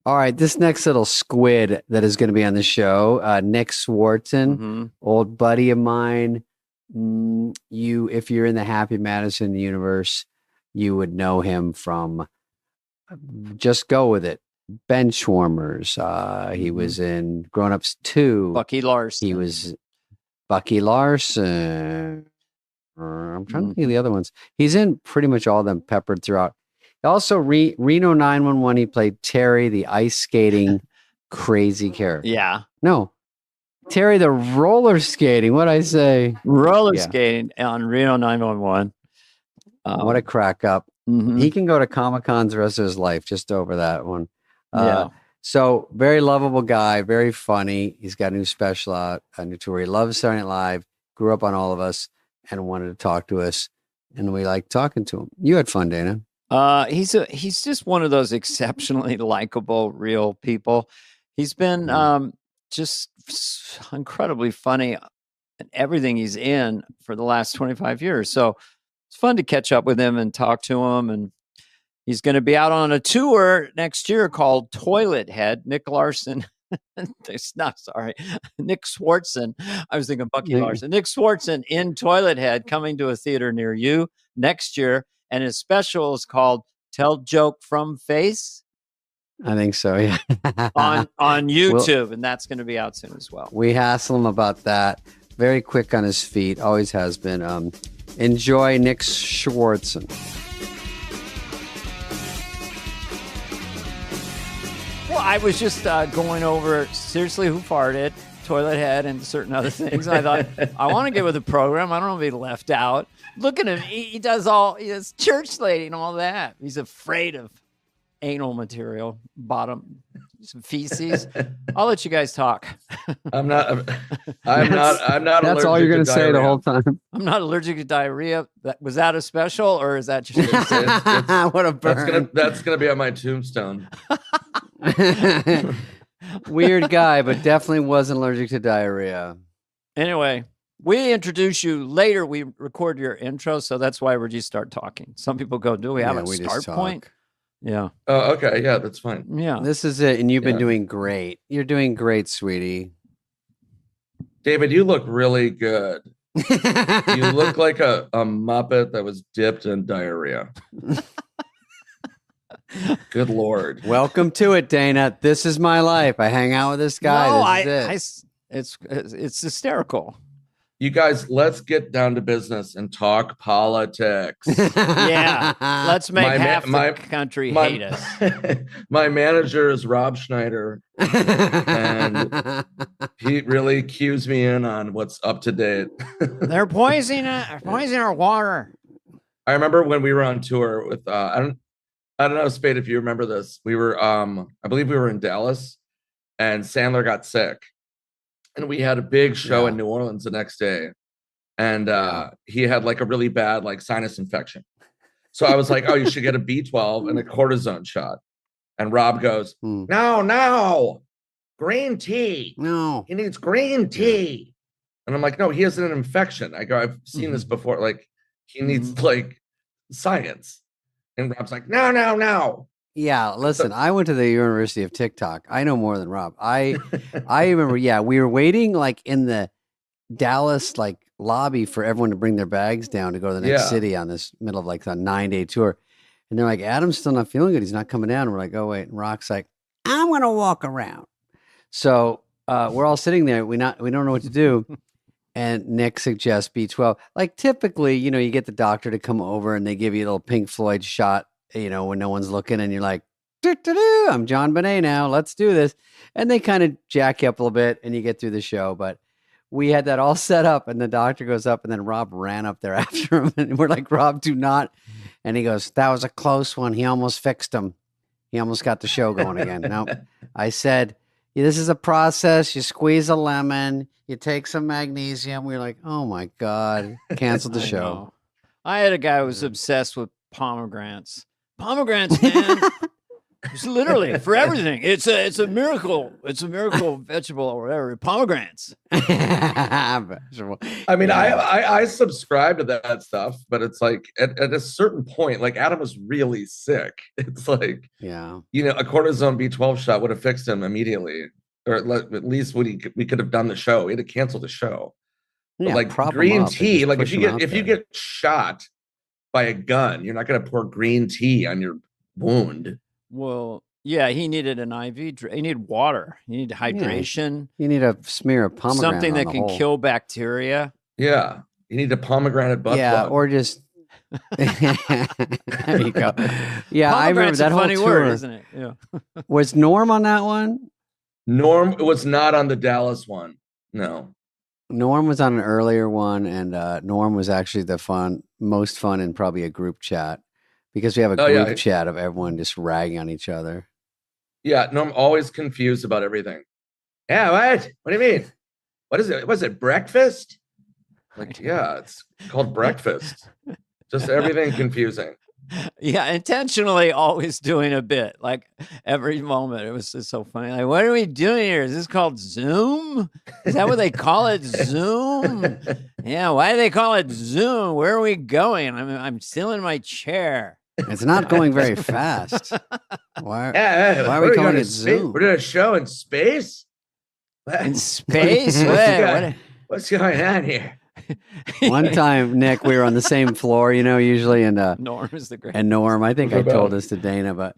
All right, this next little squid that is going to be on the show, Nick Swardson, old buddy of mine. If you're in the Happy Madison universe, you would know him from Just Go With It, Benchwarmers. He was in Grown Ups 2. Bucky Larson. He was Bucky Larson. I'm trying to think of the other ones. He's in pretty much all of them peppered throughout. Also, Reno 911, he played Terry, the ice skating crazy character. Yeah. No, Terry, the roller skating. What'd I say? Roller skating on Reno 911. What a crack up. He can go to Comic-Cons the rest of his life just over that one. So very lovable guy, very funny. He's got a new special out, a new tour. He loves Saturday Night Live, grew up on all of us and wanted to talk to us. And we like talking to him. You had fun, Dana. He's just one of those exceptionally likable, real people. He's been just incredibly funny in everything he's in for the last 25 years. So it's fun to catch up with him and talk to him. And he's going to be out on a tour next year called Toilet Head. Nick Larson. Nick Swardson. I was thinking Bucky Larson. Nick Swardson in Toilet Head coming to a theater near you next year. And his special is called Tell Joke from Face. I think so, yeah. on YouTube, and that's going to be out soon as well. We hassle him about that. Very quick on his feet, always has been. Enjoy Nick Swardson. Well, I was just going over, seriously, who farted, Toilet Head, and certain other things. And I thought, I want to get with the program. I don't want to be left out. Look at him. He does church lady and all that. He's afraid of anal material, some feces. I'll let you guys talk. I'm not That's all you're going to say the whole time. I'm not allergic to diarrhea. Was that a special or is that just what a burn? That's going to be on my tombstone. Weird guy, but definitely wasn't allergic to diarrhea. Anyway, we introduce you later. We record your intro, so that's why we just start talking. Some people go, do we have a start point? Yeah. Oh, okay. Yeah, that's fine. Yeah. This is it. And you've been doing great. You're doing great, sweetie. David, you look really good. You look like a Muppet that was dipped in diarrhea. Good Lord. Welcome to it, Dana. This is my life. I hang out with this guy. It's hysterical. You guys, let's get down to business and talk politics. Yeah, let's make half the country hate us. My manager is Rob Schneider, and he really cues me in on what's up to date. They're poisoning our water. I remember when we were on tour with I don't know, Spade, if you remember this. We were I believe we were in Dallas, and Sandler got sick. And we had a big show in New Orleans the next day. And he had like a really bad like sinus infection. So I was like, oh, you should get a B12 and a cortisone shot. And Rob goes, no, green tea. No. He needs green tea. And I'm like, no, he has an infection. I go, I've seen this before. Like, he needs like science. And Rob's like, no. Yeah, listen, I went to the University of TikTok. I know more than Rob. I remember, we were waiting like in the Dallas like lobby for everyone to bring their bags down to go to the next city on this middle of like a 9-day tour. And they're like, Adam's still not feeling good. He's not coming down. And we're like, oh, wait. And Rock's like, I'm going to walk around. So we're all sitting there. We don't know what to do. And Nick suggests B12. Like typically, you get the doctor to come over and they give you a little Pink Floyd shot, when no one's looking, and you're like, I'm John Bonet now. Let's do this. And they kind of jack you up a little bit and you get through the show. But we had that all set up and the doctor goes up and then Rob ran up there after him. And we're like, Rob, do not. And he goes, that was a close one. He almost fixed him. He almost got the show going again. No, I said, this is a process. You squeeze a lemon, you take some magnesium. We were like, oh my God, canceled the show. I had a guy who was obsessed with pomegranates. Pomegranates, man. It's literally for everything. It's a miracle. It's a miracle vegetable or whatever. Pomegranates. I mean, I subscribe to that stuff, but it's like at a certain point, like Adam was really sick. It's like, a cortisone B12 shot would have fixed him immediately, or at least we could have done the show. We had to cancel the show. But like green tea, like if you get shot by a gun, you're not going to pour green tea on your wound. Well, yeah, he needed an IV. He needed water. He needed hydration. You need a smear of pomegranate. Something that can kill bacteria. Yeah, you need a pomegranate butt plug. Or just. There you go. Yeah, I remember that whole funny tour. Word, isn't it? Yeah. Was Norm on that one? Norm was not on the Dallas one. No. Norm was on an earlier one, and Norm was actually the most fun in probably a group chat. Because we have a group chat of everyone just ragging on each other. Yeah, no, I'm always confused about everything. Yeah, what? What do you mean? What is it? Was it breakfast? Like, yeah, it's called breakfast. Just everything confusing. Yeah, intentionally always doing a bit. Like every moment. It was just so funny. Like, what are we doing here? Is this called Zoom? Is that what they call it? Zoom? Yeah, why do they call it Zoom? Where are we going? I'm still in my chair. It's not going very fast. Why are we calling it Zoom? We're doing a show in space? In space? What's going on here? One time, Nick, we were on the same floor, usually, and Norm is the great. And Norm, I think I told this to Dana, but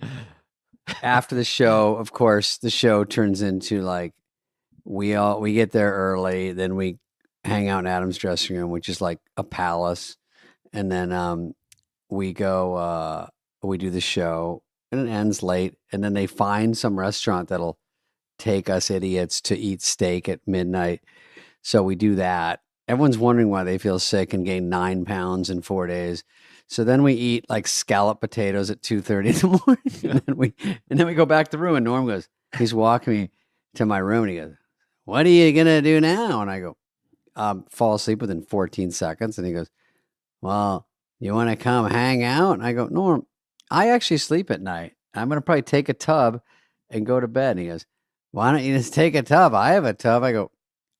after the show, of course, the show turns into like we get there early, then we hang out in Adam's dressing room, which is like a palace, and then we go, we do the show, and it ends late, and then they find some restaurant that'll take us idiots to eat steak at midnight. So we do that. Everyone's wondering why they feel sick and gain 9 pounds in 4 days. So then we eat like scalloped potatoes at 2:30 in the morning, and then we go back to the room. And Norm goes, he's walking me to my room, and he goes, "What are you gonna do now?" And I go, "Fall asleep within 14 seconds." And he goes, "Well, you want to come hang out?" And I go, "Norm, I actually sleep at night. I'm going to probably take a tub and go to bed." And he goes, "Why don't you just take a tub? I have a tub." I go,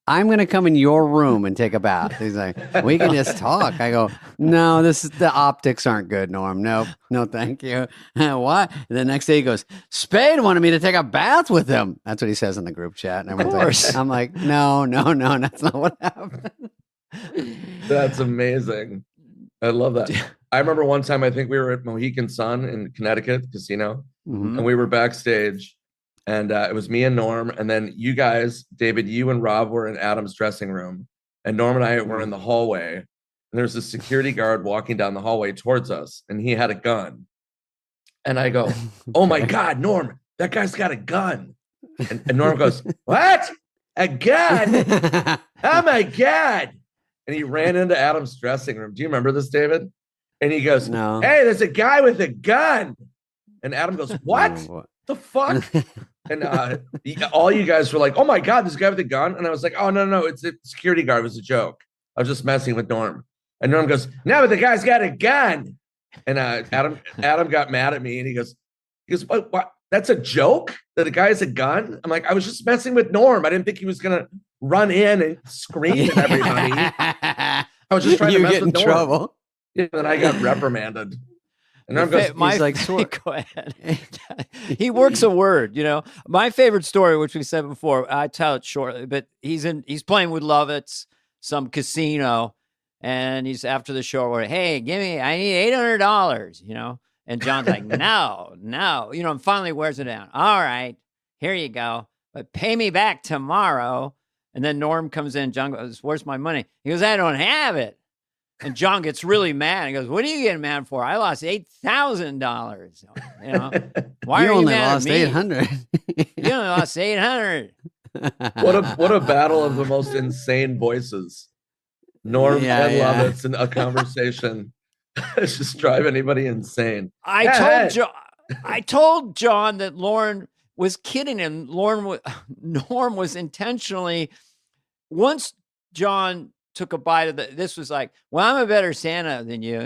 "I'm going to come in your room and take a bath." He's like, "We can just talk." I go, "No, the optics aren't good, Norm. No, thank you." Why? And the next day he goes, "Spade wanted me to take a bath with him." That's what he says in the group chat. And I'm like, no, that's not what happened. That's amazing. I love that. I remember one time, I think we were at Mohegan Sun in Connecticut casino, and we were backstage, and it was me and Norm, and then you guys, David, you and Rob were in Adam's dressing room, and Norm and I were in the hallway, and there's a security guard walking down the hallway towards us, and he had a gun. And I go, "Oh my God, Norm, that guy's got a gun." And Norm goes, "What? A gun? Oh my God." And he ran into Adam's dressing room. Do you remember this, David? And he goes, "No. Hey, there's a guy with a gun." And Adam goes, "What? The fuck?" And all you guys were like, "Oh my God, this guy with a gun." And I was like, "Oh, no, it's a security guard. It was a joke. I was just messing with Norm." And Norm goes, "No, but the guy's got a gun." And Adam got mad at me, and he goes, What? That's a joke? That a guy has a gun?" I'm like, "I was just messing with Norm. I didn't think he was going to run in and scream at everybody. I was just trying to mess with Norm." Trouble. Yeah, then I got reprimanded. And Norm goes, he's like, "Go ahead." He works a word, My favorite story, which we said before, I tell it shortly, but he's playing with Lovitz, some casino, and he's after the show, "Hey, I need $800, And John's like, no, and finally wears it down. "All right, here you go, but pay me back tomorrow." And then Norm comes in. John goes, "Where's my money?" He goes, "I don't have it." And John gets really mad. He goes, "What are you getting mad for? I lost $8,000. Why you are you only mad lost at me? 800. You only lost 800. What a battle of the most insane voices. Norm and Lovitz in a conversation. It's just drive anybody insane. I told John that Lauren was kidding him. Norm was intentionally. Once John took a bite of this was like, "Well, I'm a better stand-up than you,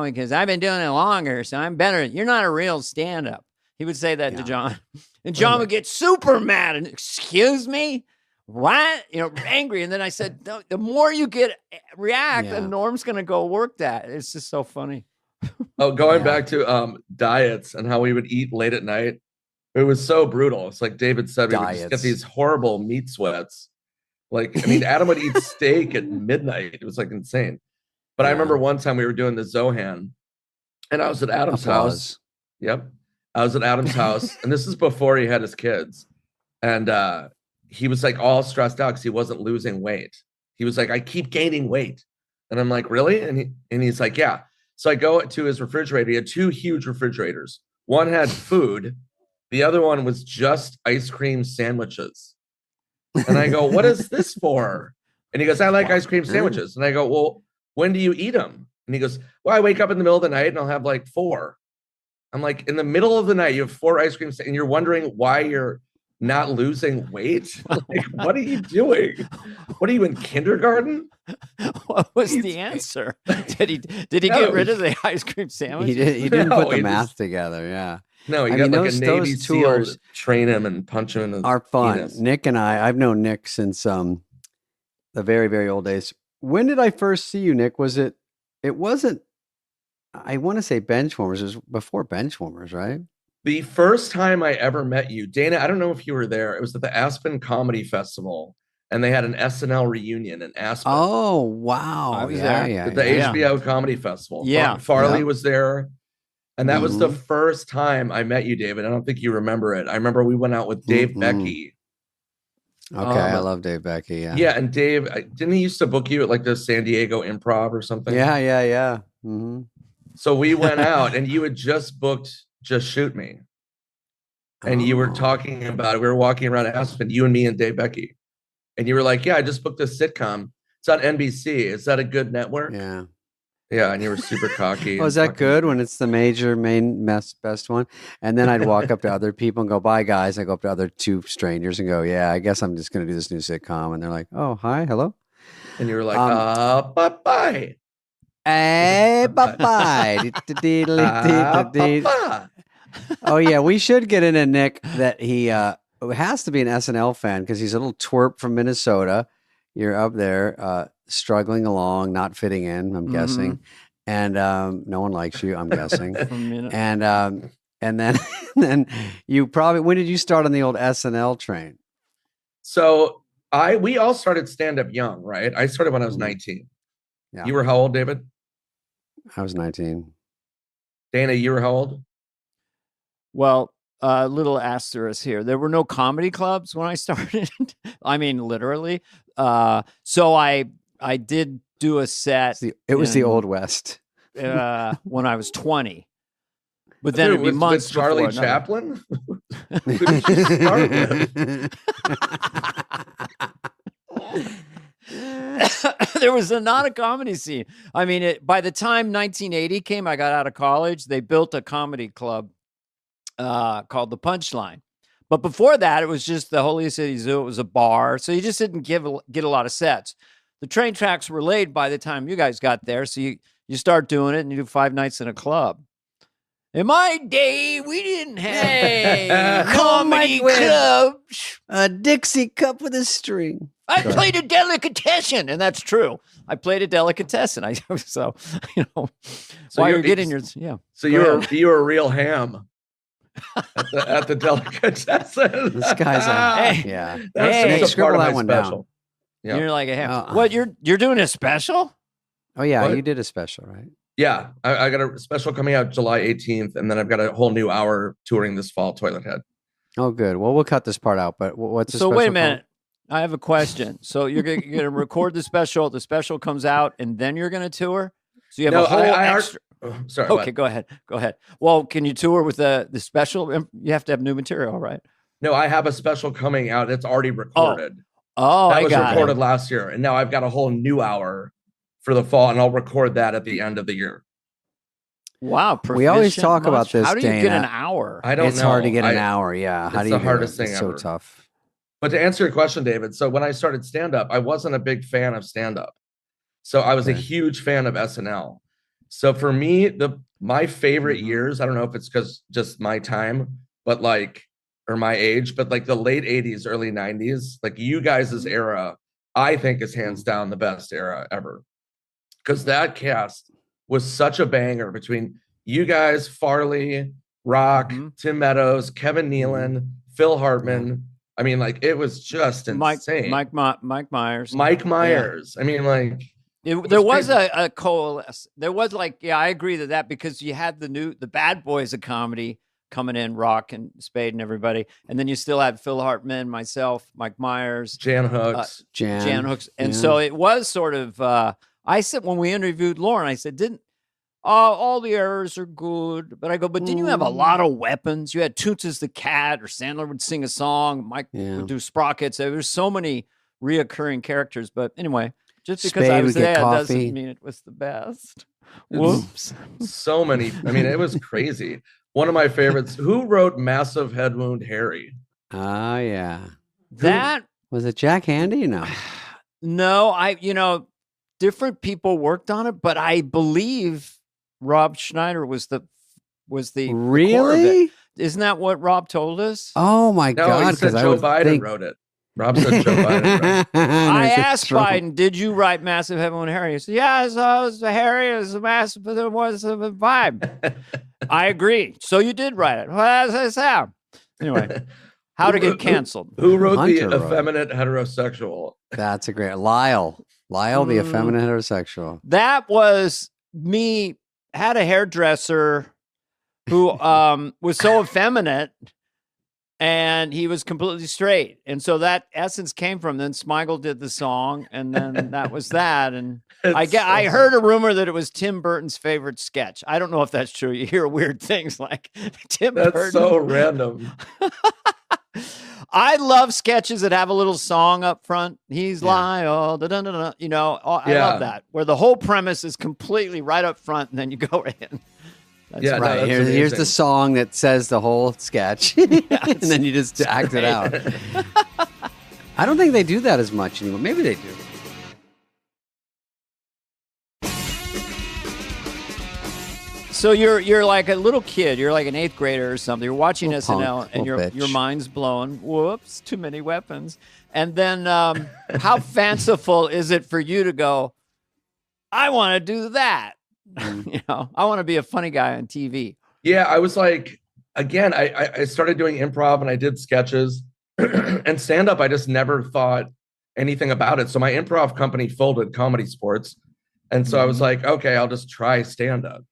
because I've been doing it longer, so I'm better. You're not a real stand-up." He would say that to John, and John would get super mad and excuse me, what? Angry. And then I said, the more you react, and Norm's going to go work that. It's just so funny. Oh, going back to diets and how we would eat late at night. It was so brutal. It's like David said, we would just get these horrible meat sweats. Like, I mean, Adam would eat steak at midnight. It was like insane. But I remember one time we were doing the Zohan, and I was at Adam's house. Yep. I was at Adam's house, and this is before he had his kids. And he was like all stressed out because he wasn't losing weight. He was like, I keep gaining weight. And I'm like, really? And he's like, yeah. So I go to his refrigerator. He had 2 huge refrigerators. One had food. The other one was just ice cream sandwiches. And I go, what is this for? And he goes, I like ice cream sandwiches. And I go, well, when do you eat them? And he goes, well, I wake up in the middle of the night and I'll have like 4. I'm like, in the middle of the night, you have 4 ice creams and you're wondering why you're not losing weight? Like, what are you doing? What are you in kindergarten? What was the answer? Did he get rid of the ice cream sandwich? He didn't put the math together. Yeah. No, he got like a Navy SEAL to train him and punch him in the are fun. penis. Nick and I've known Nick since the very, very old days. When did I first see you, Nick? It wasn't, I want to say Benchwarmers. It was before Benchwarmers, right? The first time I ever met you, Dana, I don't know if you were there. It was at the Aspen Comedy Festival, and they had an SNL reunion in Aspen. Oh, wow. I was there. At the HBO Comedy Festival. Yeah. Farley was there. And that was the first time I met you, David. I don't think you remember it. I remember we went out with Dave Becky. Okay, I love Dave Becky. Yeah. Yeah, and Dave, didn't he used to book you at like the San Diego Improv or something? Yeah. Mm-hmm. So we went out, and you had just booked Just Shoot Me. And you were talking about it. We were walking around Aspen, you and me and Dave Becky. And you were like, yeah, I just booked a sitcom. It's on NBC. Is that a good network? Yeah. Yeah, and you were super cocky. Oh, is that good when it's the best one? And then I'd walk up to other people and go, bye, guys. I go up to other 2 strangers and go, yeah, I guess I'm just going to do this new sitcom. And they're like, oh, hi, hello. And you were like, bye-bye. Hey, bye-bye. Oh, yeah, we should get into Nick that he has to be an SNL fan because he's a little twerp from Minnesota. You're up there struggling along, not fitting in, I'm guessing. And no one likes you, I'm guessing. And then you probably, when did you start on the old SNL train? So we all started stand-up young, right? I started when I was 19. Yeah. You were how old, David? I was 19. Dana, you were how old? Well, little asterisk here. There were no comedy clubs when I started. I mean, literally. So I did do a set. It was the Old West. When I was 20. But then it'd be months before. Charlie Chaplin? Who did you start with? There was not a comedy scene. I mean, by the time 1980 came, I got out of college. They built a comedy club called The Punchline. But before that, it was just the Holy City Zoo. It was a bar. So you just didn't get a lot of sets. The train tracks were laid by the time you guys got there. So you start doing it and you do 5 nights in a club. In my day, we didn't have comedy clubs. A Dixie cup with a string. I played a delicatessen, and that's true. I played a delicatessen. So while you're getting your So you were a real ham at the delicatessen. This guy's That's scribble that one special. down. Yep. You're like a ham. What you're doing a special? Oh yeah, you did a special, right? Yeah, I got a special coming out July 18th, and then I've got a whole new hour touring this fall, Toilet Head. Oh, good. Well, we'll cut this part out, but what's the special? So wait a minute. I have a question. So you're going to record the special. The special comes out, and then you're going to tour. So you have a whole extra. Sorry. Okay, go ahead. Well, can you tour with the special? You have to have new material, right? No, I have a special coming out. It's already recorded. Oh, that was recorded last year, and now I've got a whole new hour for the fall, and I'll record that at the end of the year. Wow, we always talk about this. How do you Dana. get an hour? I don't know. It's hard to get an hour. Yeah, how do you? It's the hardest thing ever. So tough. But to answer your question, David, so when I started stand-up, I wasn't a big fan of stand-up. So I was a huge fan of SNL. So for me, my favorite years, I don't know if it's because just my time, but like, or my age, but like the late 80s, early 90s, like you guys' era, I think is hands down the best era ever. Because that cast was such a banger between you guys, Farley, Rock, Tim Meadows, Kevin Nealon, Phil Hartman. I mean, like, it was just insane. Mike Myers. Mike Myers. I mean, like, there was a coalesce. There was like, I agree that because you had the Bad Boys of comedy coming in, Rock and Spade and everybody, and then you still had Phil Hartman, myself, Mike Myers, Jan Hooks, Jan Hooks, and so it was sort of. I said when we interviewed Lauren, I said, "Didn't all the errors are good?" But I go, "But didn't you have a lot of weapons? You had Toots as the cat, or Sandler would sing a song, Mike would do sprockets. There was so many reoccurring characters." But anyway. Just because Spade I was there coffee. doesn't mean it was the best. Whoops. So many. I mean, it was crazy. One of my favorites. Who wrote Massive Head Wound Harry? Oh, yeah. That was it. Jack Handy? No. No, different people worked on it, but I believe Rob Schneider was the really. Isn't that what Rob told us? Oh my God! Because Joe Biden wrote it. Rob said Joe Biden wrote it. I asked Biden, "Did you write Massive Head Wound Harry?" He said, "Yes, it was Harry. It was a massive, but there was a vibe." I agree. So you did write it. Well, as I said. Anyway, how to get canceled? Who wrote the effeminate heterosexual? That's a great Lyle, the effeminate heterosexual. That was me. Had a hairdresser who was so effeminate. And he was completely straight. And so that essence came from then Smigel did the song, and then that was that. And I heard a rumor that it was Tim Burton's favorite sketch. I don't know if that's true. You hear weird things like Tim Burton. That's so random. I love sketches that have a little song up front. He's Lyle, I love that, where the whole premise is completely right up front, and then you go right in. That's right. No, here's the song that says the whole sketch, and then you just act it out. I don't think they do that as much anymore. Maybe they do. So you're like a little kid. You're like an 8th grader or something. You're watching SNL, and your mind's blown. Whoops, too many weapons. And then how fanciful is it for you to go, I want to do that? I want to be a funny guy on TV. Yeah, I was like, again, I started doing improv and I did sketches and stand-up. I just never thought anything about it. So my improv company folded, Comedy Sports. And so I was like, okay, I'll just try stand-up.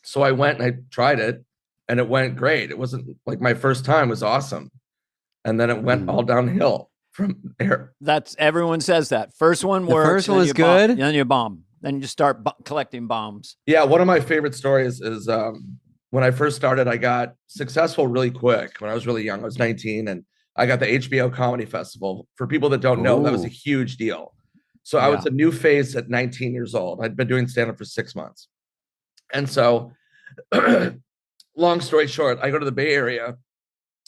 So I went and I tried it and it went great. It wasn't like my first time was awesome. And then it went all downhill from there. Everyone says that. First one works. The first one was good. Then you bomb. Then you just start collecting bombs. Yeah, one of my favorite stories is when I first started, I got successful really quick. When I was really young, I was 19, and I got the HBO Comedy Festival. For people that don't know, that was a huge deal. So I was a new face at 19 years old. I'd been doing stand-up for 6 months. And so, long story short, I go to the Bay Area,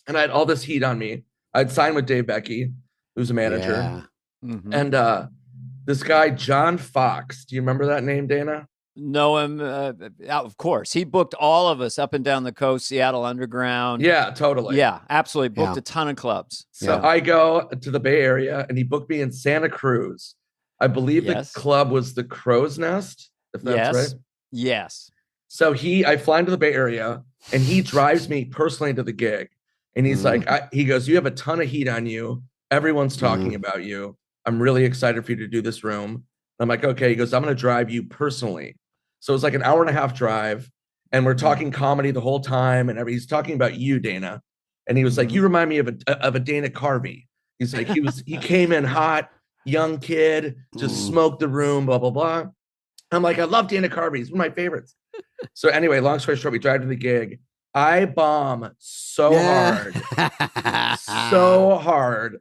and I had all this heat on me. I'd signed with Dave Becky, who's a manager. Yeah. And this guy, John Fox. Do you remember that name, Dana? Know him, of course. He booked all of us up and down the coast, Seattle Underground. Yeah, totally. Yeah, absolutely. Booked a ton of clubs. So I go to the Bay Area, and he booked me in Santa Cruz. I believe the club was the Crow's Nest, if that's right. Yes. So I fly into the Bay Area, and he drives me personally to the gig. And he's like, he goes, you have a ton of heat on you. Everyone's talking about you. I'm really excited for you to do this room. I'm like, okay. He goes, I'm going to drive you personally. So it was like an 1.5-hour drive, and we're talking comedy the whole time. And he's talking about you, Dana. And he was like, you remind me of a Dana Carvey. He's like, he came in hot, young kid, just smoked the room, blah, blah, blah. I'm like, I love Dana Carvey. He's one of my favorites. So anyway, long story short, we drive to the gig. I bomb so hard.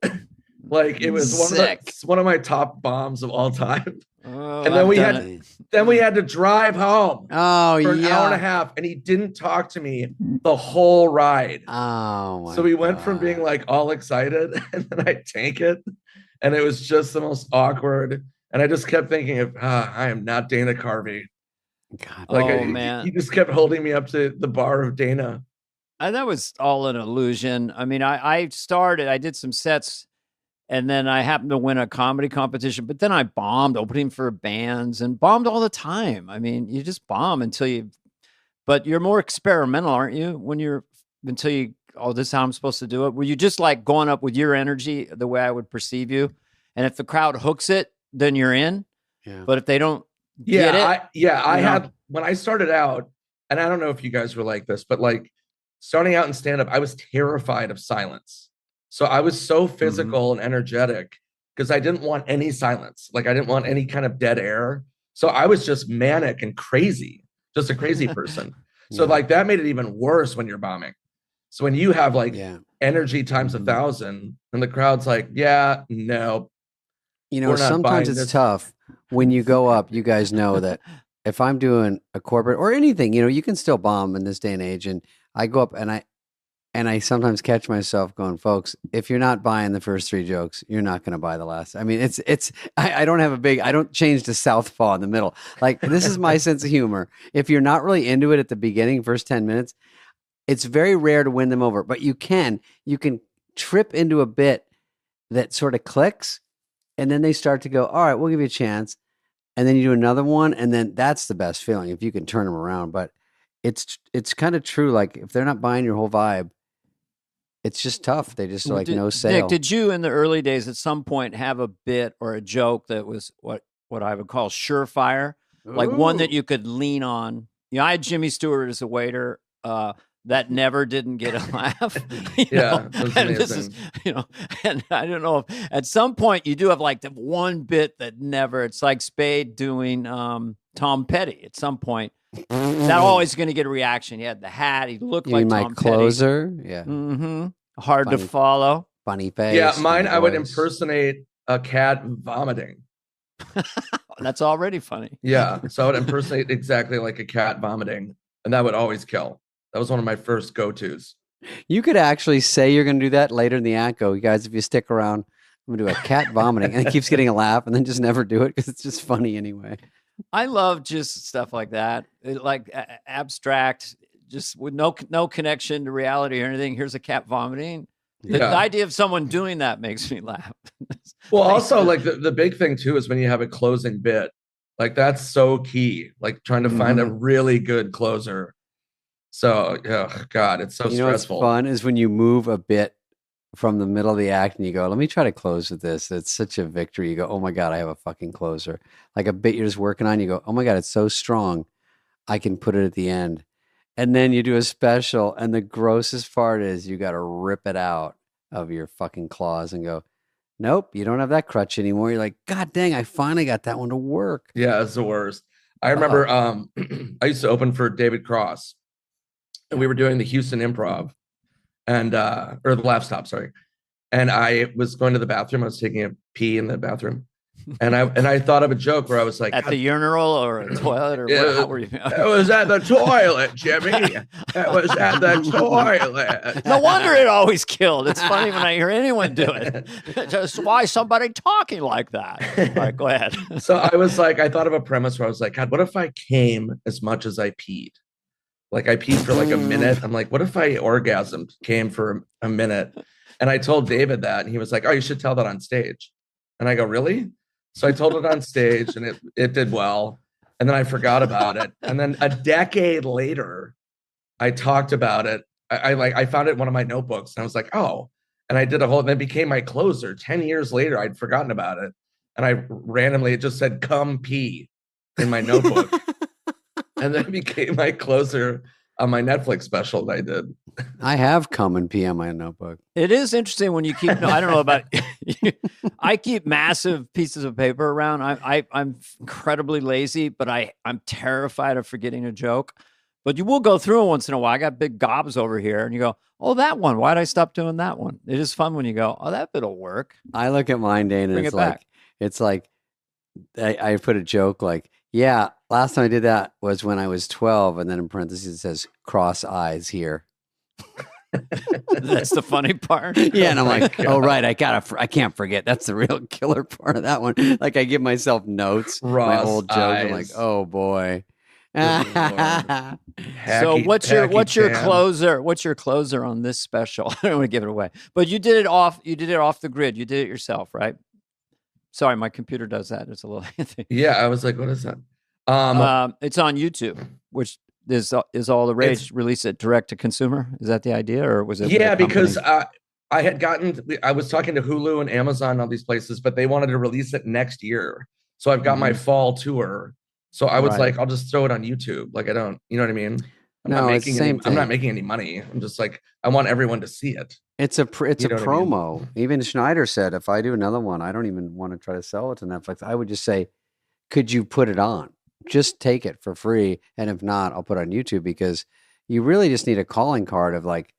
Like it was one of my top bombs of all time. Oh, and then we had to drive home for an hour and a half, and he didn't talk to me the whole ride. Oh, so we went from being like all excited, and then I tank it, and it was just the most awkward. And I just kept thinking of, I am not Dana Carvey. God, man, he just kept holding me up to the bar of Dana. That was all an illusion. I mean, I did some sets, and then I happened to win a comedy competition, but then I bombed opening for bands and bombed all the time. I mean, you just bomb but you're more experimental, aren't you? Until you, this is how I'm supposed to do it. Were you just like going up with your energy the way I would perceive you? And if the crowd hooks it, then you're in. Yeah. But if they don't get it. I had, when I started out, and I don't know if you guys were like this, but like starting out in stand-up, I was terrified of silence. So I was so physical and energetic because I didn't want any silence. Like I didn't want any kind of dead air. So I was just manic and crazy, just a crazy person. So like that made it even worse when you're bombing. So when you have like energy times 1,000 and the crowd's like, yeah, no. You know, sometimes it's tough when you go up. You guys know that if I'm doing a corporate or anything, you know, you can still bomb in this day and age. And I go up and I sometimes catch myself going, folks, if you're not buying the first 3 jokes, you're not going to buy the last. I mean, I don't change to southpaw in the middle. Like, this is my sense of humor. If you're not really into it at the beginning, first 10 minutes, it's very rare to win them over, but you can trip into a bit that sort of clicks, and then they start to go, all right, we'll give you a chance. And then you do another one, and then that's the best feeling if you can turn them around. But it's kind of true. Like, if they're not buying your whole vibe, it's just tough. They just no sale. Nick, did you in the early days at some point have a bit or a joke that was what I would call surefire? Like one that you could lean on? You know, I had Jimmy Stewart as a waiter. That never didn't get a laugh. And this is, and I don't know if at some point you do have like the one bit that never, it's like Spade doing Tom Petty at some point. That always going to get a reaction. He had the hat. He looked like Tom closer. Petty. Yeah. Mm-hmm. Hard to follow. Funny face. Yeah, mine, I would impersonate a cat vomiting. That's already funny. Yeah, so I would impersonate exactly like a cat vomiting, and that would always kill. That was one of my first go-tos. You could actually say you're going to do that later in the act. Go, you guys, if you stick around, I'm going to do a cat vomiting. And it keeps getting a laugh, and then just never do it because it's just funny anyway. I love just stuff like that, like abstract, just with no connection to reality or anything. Here's a cat vomiting. The idea of someone doing that makes me laugh. Well, also, like the big thing, too, is when you have a closing bit. Like, that's so key. Like, trying to find a really good closer. So, oh God, it's so stressful. What's fun is when you move a bit from the middle of the act and you go, let me try to close with this. It's such a victory. You go, oh my God, I have a fucking closer. Like a bit you're just working on, you go, oh my God, it's so strong. I can put it at the end. And then you do a special, and the grossest part is you got to rip it out of your fucking claws and go, nope, you don't have that crutch anymore. You're like, God dang, I finally got that one to work. Yeah, it's the worst. I remember I used to open for David Cross. And we were doing the Houston Improv and or the Laugh Stop, sorry. And I was going to the bathroom. I was taking a pee in the bathroom. And I thought of a joke where I was like, at the urinal or a toilet or how were you? It was at the toilet, Jimmy. It was at the toilet. No wonder it always killed. It's funny when I hear anyone do it. Just why somebody talking like that? All right, go ahead. So I was like, I thought of a premise where I was like, God, what if I came as much as I peed? Like I peed for like a minute. I'm like, what if I orgasmed, came for a minute? And I told David that, and he was like, oh, you should tell that on stage. And I go, really? So I told it on stage, and it did well. And then I forgot about it. And then a decade later, I talked about it. I found it in one of my notebooks, and I was like, oh. And I did a whole, and it became my closer. 10 years later, I'd forgotten about it. And I randomly, it just said, come pee in my notebook. And then it became my closer on my Netflix special that I did. I have come and pee on my notebook. It is interesting when you keep, I don't know about, I keep massive pieces of paper around. I'm incredibly lazy, but I'm terrified of forgetting a joke. But you will go through it once in a while. I got big gobs over here, and you go, oh, that one. Why'd I stop doing that one? It is fun when you go, oh, that bit'll work. I look at mine, Dane, and it's like I put a joke like, yeah, last time I did that was when I was 12, and then in parentheses it says cross eyes here. That's the funny part. Yeah, and I'm like, oh right, I can't forget. That's the real killer part of that one. Like I give myself notes, my old jokes. I'm like, oh boy. So what's your closer? What's your closer on this special? I don't want to give it away, but you did it off the grid. You did it yourself, right? Sorry, my computer does that. It's a little thing. Yeah, I was like, what is that? It's on YouTube, which is all the rage. Release it direct to consumer. Is that the idea, or was it? Yeah, because I was talking to Hulu and Amazon and all these places, but they wanted to release it next year. So I've got my fall tour. So I was like, I'll just throw it on YouTube. Like I don't, you know what I mean? I'm not making any money. I'm just like, I want everyone to see it. It's a promo. I mean? Even Schneider said, if I do another one, I don't even want to try to sell it to Netflix. I would just say, could you put it on? Just take it for free. And if not, I'll put it on YouTube, because you really just need a calling card of like,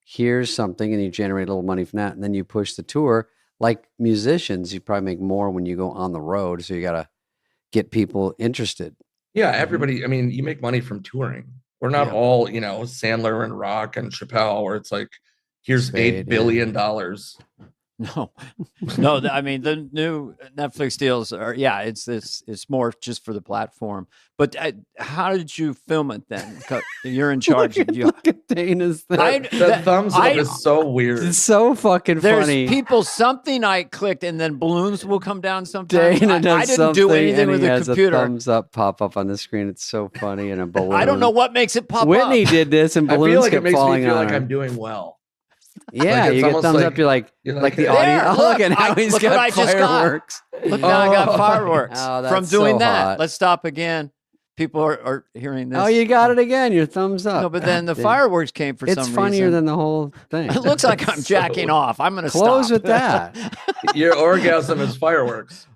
here's something, and you generate a little money from that. And then you push the tour. Like musicians, you probably make more when you go on the road. So you got to get people interested. Yeah. Everybody, I mean, you make money from touring. We're not all, Sandler and Rock and Chappelle, where it's like, here's Spade, $8 billion. No. I mean, the new Netflix deals are, it's more just for the platform. But how did you film it then? You're in charge. Look at Dana's thing. The thumbs up is so weird. It's so fucking funny. There's people, something I clicked, and then balloons will come down sometimes. Dana does I didn't do anything with the computer. A thumbs up pop up on the screen. It's so funny. And a balloon. I don't know what makes it pop up. Whitney did this, and balloons I feel like kept it makes falling me feel on like her. I'm doing well. Yeah, like you get thumbs up. You're like the audience. Look at how he's got fireworks. Look, now I got fireworks from doing that. Hot. Let's stop again. People are hearing this. Oh, you got it again. Your thumbs up. No, but then the fireworks came for some reason. It's funnier than the whole thing. It looks like I'm jacking off. I'm going to close with that. Your orgasm is fireworks.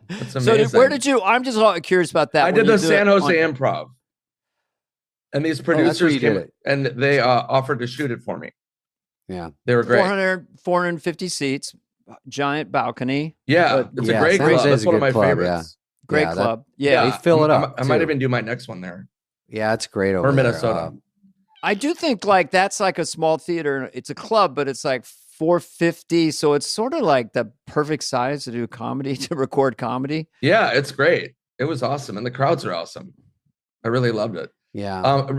That's amazing. So where did you? I'm just curious about that. I did the San Jose Improv, and these producers came and they offered to shoot it for me. Yeah, they were great. 450 seats, giant balcony. Yeah, it's a great club. That's one of my favorites. Great club. Yeah, they fill it up. I might even do my next one there. Yeah, it's great over or Minnesota. I do think like that's like a small theater. It's a club, but it's like 450, so it's sort of like the perfect size to do comedy, to record comedy. Yeah, it's great. It was awesome, and the crowds are awesome. I really loved it. Yeah.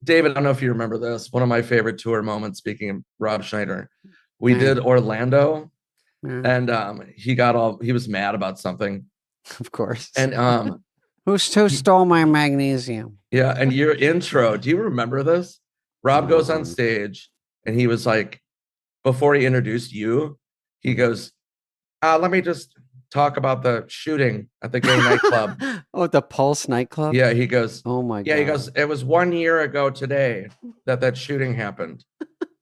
David, I don't know if you remember this. One of my favorite tour moments, speaking of Rob Schneider, we did Orlando, and he was mad about something. Of course. And who stole my magnesium? Yeah, and your intro, do you remember this? Rob goes on stage, and he was like, before he introduced you, he goes, let me just talk about the shooting at the gay nightclub. Oh, the Pulse nightclub? Yeah, he goes, oh my God. Yeah, he goes, it was 1 year ago today that shooting happened.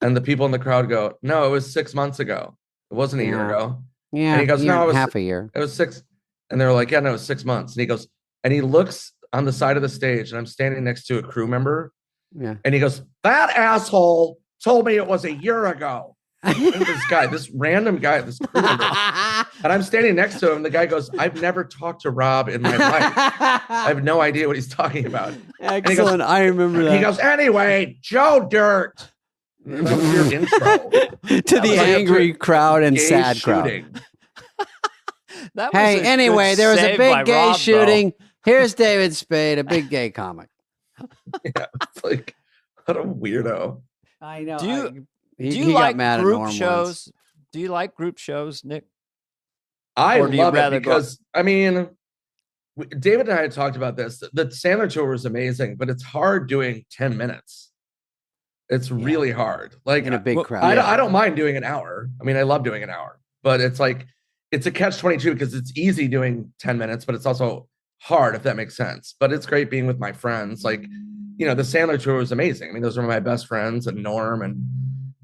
And the people in the crowd go, no, it was 6 months ago. It wasn't a year ago. Yeah, and he goes, no, it was half a year. It was 6. And they're like, yeah, no, it was 6 months. And he goes, and he looks on the side of the stage, and I'm standing next to a crew member. Yeah. And he goes, that asshole told me it was a year ago. this random guy, this crew member. And I'm standing next to him. The guy goes, I've never talked to Rob in my life. I have no idea what he's talking about. Excellent. I remember that. He goes, anyway, Joe Dirt. That was your intro. To the angry crowd and sad crowd. Hey, anyway, there was a big gay Rob, shooting. Though. Here's David Spade, a big gay comic. Yeah, it's like, what a weirdo. I know. Do you like group shows? Do you like group shows, Nick? I love it because, I mean, David and I had talked about this. The Sandler tour was amazing, but it's hard doing 10 minutes. It's really hard. Like in a big crowd. I don't mind doing an hour. I mean, I love doing an hour, but it's like, it's a catch-22 because it's easy doing 10 minutes, but it's also hard, if that makes sense. But it's great being with my friends. Like, the Sandler tour was amazing. I mean, those were my best friends and Norm, and,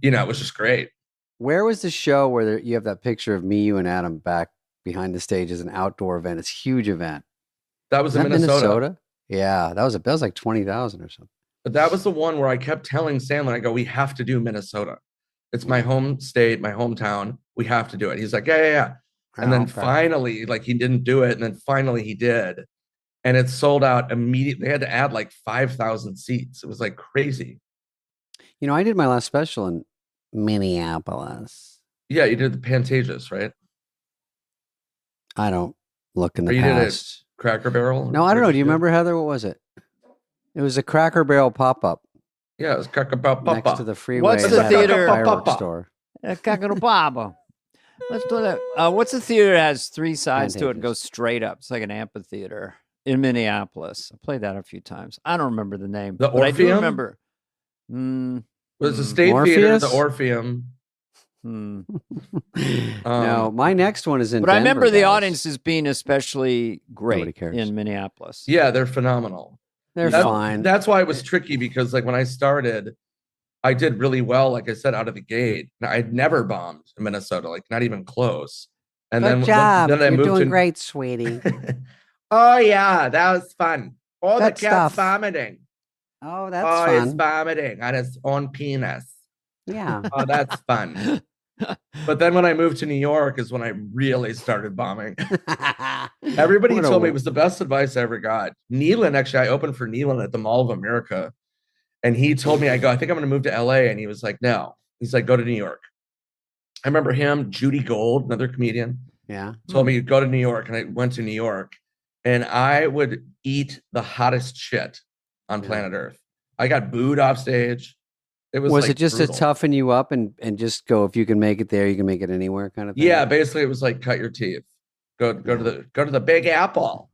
it was just great. Where was the show where you have that picture of me, you, and Adam back behind the stage as an outdoor event? It's a huge event. That was in Minnesota. Yeah, that was like 20,000 or something. But that was the one where I kept telling Sandler, I go, we have to do Minnesota. It's my home state, my hometown. We have to do it. He's like, yeah. And then finally, like, he didn't do it. And then finally he did. And it sold out immediately. They had to add like 5,000 seats. It was like crazy. I did my last special in Minneapolis. Yeah, you did the Pantages, right? I don't look in the past. You did it Cracker Barrel? No, I don't know. Do you remember, Heather? What was it? It was a Cracker Barrel pop-up. Yeah, it was Cracker Barrel next to the freeway. What's and the had a theater? fireworks store. Let's do that. What's the theater that has 3 sides to it and goes straight up? It's like an amphitheater in Minneapolis. I played that a few times. I don't remember the name. The Orpheum? I do remember. Was the State Theater, the Orpheum? No, my next one is in But Denver, I remember the guys. audience as being especially great in Minneapolis. Yeah, they're phenomenal. They're fine. That's why it was tricky, because like when I started, I did really well, like I said, out of the gate. I'd never bombed in Minnesota, like not even close. And Good then job. then I You're moved doing to great, sweetie. Oh yeah, that was fun. All Good the cats stuff. vomiting. Oh, that's Oh, fun. he's vomiting on his own penis. Yeah. Oh, that's fun. But then when I moved to New York is when I really started bombing. Everybody What told a- me it was the best advice I ever got. Nealon, actually, I opened for Nealon at the Mall of America. And he told me, I think I'm going to move to LA. And he was like, no. He's like, go to New York. I remember him, Judy Gold, another comedian, Yeah. told me, go to New York. And I went to New York. And I would eat the hottest shit on planet Earth. I got booed off stage. It was like it just brutal. to toughen you up and just go, if you can make it there, you can make it anywhere kind of thing? Yeah, basically it was like cut your teeth. Go to the Big Apple.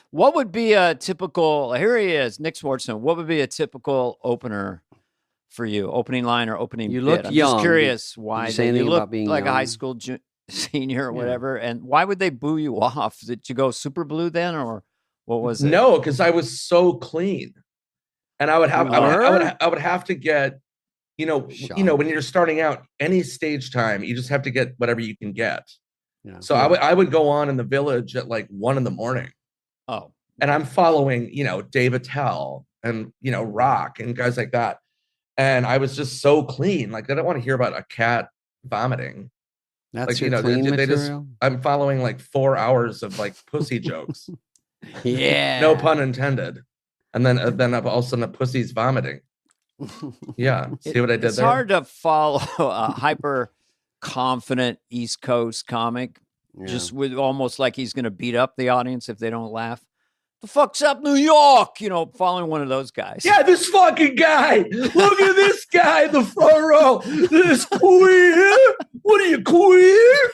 What would be a typical, here he is, Nick Swardson. What would be a typical opener for you? Opening line or opening You bit? look I'm young. just curious why you say you anything look about being like a high young? school senior or whatever. And why would they boo you off? Did you go super blue then, or what was it? No, because I was so clean. And I would have I would have to get, when you're starting out, any stage time, you just have to get whatever you can get. Yeah. So I would go on in the Village at like 1 a.m. Oh. And I'm following, Dave Attell and, Rock and guys like that. And I was just so clean. Like, I don't want to hear about a cat vomiting. That's like, your clean material? I'm following like 4 hours of like pussy jokes. Yeah. No pun intended. And then all of a sudden a pussy's vomiting. Yeah. See what I did It's there? hard to follow a hyper confident East Coast comic just with almost like he's going to beat up the audience if they don't laugh. The fuck's up, New York? Following one of those guys. Yeah, this fucking guy. Look at this guy in the front row. This queer. What are you, queer?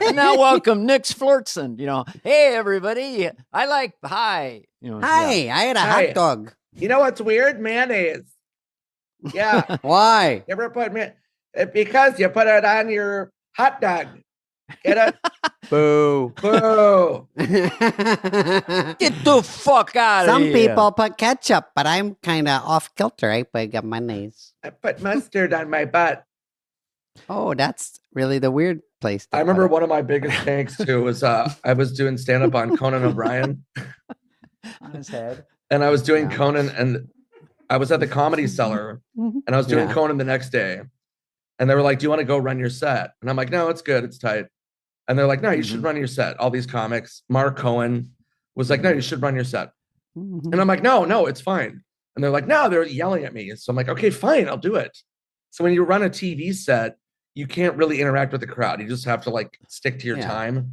And now welcome Nick Swardson. Hey everybody. Hi. Hi, I had a hot dog. You know what's weird? Mayonnaise. Yeah. Why? You ever put because you put it on your hot dog. Get it? Boo. Boo. Get the fuck out of Some here. people put ketchup, but I'm kind of off kilter. I put mayonnaise. I put mustard on my butt. Oh, that's really the weird place. I remember one of my biggest thanks too was I was doing stand-up on Conan O'Brien. On his head. And I was doing Conan, and I was at the Comedy Cellar, and I was doing Conan the next day. And they were like, do you want to go run your set? And I'm like, no, it's good. It's tight. And they're like, no, you should run your set. All these comics. Mark Cohen was like, no, you should run your set. And I'm like, no, it's fine. And they're like, no, they're yelling at me. So I'm like, okay, fine, I'll do it. So when you run a TV set, you can't really interact with the crowd. You just have to like stick to your time.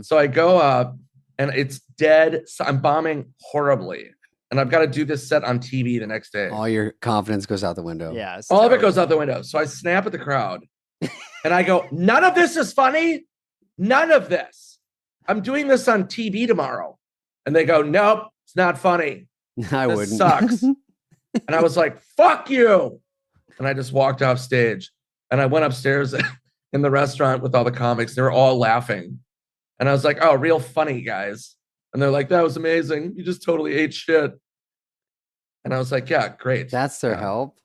So I go up and it's dead. So I'm bombing horribly. And I've got to do this set on TV the next day. All your confidence goes out the window. Yeah. All of it goes out the window. So I snap at the crowd and I go, none of this is funny. None of this. I'm doing this on TV tomorrow. And they go, nope, it's not funny. I This wouldn't. sucks. And I was like, fuck you. And I just walked off stage and I went upstairs in the restaurant with all the comics. They were all laughing. And I was like, oh, real funny, guys. And they're like, that was amazing. You just totally ate shit. And I was like, yeah, great. That's their help.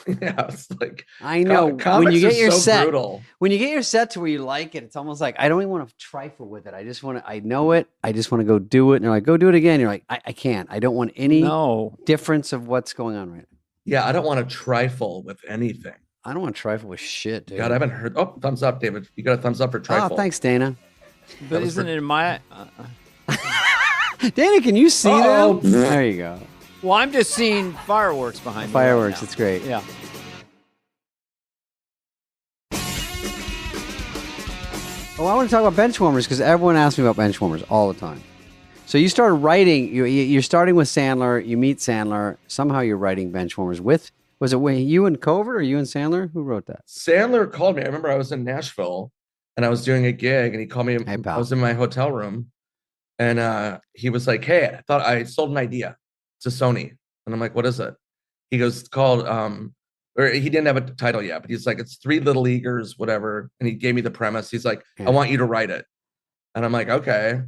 Yeah, it's like, I know. When comics you get are your so set, brutal. when you get your set to where you like it, it's almost like I don't even want to trifle with it. I just want to. I know it. I just want to go do it. And they're like, go do it again. You're like, I can't. I don't want any difference of what's going on right now. Yeah, I don't want to trifle with anything. I don't want to trifle with shit, dude. God, I haven't heard. Oh, thumbs up, David. You got a thumbs up for trifle. Oh, thanks, Dana. But isn't it in my... Dana, can you see them? There you go. Well, I'm just seeing fireworks behind me. Fireworks. Right It's great. yeah. Oh, I want to talk about bench warmers because everyone asks me about bench warmers all the time. So you started writing. You're starting with Sandler. You meet Sandler. Somehow you're writing Benchwarmers with. Was it you and Covert or you and Sandler? Who wrote that? Sandler called me. I remember I was in Nashville and I was doing a gig, and he called me. Hey, I was in my hotel room, and he was like, "Hey, I thought I sold an idea to Sony," and I'm like, "What is it?" He goes, "It's called." Or he didn't have a title yet, but he's like, "It's Three Little Leaguers, whatever." And he gave me the premise. He's like, "I want you to write it," and I'm like, "Okay."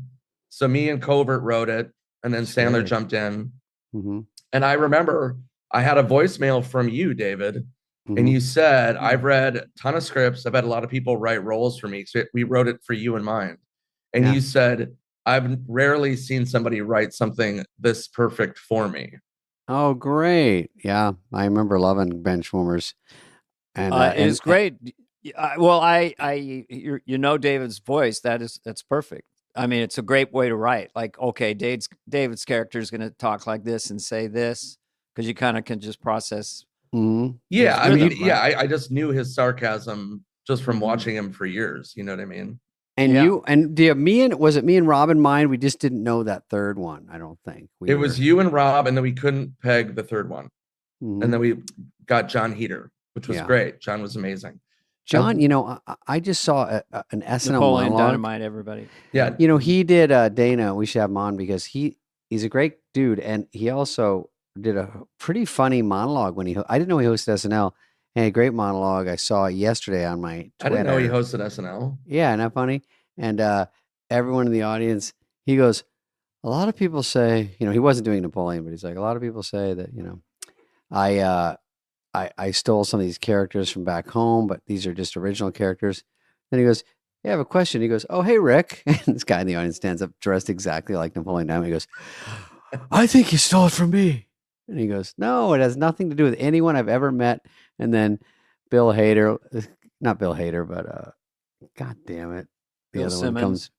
So me and Covert wrote it, and then Sandler jumped in. Mm-hmm. And I remember I had a voicemail from you, David, and you said, "I've read a ton of scripts. I've had a lot of people write roles for me. So we wrote it for you in mind." And you said, "I've rarely seen somebody write something this perfect for me." Oh, great. Yeah. I remember loving Benchwarmers. And it's great. Well, you know David's voice. That's perfect. I mean, it's a great way to write. Like, okay, David's character is going to talk like this and say this, because you kind of can just process. Yeah, I mean, I just knew his sarcasm just from watching him for years. You know what I mean? And was it me and Rob in mind? We just didn't know that third one. I don't think it was you and Rob, and then we couldn't peg the third one, and then we got John Heater, which was great. John was amazing. John, I just saw an SNL Napoleon monologue. Dynamite, everybody. Yeah, he did Dana. We should have him on because he's a great dude, and he also did a pretty funny monologue when I didn't know he hosted SNL. And a great monologue I saw yesterday on my Twitter. I didn't know he hosted SNL. Yeah, isn't that funny? And everyone in the audience, he goes, a lot of people say, he wasn't doing Napoleon, but he's like, a lot of people say that, I stole some of these characters from back home, but these are just original characters. Then he goes, "Yeah, I have a question." He goes, "Oh, hey, Rick." And this guy in the audience stands up dressed exactly like Napoleon Dynamite. He goes, "I think you stole it from me." And he goes, "No, it has nothing to do with anyone I've ever met." And then Bill Hader, not Bill Hader, but God damn it. The Bill other Simmons. one comes.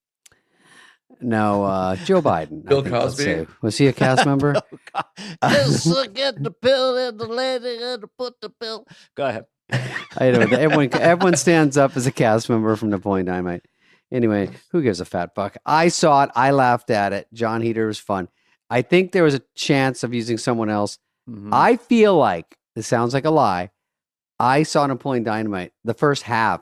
No, Joe Biden. Bill Cosby. Was he a cast member? Just get the pill and the lady and put the pill. Go ahead. I know. Everyone stands up as a cast member from Napoleon Dynamite. Anyway, who gives a fat fuck? I saw it. I laughed at it. John Heater was fun. I think there was a chance of using someone else. I feel like, this sounds like a lie, I saw Napoleon Dynamite the first half,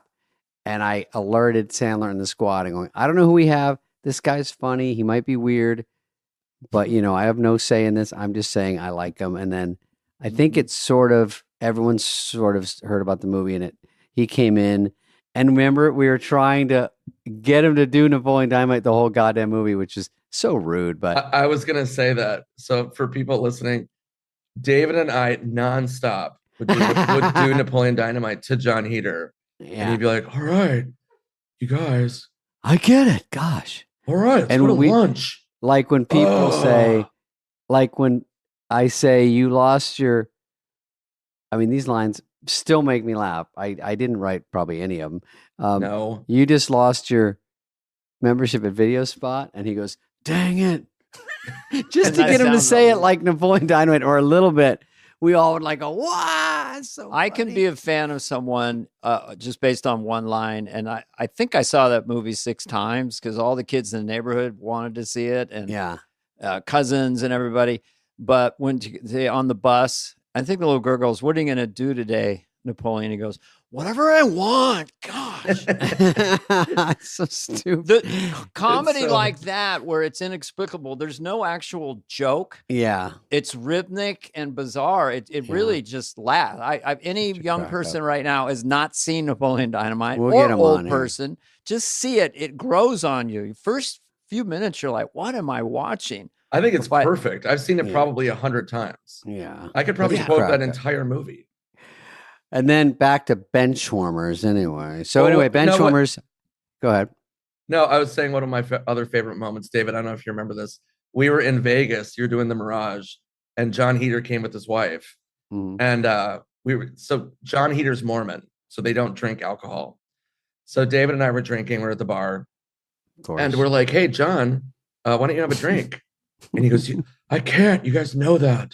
and I alerted Sandler and the squad and going, I don't know who we have. This guy's funny. He might be weird, but I have no say in this. I'm just saying I like him. And then I think it's everyone sort of heard about the movie, and he came in, and remember, we were trying to get him to do Napoleon Dynamite the whole goddamn movie, which is so rude. But I was going to say that. So for people listening, David and I nonstop would do Napoleon Dynamite to John Heater. And he'd be like, "All right, you guys. I get it. Gosh. All right, let's go to lunch." Like when people say, like when I say, "You lost your," I mean, these lines still make me laugh. I didn't write probably any of them. No. "You just lost your membership at Video Spot." And he goes, "Dang it." Just to get him to say it like Napoleon Dynamite or a little bit, we all would go, "Wow, so I can be a fan of someone just based on one line. And I think I saw that movie 6 times because all the kids in the neighborhood wanted to see it, and cousins and everybody. But when they on the bus, I think the little girl goes, "What are you going to do today, Napoleon?" He goes, "Whatever I want." Gosh. It's so stupid. The comedy like that, where it's inexplicable, there's no actual joke. Yeah. It's rhythmic and bizarre. It really just laughs. Any young person right now has not seen Napoleon Dynamite, or old person, just see it. It grows on you. First few minutes, you're like, what am I watching? I think it's perfect. I've seen it probably 100 times. Yeah. I could probably quote that entire movie. And then back to Benchwarmers anyway. So Benchwarmers, go ahead. No, I was saying one of my other favorite moments, David. I don't know if you remember this. We were in Vegas. You're doing the Mirage, and John Heater came with his wife. And so John Heater's Mormon, so they don't drink alcohol. So David and I were drinking. We're at the bar, and we're like, "Hey, John, why don't you have a drink?" And he goes, "I can't. You guys know that."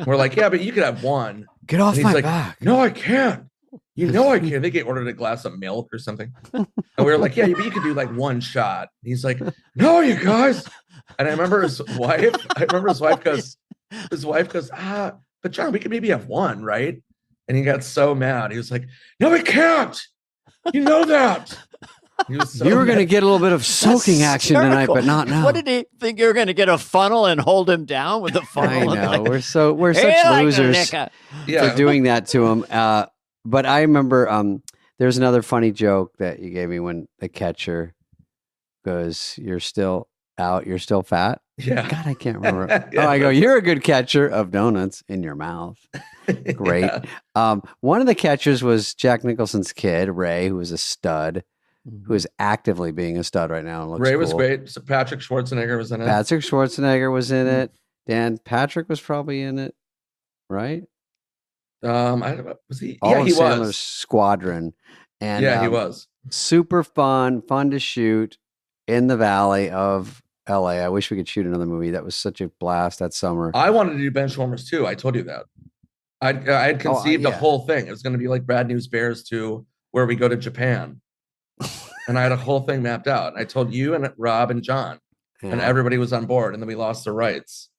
We're like, "Yeah, but you could have one." Get off my back. "No, I can't. You know I can't." They ordered a glass of milk or something. And we were like, "Yeah, but you could do like one shot." And he's like, "No, you guys." And I remember his wife. His wife goes, but John, we could maybe have one, right? And he got so mad. He was like, no, we can't. You know that. He was so you were mad. going to get a little bit of soaking action tonight, but not now. What did he think you were going to get a funnel and hold him down with the funnel? I know. We're such like losers for doing that to him. But I remember there's another funny joke that you gave me when the catcher goes, "You're still out. You're still fat." Yeah. God, I can't remember. I go, "You're a good catcher of donuts in your mouth." Great. Yeah. One of the catchers was Jack Nicholson's kid, Ray, who was a stud, who is actively being a stud right now. And looks Ray was cool. great. So Patrick Schwarzenegger was in it. Patrick Schwarzenegger was in it. Dan Patrick was probably in it, right? Was he? All of he Sandler's was. squadron. And He was. Super fun to shoot in the valley of LA. I wish we could shoot another movie. That was such a blast that summer. I wanted to do Benchwarmers too. I told you that. I had conceived the whole thing. It was going to be like Bad News Bears 2, where we go to Japan. And I had a whole thing mapped out. And I told you and Rob and John, and everybody was on board. And then we lost the rights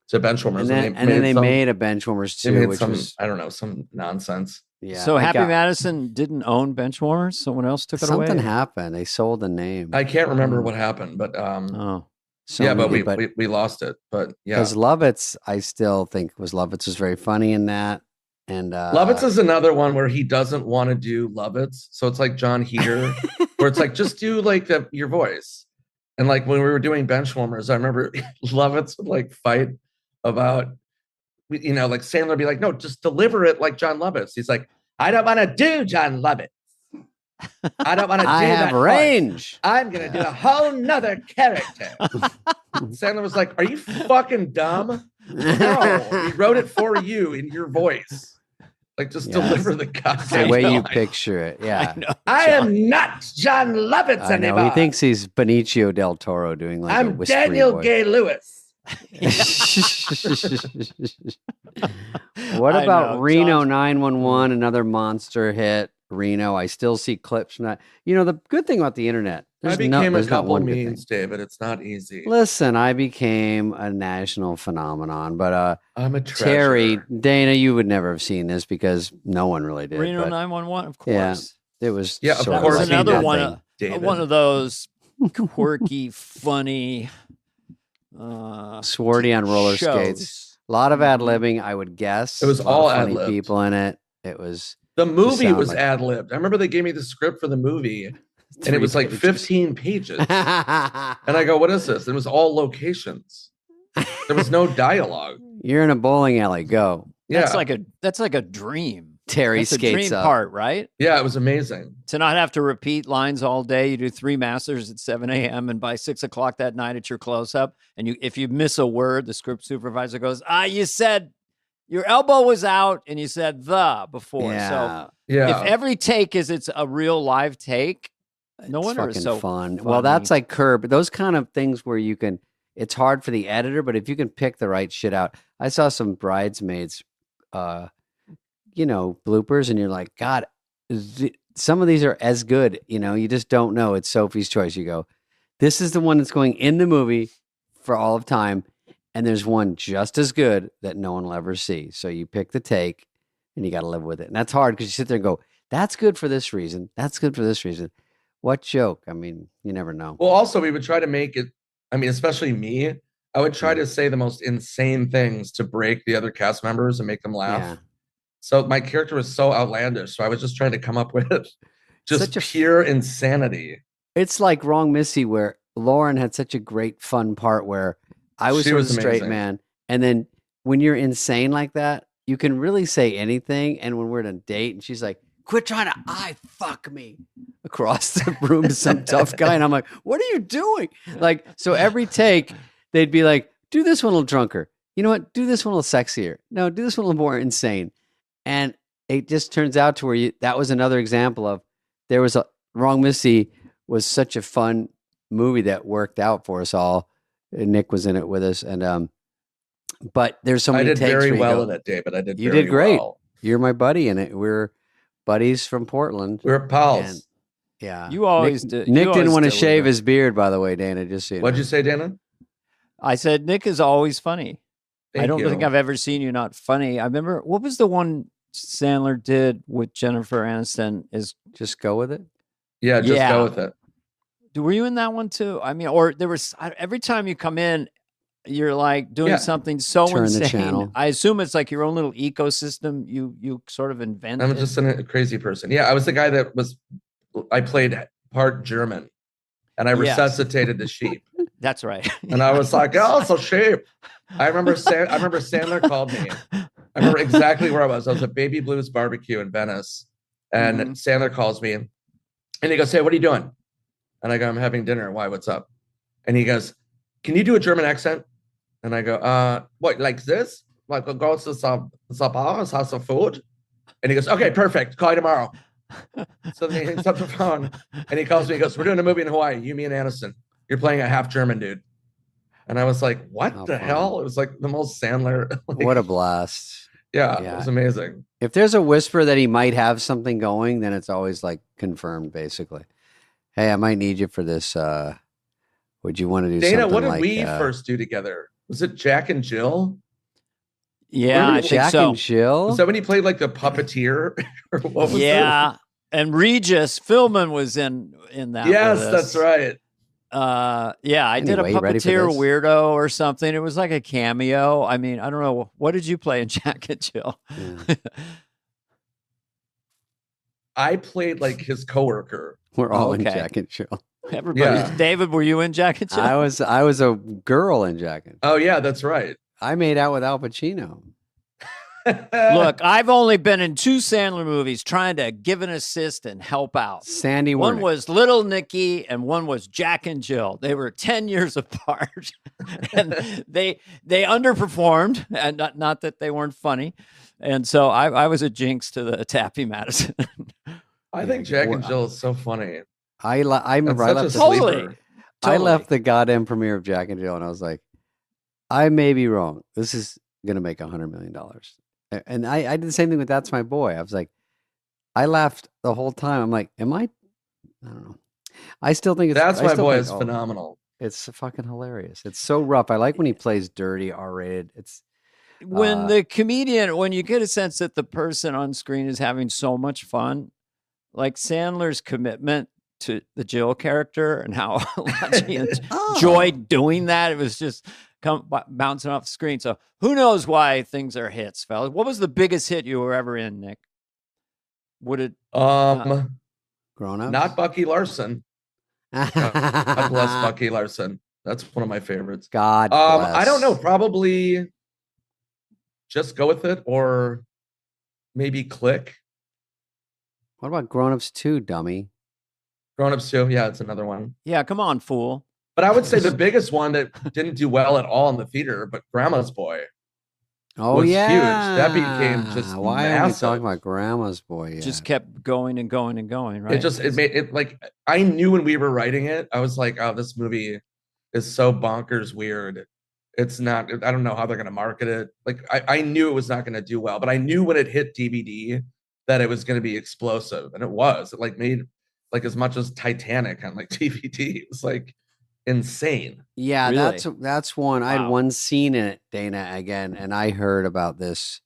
to Benchwarmers. And then they made a Benchwarmers 2, which was, I don't know, some nonsense. Yeah. So Happy Madison didn't own Benchwarmers? Someone else took it away? Something happened. They sold the name. I can't remember what happened, but we lost it. But yeah, because Lovitz, I still think Lovitz was very funny in that. And Lovitz is another one where he doesn't want to do Lovitz, so it's like John Heater, where it's like just do like your voice. And like when we were doing Benchwarmers, I remember Lovitz would like fight about, like Sandler would be like, no, just deliver it like John Lovitz. He's like, I don't want to do John Lovitz. I don't want to do I have range. Voice. I'm going to do a whole nother character. Sandler was like, are you fucking dumb? No, he wrote it for you in your voice. Like, just deliver the goddamn the way you picture it. Yeah. I am not John Lovitz anymore. He thinks he's Benicio del Toro doing like a whispery Daniel voice. Gay Lewis. What about Reno 911? Another monster hit. Reno. I still see clips from that. The good thing about the internet. I became a couple memes, David. It's not easy. Listen, I became a national phenomenon, but I'm a treasure. Terry, Dana, you would never have seen this because no one really did. Reno 911, of course. Yeah, it was. Yeah, of course. Another one of those quirky, funny. Swarty on roller skates. A lot of ad-libbing, I would guess. It was all ad-libbed. People in it. It was. The movie was ad-libbed. I remember they gave me the script for the movie, and it was like 15 pages. And I go, what is this? And it was all locations. There was no dialogue. You're in a bowling alley. Go. Yeah. That's like a dream. Terry that's skates a dream up. part, right? Yeah, it was amazing. To not have to repeat lines all day. You do 3 masters at 7 a.m. and by 6 o'clock that night it's your close-up. And if you miss a word, the script supervisor goes, you said your elbow was out and you said the before. Yeah. So if every take it's a real live take, no wonder it's so fun. funny. Well, that's like Curb. Those kind of things where it's hard for the editor, but if you can pick the right shit out. I saw some Bridesmaids, bloopers, and you're like, God, some of these are as good. You just don't know. It's Sophie's Choice. You go, this is the one that's going in the movie for all of time. And there's one just as good that no one will ever see. So you pick the take and you got to live with it. And that's hard because you sit there and go, that's good for this reason. That's good for this reason. What joke? I mean, you never know. Well, also, we would try to make it, especially me, I would try to say the most insane things to break the other cast members and make them laugh. Yeah. So my character was so outlandish. So I was just trying to come up with just pure insanity. It's like Wrong Missy, where Lauren had such a great fun part where I was sort of the straight man. And then when you're insane like that, you can really say anything. And when we're at a date and she's like, quit trying to fuck me across the room to some tough guy. And I'm like, what are you doing? Like, so every take they'd be like, do this one a little drunker. You know what? Do this one a little sexier. No, do this one a little more insane. And it just turns out to where that was another example of there was Wrong Missy was such a fun movie that worked out for us all. Nick was in it with us. And, but there's so many takes. I did very well in it, David. You did great. Well. You're my buddy in it. We're buddies from Portland. We're pals. And, yeah. You always Nick didn't want to shave his beard, by the way, Dana. Just so you What'd know. you say, Dana? I said, Nick is always funny. I don't think I've ever seen you not funny. I remember, what was the one Sandler did with Jennifer Aniston? Is Just Go With It? Yeah, Just Go With It. Were you in that one too? I mean, or there was, every time you come in, you're like doing something so Turn insane. the channel. I assume it's like your own little ecosystem you sort of invented. I'm just a crazy person. Yeah, I was the guy that I played part German, and I resuscitated the sheep. That's right. And I was like, oh, it's a sheep. I remember Sandler called me. I remember exactly where I was. I was at Baby Blues Barbecue in Venice, and Sandler calls me, and he goes, hey, what are you doing? And I go, I'm having dinner. Why? What's up? And he goes, can you do a German accent? And I go, what, like this? Like, go to some bar, have some food? And he goes, okay, perfect. Call you tomorrow. So then he hangs up the phone, and he calls me. He goes, we're doing a movie in Hawaii. You, me, and Aniston. You're playing a half German dude. And I was like, what the hell? It was like the most Sandler. Like, what a blast. Yeah, it was amazing. If there's a whisper that he might have something going, then it's always like confirmed, basically. Hey, I might need you for this. Would you want to do Dana, something what did like, we first do together? Was it Jack and Jill? Yeah, I think Jack so. and Jill? Was that when he played like the puppeteer? Or what was that? And Regis Philbin was in that. Yes, that's right. I did a puppeteer weirdo or something. It was like a cameo. I mean, I don't know. What did you play in Jack and Jill? Yeah. I played like his coworker. We're all in Jack and Jill. Everybody. David, were you in Jack and Jill? I was a girl in Jack and Jill. Oh yeah, that's right. I made out with Al Pacino. Look, I've only been in 2 Sandler movies trying to give an assist and help out. Sandy Wernick. One was Little Nicky and one was Jack and Jill. They were 10 years apart. And they underperformed, and not that they weren't funny. And so I was a jinx to the Tappy Madison. I think Jack and Jill is so funny. I remember I left totally. I left the goddamn premiere of Jack and Jill, and I was like, I may be wrong. This is gonna make $100 million. And I did the same thing with That's My Boy. I was like, I laughed the whole time. I'm like, I don't know. I still think That's My Boy is phenomenal. It's fucking hilarious. It's so rough. I like when he plays dirty, R-rated. It's when the comedian, when you get a sense that the person on screen is having so much fun, like Sandler's commitment to the Jill character and how much he enjoyed doing that. It was just bouncing off the screen. So who knows why things are hits, fellas? What was the biggest hit you were ever in, Nick? Would it Grown Ups? Not Bucky Larson. God bless Bucky Larson. That's one of my favorites. God bless. I don't know. Probably Just Go With It, or maybe Click. What about Grown Ups 2, dummy? Grown Ups 2, yeah, it's another one. Yeah, come on, fool. But I would say the biggest one that didn't do well at all in the theater, but Grandma's Boy. Oh, yeah. Huge. That became just Why massive. are we talking about Grandma's Boy? Yeah. Just kept going and going and going, right? It made it like, I knew when we were writing it, I was like, oh, this movie is so bonkers weird. It's not, I don't know how they're going to market it. Like, I knew it was not going to do well, but I knew when it hit DVD that it was going to be explosive. And it was. It like made like as much as Titanic on like DVD. It was like insane. Yeah, Really? that's one. I had one scene in it, Dana, again, and I heard about this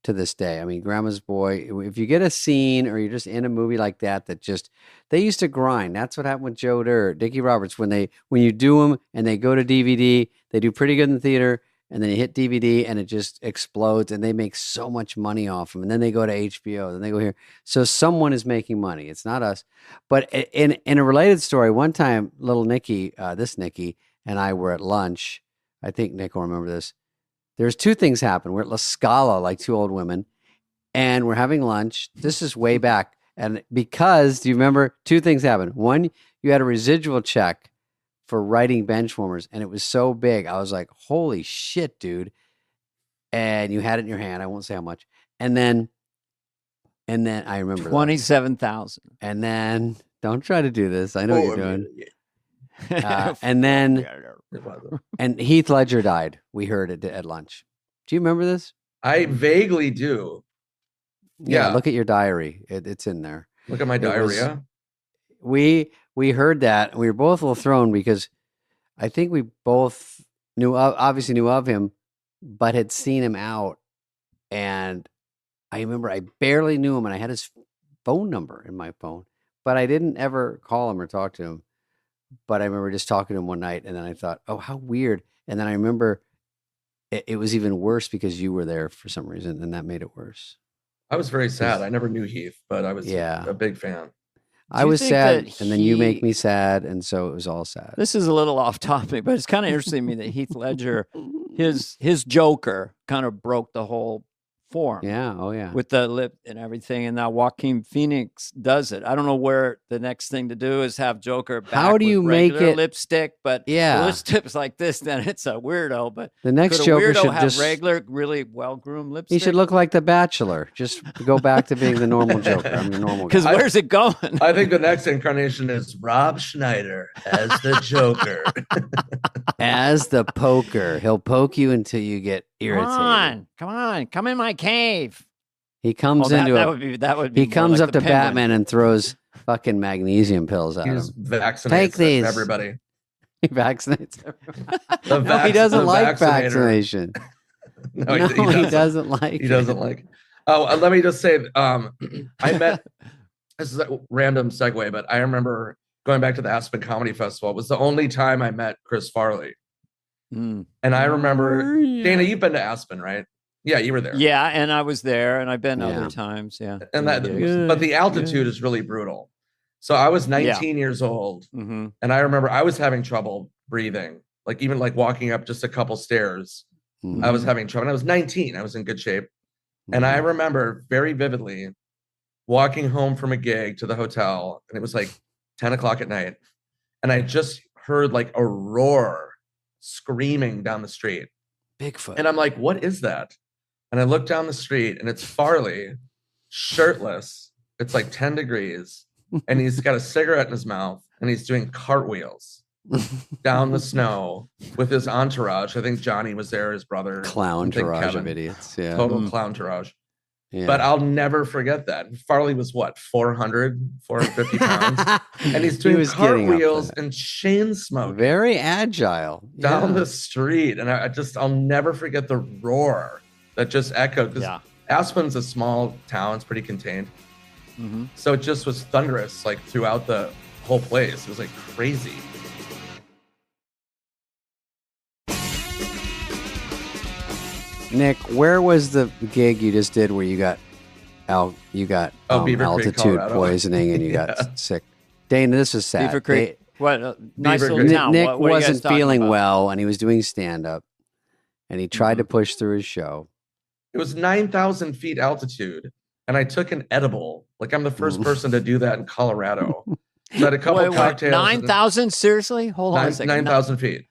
to this day. I mean, Grandma's Boy, if you get a scene or you're just in a movie like that just, they used to grind. That's what happened with Joe Dirt, Dickie Roberts, when you do them and they go to DVD, they do pretty good in the theater, and then you hit DVD and it just explodes, and they make so much money off them. And then they go to HBO, then they go here. So someone is making money. It's not us. But in a related story, one time, little Nikki, this Nikki, and I were at lunch. I think Nick will remember this. There's 2 things happen. We're at La Scala, like 2 old women, and we're having lunch. This is way back. And because, do you remember, 2 things happened. One, you had a residual check for writing Benchwarmers, and it was so big. I was like, holy shit, dude. And you had it in your hand. I won't say how much. And then I remember 27,000. And then, don't try to do this. I know what you're doing. And then, and Heath Ledger died. We heard it at lunch. Do you remember this? I vaguely do. Yeah. Look at your diary. It's in there. Look at my diarrhea. We heard that, and we were both a little thrown because I think we both obviously knew of him, but had seen him out. And I remember I barely knew him, and I had his phone number in my phone, but I didn't ever call him or talk to him. But I remember just talking to him one night, and then I thought, oh, how weird. And then I remember it was even worse because you were there for some reason, and that made it worse. I was very sad. I never knew Heath, but I was a big fan. I was sad, and then you make me sad, and so it was all sad. This is a little off topic, but it's kind of interesting to me that Heath Ledger, his Joker kind of broke the whole form. Yeah, oh yeah. With the lip and everything, and now Joaquin Phoenix does it. I don't know where the next thing to do is have Joker back. How do you make it lipstick? But yeah, the lipstick's like this, then it's a weirdo. But the next Joker should have just regular, really well-groomed lipstick. He should look like the Bachelor. Just go back to being the normal Joker. I'm the normal guy. Because where's it going? I think the next incarnation is Rob Schneider as the Joker. As the poker. He'll poke you until you get irritated. Come on, come in my cave. He comes into that would be he comes like up to Penguin. Batman and throws fucking magnesium pills at him. Vaccinates Take these. everybody. He vaccinates everybody. No, he doesn't like vaccination. No, he doesn't like. He doesn't like. Oh, let me just say, I met. This is a random segue, but I remember going back to the Aspen Comedy Festival. It was the only time I met Chris Farley. And I remember, Dana, you've been to Aspen, right? Yeah, you were there. Yeah, and I was there, and I've been other times. Yeah, and but the altitude is really brutal. So I was 19 years old, and I remember I was having trouble breathing, like even like walking up just a couple stairs. I was having trouble. And I was 19. I was in good shape, and I remember very vividly walking home from a gig to the hotel, and it was like 10 o'clock at night, and I just heard like a roar screaming down the street. Bigfoot. And I'm like, what is that? And I look down the street, and it's Farley, shirtless. It's like 10 degrees, and he's got a cigarette in his mouth, and he's doing cartwheels down the snow with his entourage. I think Johnny was there, his brother. Clown-tourage of idiots. Yeah. Total clown-tourage. Yeah. But I'll never forget that. Farley was what, 450 pounds? And he's doing cartwheels and chain smoking. Very agile. Down the street. And I'll never forget the roar that just echoed. Because Aspen's a small town. It's pretty contained. So it just was thunderous, like throughout the whole place. It was like crazy. Nick, where was the gig you just did where you got altitude poisoning and you got sick? Dana, this is sad. Beaver Creek. What nice little town. Nick wasn't feeling well, and he was doing stand-up, and he tried to push through his show. It was 9,000 feet altitude, and I took an edible. Like I'm the first person to do that in Colorado. So I had a couple cocktails. 9,000? Seriously? Hold on a second. 9,000 feet.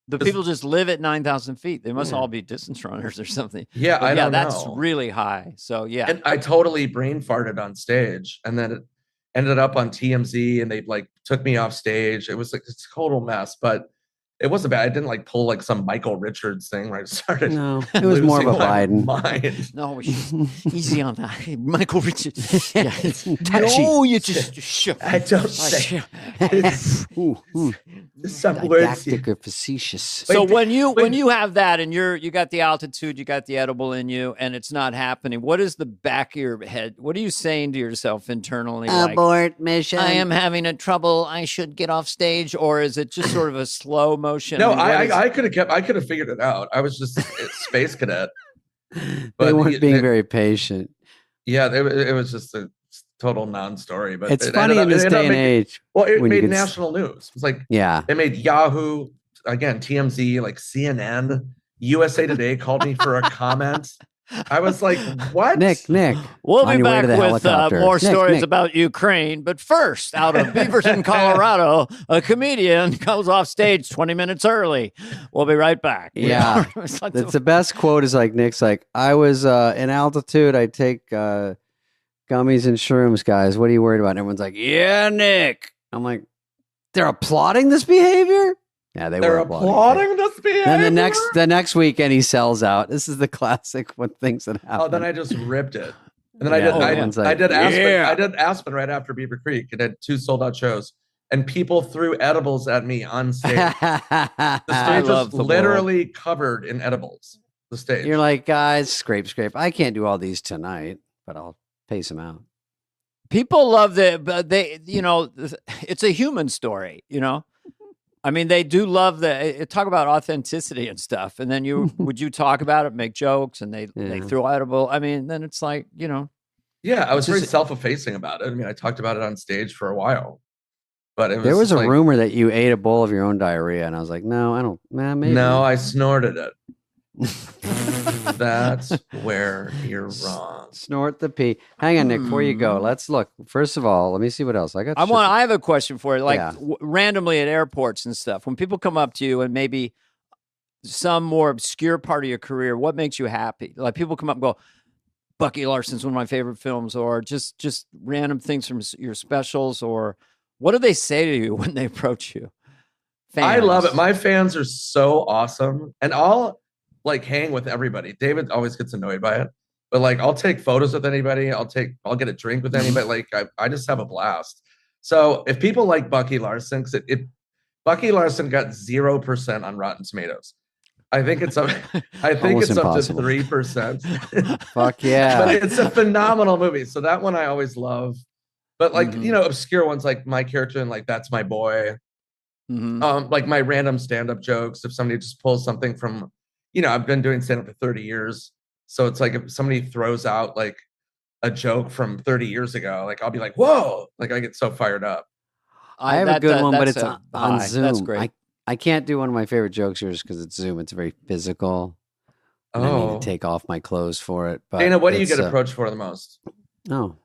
The people just live at 9,000 feet. They must all be distance runners or something. Yeah, I don't know. That's really high. So yeah. And I totally brain farted on stage, and then it ended up on TMZ, and they like took me off stage. It was like a total mess, but it wasn't bad. I didn't like pull like some Michael Richards thing where I started. No, it was more of a Biden. Mind. No, easy on that. Michael Richards. Yeah. No, you just I don't say. Some words. Didactic or facetious. So when you have that and you got the altitude, you got the edible in you, and it's not happening, what is the back of your head? What are you saying to yourself internally? Abort mission. I am having a trouble. I should get off stage, or is it just sort of a slow motion? No, I could have figured it out. I was just a space cadet. But they weren't being very patient. Yeah, it was just a total non-story. But it's funny in this day and age. Well, it made national news. It's like it made Yahoo, again, TMZ, like CNN, USA Today called me for a comment. I was like, what? Nick. We'll be back with more stories about Ukraine. But first, out of Beaverton, Colorado, a comedian goes off stage 20 minutes early. We'll be right back. Yeah. It's the best quote is like, Nick's like, I was in altitude. I take gummies and shrooms, guys. What are you worried about? And everyone's like, yeah, Nick. I'm like, they're applauding this behavior? Yeah, they're applauding this behavior. Then the next weekend he sells out. This is the classic things that happen. Oh, then I just ripped it. And then I did Aspen. I did Aspen right after Beaver Creek. It had 2 sold out shows. and people threw edibles at me on stage. The I stage love was literally covered in edibles. The stage. You're like, guys, scrape. I can't do all these tonight, but I'll pace them out. People love but they, it's a human story, I mean, they do love talk about authenticity and stuff. And then would you talk about it, make jokes, and they throw edible. I mean, then it's like, Yeah, I was very self-effacing about it. I mean, I talked about it on stage for a while, but there was a rumor that you ate a bowl of your own diarrhea, and I was like, no, I don't. Maybe. No, I snorted it. That's where you're wrong. Snort the pee. Hang on, Nick. Before you go, let's look. First of all, let me see what else I got. I have a question for you. Like randomly at airports and stuff, when people come up to you and maybe some more obscure part of your career, what makes you happy? Like people come up and go, Bucky Larson's one of my favorite films, or just random things from your specials, or what do they say to you when they approach you? Fans. I love it. My fans are so awesome, and I'll like hang with everybody. David always gets annoyed by it, but like I'll take photos with anybody. I'll get a drink with anybody. Like I just have a blast. So if people like Bucky Larson, because Bucky Larson got 0% on Rotten Tomatoes. I think it's up. I think it's up to 3%. Fuck yeah! But it's a phenomenal movie. So that one I always love. But like obscure ones like my character and like That's My Boy. Like my random stand-up jokes. If somebody just pulls something from, I've been doing stand-up for 30 years. So it's like if somebody throws out like a joke from 30 years ago, like I'll be like, whoa! Like I get so fired up. I have a good one, but it's on Zoom. That's great. I can't do one of my favorite jokes yours because it's Zoom. It's very physical. And I need to take off my clothes for it. But Dana, what do you get approached for the most? Okay,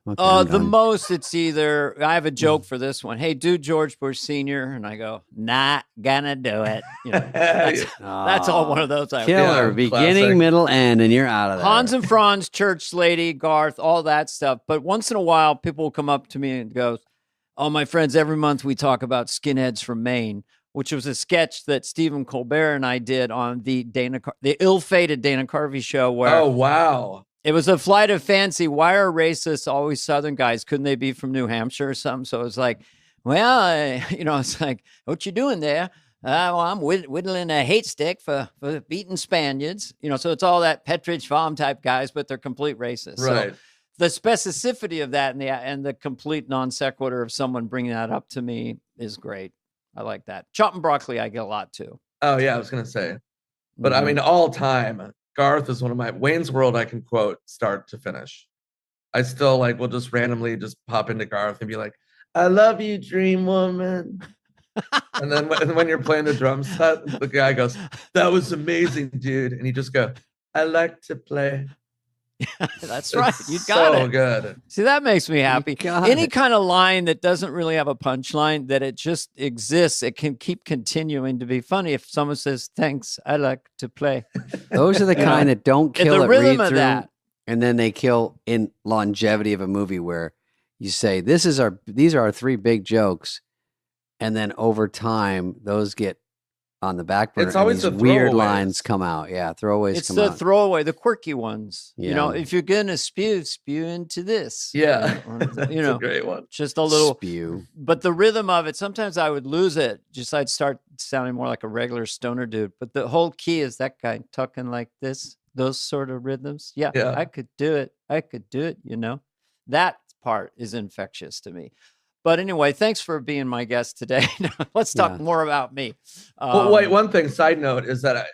the most, it's either, I have a joke for this one. Hey, do George Bush Sr. And I go, not gonna do it. That's all one of those. Killer, beginning, classic. Middle, end, and you're out of there. Hans and Franz, Church Lady, Garth, all that stuff. But once in a while, people will come up to me and go, oh, my friends, every month we talk about skinheads from Maine, which was a sketch that Stephen Colbert and I did on the ill-fated Dana Carvey show. Where oh, wow. It was a flight of fancy. Why are racists always Southern guys? Couldn't they be from New Hampshire or something? So it was like, well, it's like, what you doing there? Well, I'm whittling a hate stick for beating Spaniards. So it's all that Petridge Farm type guys, but they're complete racists. Right. So the specificity of that and the complete non sequitur of someone bringing that up to me is great. I like that. Chop and broccoli, I get a lot too. Oh yeah, I was gonna say, but I mean, all time, Garth is one of my Wayne's World. I can quote start to finish. I still will just randomly just pop into Garth and be like, "I love you, Dream Woman," and then when you're playing the drum set, the guy goes, "That was amazing, dude," and you just go, "I like to play." That's right. You got it. So good. See, that makes me happy. Any kind of line that doesn't really have a punchline, that it just exists, it can keep continuing to be funny. If someone says, "Thanks, I like to play." Those are the kind that don't kill the at rhythm read of through, that. and then they kill in longevity of a movie where you say, these are our three big jokes, and then over time those get on the back burner. It's always these weird lines come out. Yeah, throwaways. It's the throwaway, the quirky ones. Yeah. If you're gonna spew into this. Yeah, That's a great one. Just a little spew. But the rhythm of it, sometimes I would lose it. I'd start sounding more like a regular stoner dude. But the whole key is that guy talking like this, those sort of rhythms. Yeah. I could do it. That part is infectious to me. But anyway, thanks for being my guest today. Let's talk more about me. Well, wait, one thing, side note, is that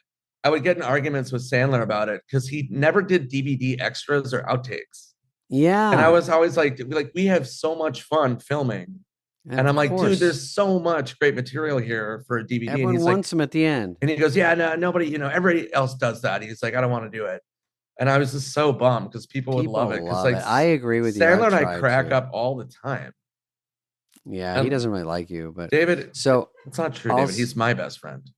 I would get in arguments with Sandler about it because he never did DVD extras or outtakes. Yeah. And I was always like, we have so much fun filming. And I'm like, dude, there's so much great material here for a DVD. Everyone and he's wants them at the end. And he goes, yeah, no, nobody, everybody else does that. He's like, I don't want to do it. And I was just so bummed because people would love it. Because I agree with you. Sandler and I crack up all the time. Yeah, he doesn't really like you, but David. So it's not true, David. He's my best friend.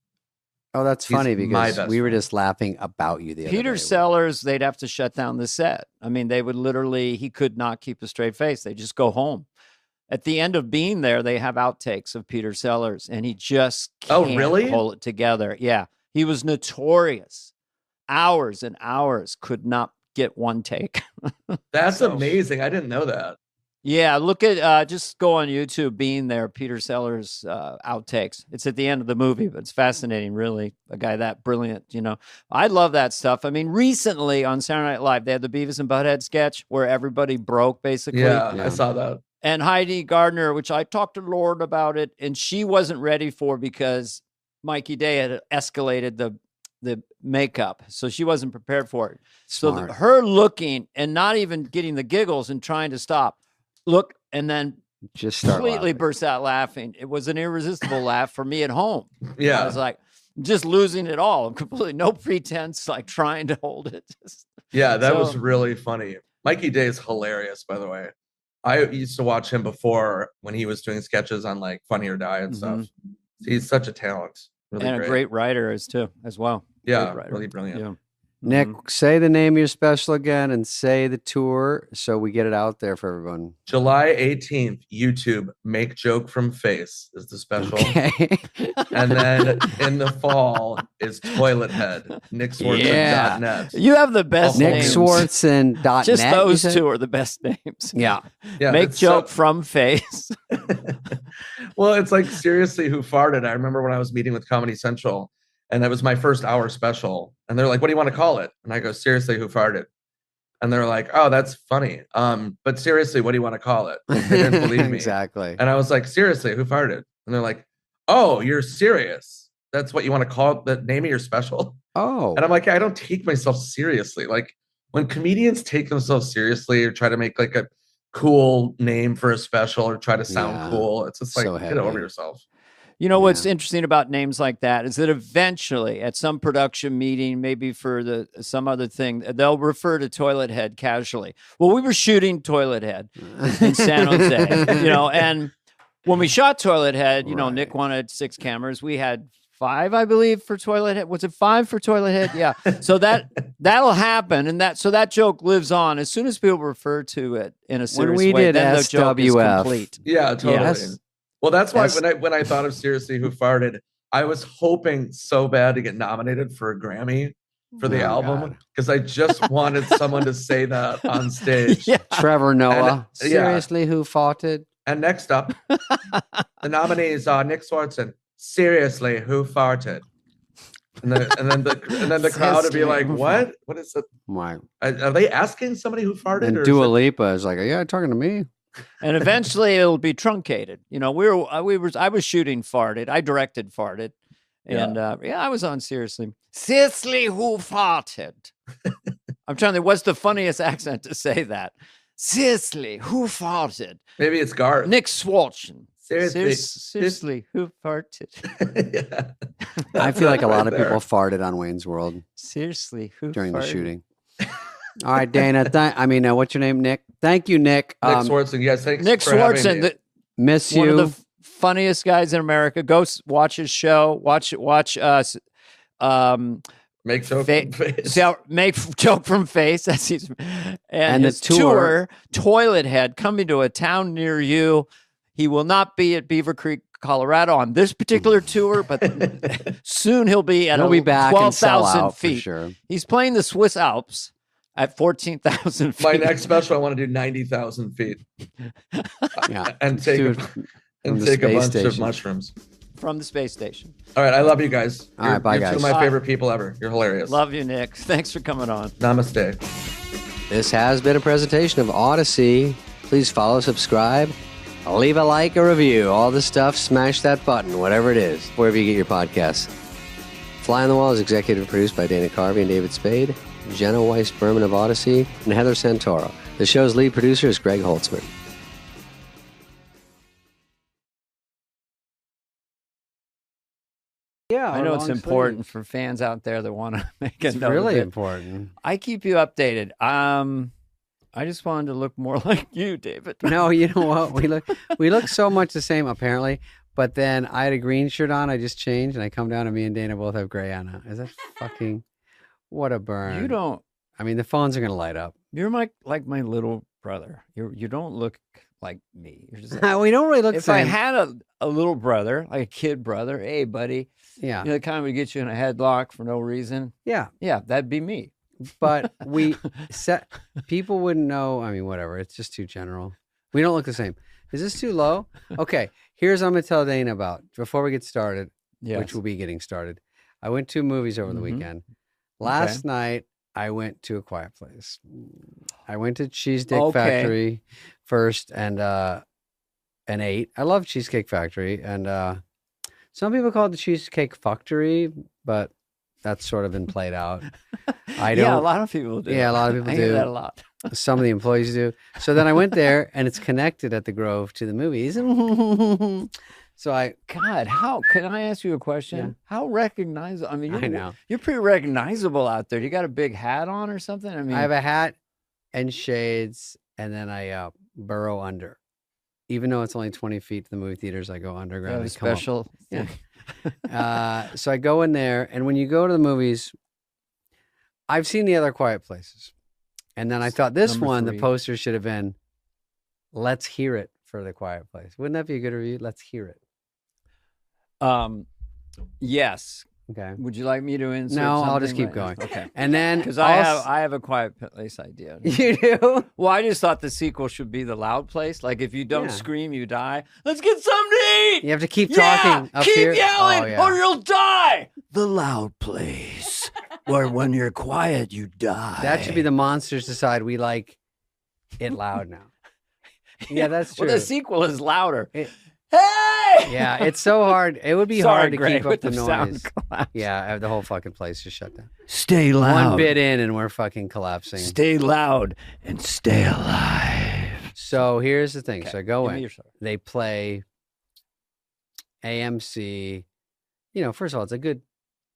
Oh, that's funny because we were just laughing about you the other day. Peter Sellers, they'd have to shut down the set. I mean, they would literally, he could not keep a straight face. They just go home. At the end of being there, they have outtakes of Peter Sellers, and he just can't hold it together. Yeah, he was notorious. Hours and hours could not get one take. That's amazing. I didn't know that. Yeah, look at just go on YouTube. Being There, Peter Sellers outtakes. It's at the end of the movie, but it's fascinating. Really, a guy that brilliant. I love that stuff. I mean, recently on Saturday Night Live, they had the Beavis and Butthead sketch where everybody broke basically. Yeah, I saw that. And Heidi Gardner, which I talked to Lord about it, and she wasn't ready for because Mikey Day had escalated the makeup, so she wasn't prepared for it. Smart. So her looking and not even getting the giggles and trying to stop. Look, and then just completely burst out laughing. It was an irresistible laugh for me at home. Yeah. I was like, just losing it all. Completely no pretense, like trying to hold it. That was really funny. Mikey Day is hilarious, by the way. I used to watch him before when he was doing sketches on like Funny or Die and stuff. He's such a talent. Really and great. A great writer as well. Yeah, really brilliant. Yeah. Nick, say the name of your special again and say the tour so we get it out there for everyone. July 18th, YouTube, Make Joke from Face is the special. Okay. And then in the fall is Toilet Head, NickSwardson.net. You have the best names. NickSwardson.net. Just those two are the best names. Yeah. Make Joke from Face. Well, it's like, seriously, who farted? I remember when I was meeting with Comedy Central, and that was my first hour special. And they're like, what do you want to call it? And I go, seriously, who farted? And they're like, oh, that's funny. But seriously, what do you want to call it? They didn't believe me. Exactly. And I was like, seriously, who farted? And they're like, oh, you're serious. That's what you want to call it, the name of your special? Oh. And I'm like, I don't take myself seriously. Like when comedians take themselves seriously or try to make like a cool name for a special or try to sound cool, it's just like, get over yourself. What's interesting about names like that is that eventually at some production meeting, maybe for some other thing, they'll refer to Toilet Head casually. Well, we were shooting Toilet Head in San Jose, and when we shot Toilet Head, Nick wanted 6 cameras. We had 5, I believe, for Toilet Head. Was it 5 for Toilet Head? Yeah. So that'll happen, and so that joke lives on as soon as people refer to it in a serious way. When we did then the joke is complete. Yeah, totally. Yes. Well, that's why when I thought of Seriously Who Farted, I was hoping so bad to get nominated for a Grammy for the album because I just wanted someone to say that on stage. Trevor Noah. Seriously, who farted? And next up, the nominees are Nick Swardson. Seriously, who farted? And then the crowd would be like, "What? What is it? Are they asking somebody who farted?" And Dua Lipa is like, "Yeah, talking to me." And eventually it'll be truncated. I was shooting Farted. I directed Farted. And I was on Seriously. Seriously, who farted? I'm trying to think, what's the funniest accent to say that? Seriously, who farted? Maybe it's Garth. Nick Swardson. Seriously, who farted? I feel like a lot of people farted on Wayne's World. Seriously, who during farted? The shooting. All right, Dana. What's your name, Nick? Thank you, Nick. Nick Swardson. Yes, thanks. Nick Swardson. Miss you. One of the funniest guys in America. Go watch his show. Watch us. Make Joke from Face. Make Joke from Face. That's his. And his the tour, Toilet Head, coming to a town near you. He will not be at Beaver Creek, Colorado on this particular tour, but soon he'll be at 12,000 feet. For sure. He's playing the Swiss Alps at 14,000 feet. My next special, I want to do 90,000 feet. And take a bunch of mushrooms. From the space station. All right, I love you guys. All right, bye, guys. You're two of my favorite people ever. You're hilarious. Love you, Nick. Thanks for coming on. Namaste. This has been a presentation of Odyssey. Please follow, subscribe, leave a like, a review, all the stuff. Smash that button, whatever it is, wherever you get your podcasts. Fly on the Wall is executive produced by Dana Carvey and David Spade, Jenna Weiss-Berman of Odyssey, and Heather Santoro. The show's lead producer is Greg Holtzman. Yeah, I know it's important for fans out there that want to make a note. It's really important. I keep you updated. I just wanted to look more like you, David. No, you know what? We look so much the same, apparently. But then I had a green shirt on. I just changed, and I come down, and me and Dana both have gray on. Is that fucking what a burn? You don't. I mean, the phones are gonna light up. You're like my little brother. You don't look like me. You're just we don't really look. If the same. I had a little brother, like a kid brother, hey buddy, yeah, the kind of would get you in a headlock for no reason. Yeah, that'd be me. But people wouldn't know. I mean, whatever. It's just too general. We don't look the same. Is this too low? Okay. Here's what I'm going to tell Dana about before we get started, which will be getting started. I went to movies over the weekend. Last night, I went to A Quiet Place. I went to Cheesecake Factory first and ate. I love Cheesecake Factory. And some people call it the Cheesecake Factory, but that's sort of been played out. I don't. Yeah, a lot of people do. Yeah, a lot of people I do. hear that a lot. Some of the employees do. So then I went there, and it's connected at the Grove to the movies. So God, how can I ask you a question? Yeah. How recognizable? I mean, I know. You're pretty recognizable out there. You got a big hat on or something? I mean, I have a hat and shades, and then I burrow under. Even though it's only 20 feet to the movie theaters, I go underground. a special. Yeah. So I go in there, and when you go to the movies, I've seen the other Quiet Places. And then I thought this Number one, 3. the poster should have been, let's hear it for The Quiet Place. Wouldn't that be a good review? Let's hear it. Yes. Okay. Would you like me to insert No, I'll just something keep right going. now? Okay. And then Because I have a Quiet Place idea. You do? Well, I just thought the sequel should be The Loud Place. Like, if you don't Yeah. scream, you die. Let's get something to eat. You have to keep talking up keep here. yelling Oh, yeah. or you'll die. The Loud Place, where when you're quiet, you die. That should be the monsters decide we like it loud now. Yeah, that's true. Well, the sequel is louder. It- Hey! Yeah, it's so hard. It would be Sorry, hard to Greg, keep up with the sound noise. collapse. Yeah, the whole fucking place just shut down. Stay loud. One bit in and we're fucking collapsing. Stay loud and stay alive. So here's the thing. Okay, So I go give me in. your story. They play AMC. You know, first of all, it's a good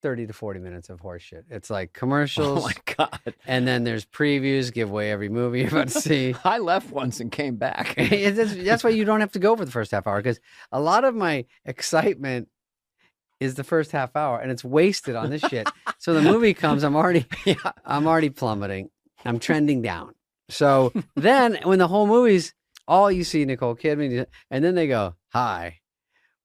30 to 40 minutes of horse shit. It's like commercials. Oh my God. And then there's previews, give away every movie you're about to see. I left once and came back. That's why you don't have to go for the first half hour, because a lot of my excitement is the first half hour and it's wasted on this shit. So the movie comes, I'm already plummeting. I'm trending down. So then when the whole movie's all you see Nicole Kidman, and then they go, "Hi.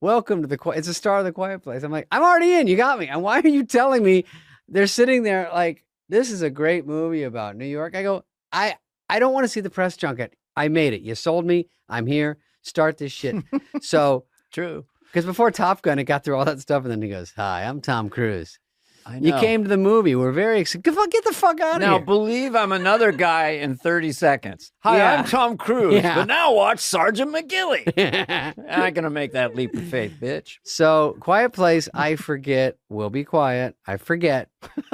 Welcome to it's a star of The Quiet Place." I'm like, I'm already in. You got me. And why are you telling me? They're sitting there like, this is a great movie about New York. I go, I don't want to see the press junket. I made it. You sold me. I'm here. Start this shit. So True. because before Top Gun, it got through all that stuff, and then he goes, "Hi, I'm Tom Cruise. I know. You came to the movie. We're very excited. Get the fuck out of Now, here." believe I'm another guy in 30 seconds. Hi, Yeah. I'm Tom Cruise. Yeah. But now watch Sergeant McGilly. I ain't going to make that leap of faith, bitch. So Quiet Place, I forget. We'll be quiet. I forget.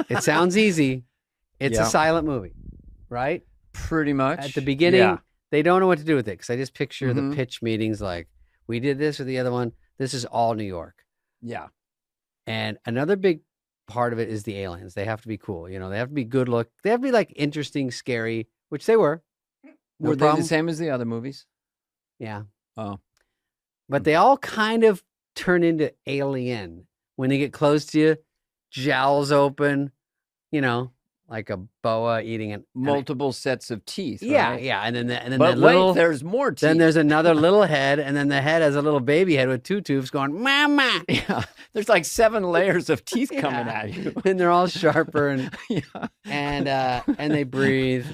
It sounds easy. It's Yeah. a silent movie, right? Pretty much. At the beginning, Yeah. they don't know what to do with it, because I just picture the Mhm. pitch meetings like, we did this or the other one. This is all New York. Yeah. And another big part of it is the aliens. They have to be cool. You know, they have to be good look. They have to be like interesting, scary, which they were. No Were they problem. the same as the other movies? Yeah. Oh. But they all kind of turn into alien when they get close to you. Jowls open, you know, like a boa eating an Multiple sets of teeth. yeah, right? yeah. And then But that wait, little there's more teeth. then there's another little head, and then the head has a little baby head with two tubes going, "Mama." yeah. There's like 7 layers of teeth coming Yeah. at you. And they're all sharper and Yeah. and they breathe,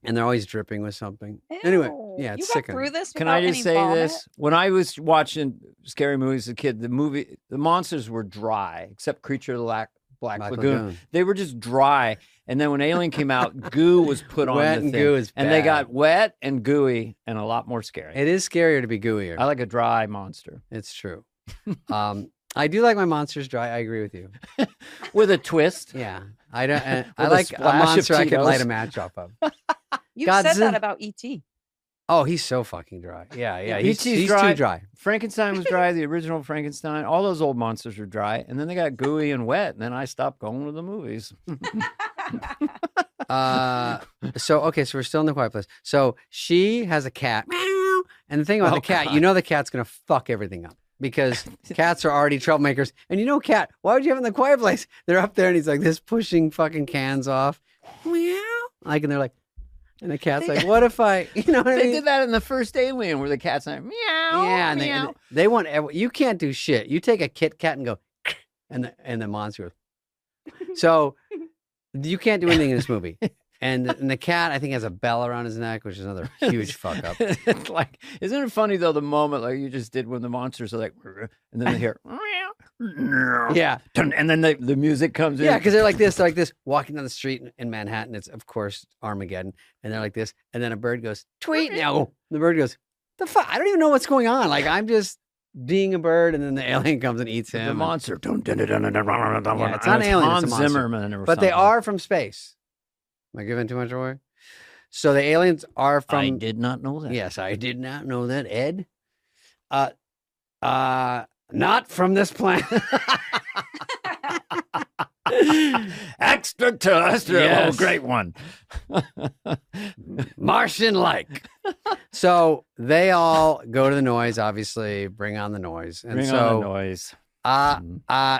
and they're always dripping with something. Anyway, Ew. yeah, it's you got sickening. through this. Can I without just any say vomit? this? When I was watching scary movies as a kid, the monsters were dry, except Creature of the Black Black Lagoon. Lagoon. They were just dry. And then when Alien came out, goo was put on Wet the and thing. goo is and they bad. got wet and gooey and a lot more scary. It is scarier to be gooier. I like a dry monster It's true. I do like my monsters dry. I agree with you. with a twist. Yeah, I don't. I With a like a splash of monster I can light Tito's. a match off of. You said Godzilla- that about E ET. Oh, he's so fucking dry. Yeah, yeah. He's E.T.'s too dry. Frankenstein was dry. The original Frankenstein. All those old monsters were dry. And then they got gooey and wet. And then I stopped going to the movies. So we're still in The Quiet Place. So she has a cat. Meow. And the thing about Oh, the cat, God. you know the cat's gonna fuck everything up, because cats are already troublemakers. And you know, cat, why would you have it in The Quiet Place? They're up there and he's like this, pushing fucking cans off. Meow. Like, and they're like, and the cat's like, what if I, you know what I They mean? did that in the first Alien where the cat's like, meow. Yeah, and meow. they want you can't do shit. You take a Kit Kat and go, and the monster goes. So you can't do anything in this movie. And the cat, I think, has a bell around his neck, which is another huge fuck up. It's like, isn't it funny though? The moment like you just did when the monsters are like, and then they hear, Yeah, and then the music comes in. yeah, because they're like this, walking down the street in Manhattan. It's of course Armageddon, and they're like this, and then a bird goes tweet. Now the bird goes, the fuck? I don't even know what's going on. Like I'm just being a bird, and then the alien comes and eats him. The monster. Yeah, it's not alien. Hans it's a monster. Zimmerman, but they are from space. Am I giving too much away? So the aliens are from. I did not know that. Yes, I did not know that, Ed. Not from this planet. Extraterrestrial, Yes. great one. Martian-like. So they all go to the noise, obviously, bring on the noise. And Bring so, on the noise.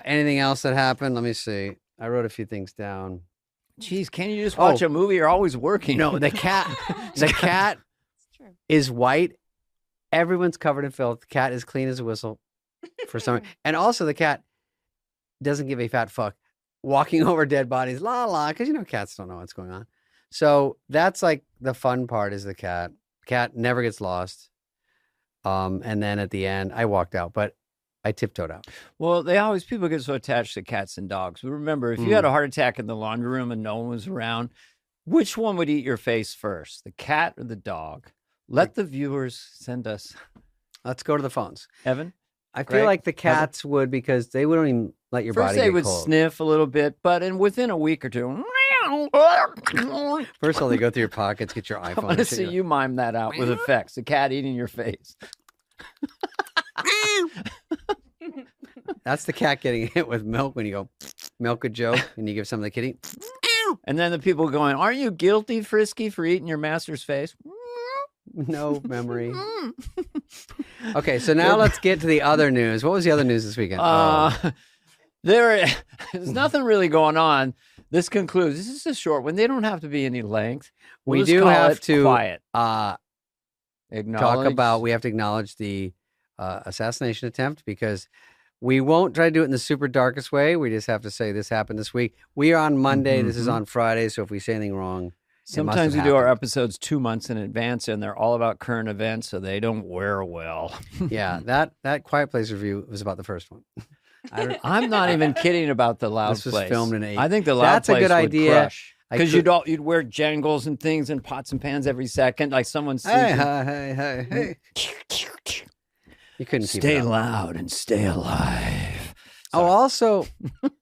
anything else that happened? Let me see. I wrote a few things down. Jeez, can't you just watch a movie? You're always working. No, the cat is white. Everyone's covered in filth. The cat is clean as a whistle for some reason. And also the cat doesn't give a fat fuck. Walking over dead bodies, because cats don't know what's going on. So that's like the fun part is the cat. Cat never gets lost. And then at the end, I walked out, but I tiptoed out. Well, people get so attached to cats and dogs. But remember, if you had a heart attack in the laundry room and no one was around, which one would eat your face first, the cat or the dog? Let the viewers send us. Let's go to the phones. Evan? I feel like the cats would because they wouldn't even let your body First they get would cold. sniff a little bit, but within a week or two. First of all, they go through your pockets, get your iPhone. I want to see you mime that out with effects. The cat eating your face. That's the cat getting hit with milk when you go, milk a joke, and you give some of the kitty. And then the people going, aren't you guilty, Frisky, for eating your master's face? No memory. Okay, so now let's get to the other news. What was the other news this weekend? There's nothing really going on. This concludes. This is a short one. They don't have to be any length. We do have to quiet. We have to acknowledge the assassination attempt because we won't try to do it in the super darkest way. We just have to say this happened this week. We are on Monday. This is on Friday. So if we say anything wrong, sometimes we do our episodes 2 months in advance and they're all about current events. So they don't wear well. Yeah. That Quiet Place review was about the first one. I'm not even kidding about the Loud Place. This was Place. filmed in 8. I think the Loud That's Place a good would idea. Crush. Because you'd wear jangles and things and pots and pans every second, like someone sees Hey. You couldn't keep Stay it up. loud and stay alive. Oh, also,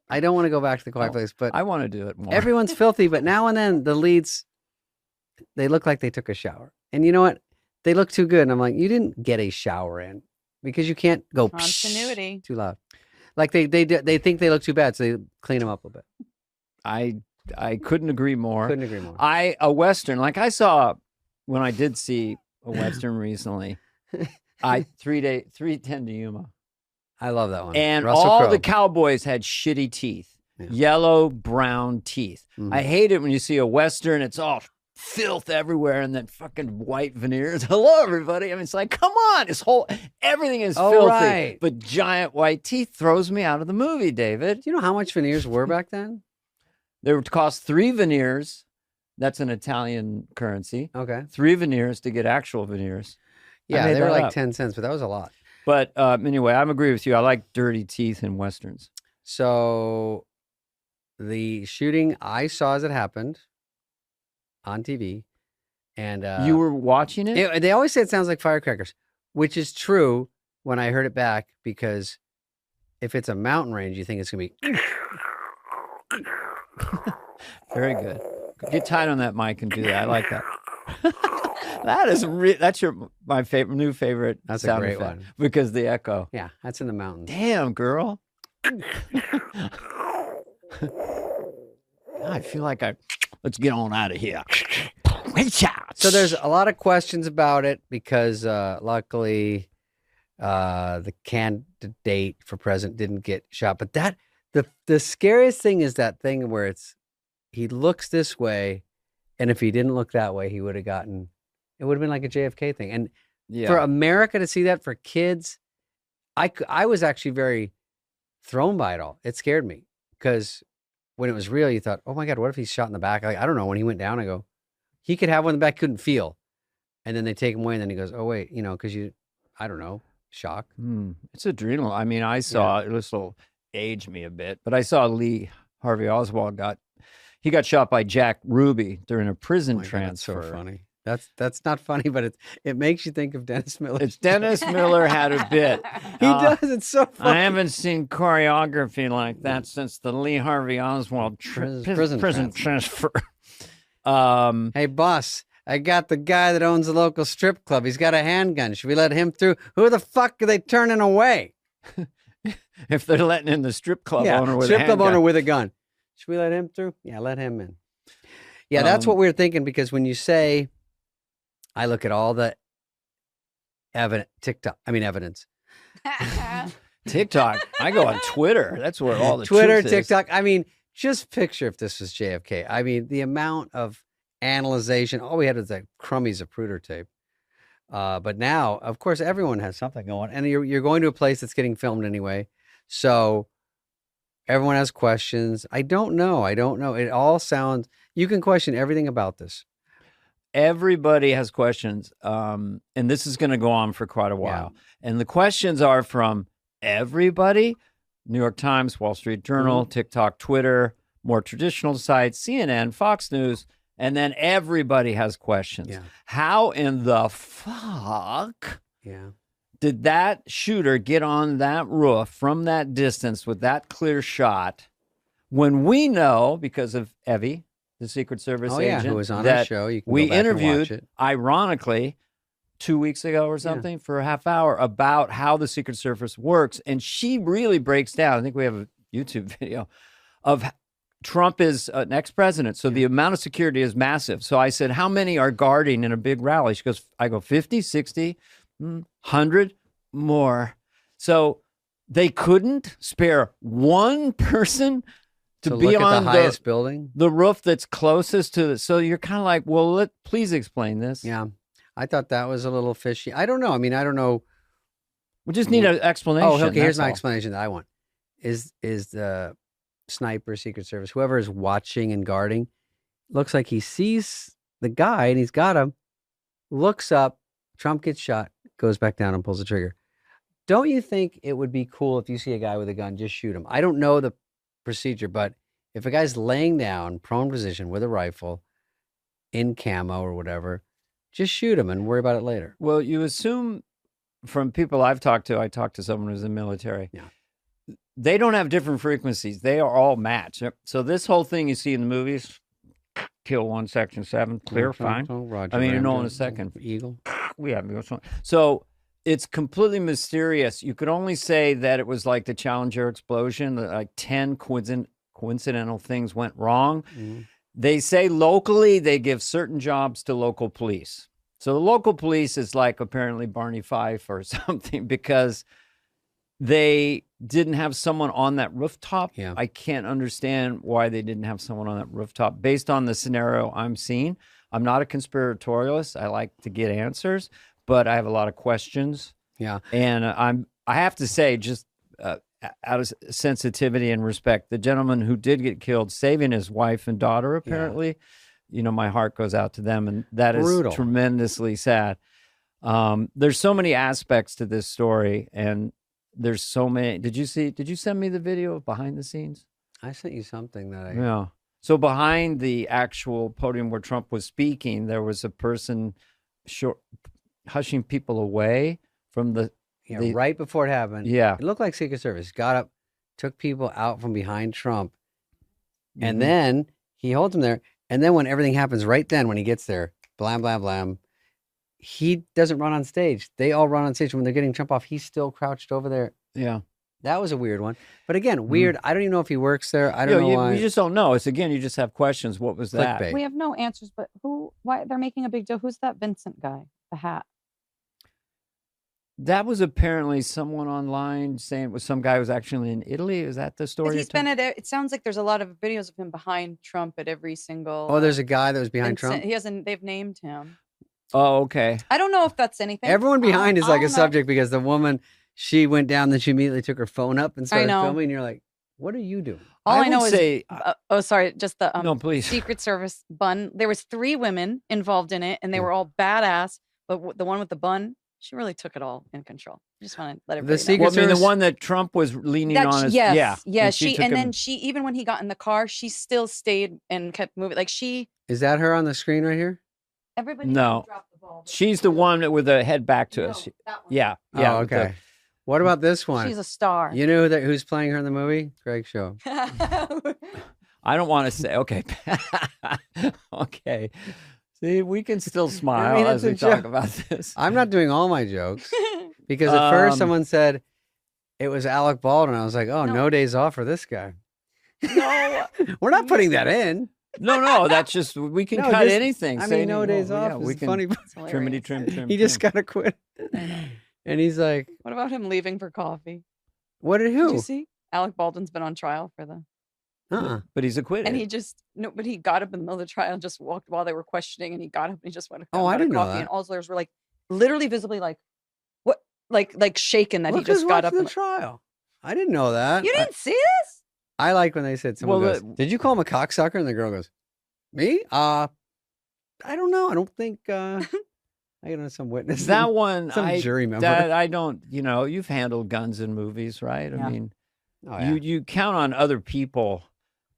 I don't want to go back to the Quiet Place, but I want to do it more. everyone's filthy. But now and then, the leads, they look like they took a shower. And you know what? They look too good. And I'm like, you didn't get a shower in because you can't go continuity too loud. Like they think they look too bad, so they clean them up a bit. I couldn't agree more. Couldn't agree more. A Western, like I saw when I did see a Western recently, 310 to Yuma. I love that one. And Russell all Crowe. the cowboys had shitty teeth, yellow, brown teeth. I hate it when you see a Western, it's all filth everywhere and then fucking white veneers. Hello, everybody. I mean, it's like, come on. Everything is filthy. Right. But giant white teeth throws me out of the movie, David. Do you know how much veneers were back then? They would cost 3 veneers. That's an Italian currency. Okay. 3 veneers to get actual veneers. Yeah, they were like 10 cents, but that was a lot. But anyway, I'm agree with you. I like dirty teeth in Westerns. So the shooting I saw as it happened on TV. And you were watching it? They always say it sounds like firecrackers, which is true when I heard it back, because if it's a mountain range, you think it's going to be. Very good. Get tight on that mic and do that. I like that. That's my new favorite. That's a sound great effect one because the echo. Yeah, that's in the mountains. Damn, girl. I feel like let's get on out of here. So there's a lot of questions about it because luckily the candidate for president didn't get shot. But the scariest thing is that thing where he looks this way, and if he didn't look that way, he would have gotten. It would have been like a JFK thing. And for America to see that, for kids, I was actually very thrown by it all. It scared me because when it was real, you thought, oh my God, what if he's shot in the back? Like, I don't know. When he went down, I go, he could have one in the back, couldn't feel. And then they take him away, and then he goes, oh, wait, because I don't know, shock. It's adrenal. I mean, I saw, this will age me a bit, but I saw Lee Harvey Oswald got shot by Jack Ruby during a prison transfer. God, that's so funny. That's not funny, but it makes you think of Dennis Miller. It's Dennis Miller had a bit. He does. It's so funny. I haven't seen choreography like that since the Lee Harvey Oswald prison transfer. Hey, boss, I got the guy that owns the local strip club. He's got a handgun. Should we let him through? Who the fuck are they turning away? If they're letting in the strip club owner with a handgun. Strip club owner with a gun. Should we let him through? Yeah, let him in. Yeah, that's what we were thinking, because when you say, I look at all the evidence. TikTok. I go on Twitter. That's where all the Twitter, truth TikTok. I mean, just picture if this was JFK. I mean, the amount of analyzation. All we had was like crummies of Zapruder tape. But now, of course, everyone has something going, and you're going to a place that's getting filmed anyway. So everyone has questions. I don't know. It all sounds. You can question everything about this. Everybody has questions, and this is going to go on for quite a while. Yeah. And the questions are from everybody: New York Times, Wall Street Journal, TikTok, Twitter, more traditional sites, CNN, Fox News, and then everybody has questions. Yeah. How in the fuck did that shooter get on that roof from that distance with that clear shot when we know, because of Evie, the Secret Service agent, who was on our show. You can we go back interviewed, and watch it. Ironically, 2 weeks ago or something for a half hour about how the Secret Service works. And she really breaks down. I think we have a YouTube video of Trump is an ex-president. So the amount of security is massive. So I said, how many are guarding in a big rally? She goes, I go 50, 60, 100 more. So they couldn't spare one person to be look on at the highest building, the roof that's closest to the, so you're kind of like, well, please explain this. Yeah. I thought that was a little fishy. I don't know. I mean, I don't know. We just need an explanation. Oh, okay. Here's my explanation that I want. Is the sniper, Secret Service, whoever is watching and guarding, looks like he sees the guy and he's got him, looks up, Trump gets shot, goes back down and pulls the trigger. Don't you think it would be cool if you see a guy with a gun, just shoot him? I don't know the procedure, but if a guy's laying down, prone position with a rifle in camo or whatever, just shoot him and worry about it later. Well, you assume from people I've talked to, I talked to someone who's in the military. Yeah. They don't have different frequencies. They are all matched. So this whole thing you see in the movies, kill one, section 7, clear, fine. Roger, I mean, you know, in a second. Eagle. We have. So it's completely mysterious. You could only say that it was like the Challenger explosion, that like 10 coincidental things went wrong. Mm-hmm. They say locally they give certain jobs to local police. So the local police is like apparently Barney Fife or something, because they didn't have someone on that rooftop. Yeah. I can't understand why they didn't have someone on that rooftop based on the scenario I'm seeing. I'm not a conspiratorialist. I like to get answers, but I have a lot of questions. Yeah. And I have to say, just out of sensitivity and respect, the gentleman who did get killed, saving his wife and daughter, apparently, you know, my heart goes out to them, and that is tremendously sad. There's so many aspects to this story, and there's so many. Did you send me the video of behind the scenes? I sent you something that Yeah. So behind the actual podium where Trump was speaking, there was a person hushing people away from the right before it happened. Yeah. It looked like Secret Service. Got up, took people out from behind Trump, and then he holds them there. And then when everything happens right then, when he gets there, blam, blam, blam, he doesn't run on stage. They all run on stage. When they're getting Trump off, he's still crouched over there. Yeah. That was a weird one. But again, weird. I don't even know if he works there. I don't know why. You just don't know. It's again, you just have questions. What was that? We have no answers, but why they're making a big deal. Who's that Vincent guy? The hat. That was apparently someone online saying it was some guy who was actually in Italy. Is that the story? He's been at it. It sounds like there's a lot of videos of him behind Trump at every single. Oh, there's a guy that was behind Trump? He hasn't. They've named him. Oh, okay. I don't know if that's anything. Everyone behind is like a subject, because the woman, she went down, then she immediately took her phone up and started filming. And you're like, What are you doing? All I know would is say, oh, sorry, just the no, please. Secret Service bun. There was 3 women involved in it, and they were all badass. But the one with the bun, she really took it all in control. I just want to let everybody know. Secret Well, I mean, the Service- one that Trump was leaning That on she- is yes, yeah. she took and him- then she even when he got in the car, she still stayed and kept moving. Like she, Is that her on the screen right here? everybody No. dropped the ball. but She's the one with the head back to us. No, that one. Yeah. Oh, with the- okay. What about this one? She's a star. You know who's playing her in the movie? Greg, show. I don't want to say. Okay. Okay. See, we can still smile it's as a we talk joke. about this. I'm not doing all my jokes because at first someone said it was Alec Baldwin. I was like, oh, no days off for this guy. No. We're not putting that in. No, that's just we can No, cut just- anything. I Say mean, no anything. days Oh, off. yeah, Is we can funny. trim. He just got to quit. And he's like, What about him leaving for coffee? what did Did who? you see? Alec Baldwin's been on trial for the, But he's acquitted. and he just but he got up in the middle of the trial and just walked while they were questioning, and he got up and he just went. Oh, I got a didn't know coffee, that. And all the lawyers were like, literally, visibly, like, what, like shaken that Look he just who's got up. watching And, the trial. I didn't know that. you didn't see this? I like when they said someone Well, goes, did you call him a cocksucker? And the girl goes, me? I don't know. I don't think I got some witness. that one, some jury member. That I don't. You've handled guns in movies, right? Yeah. I mean, Oh, yeah. you count on other people,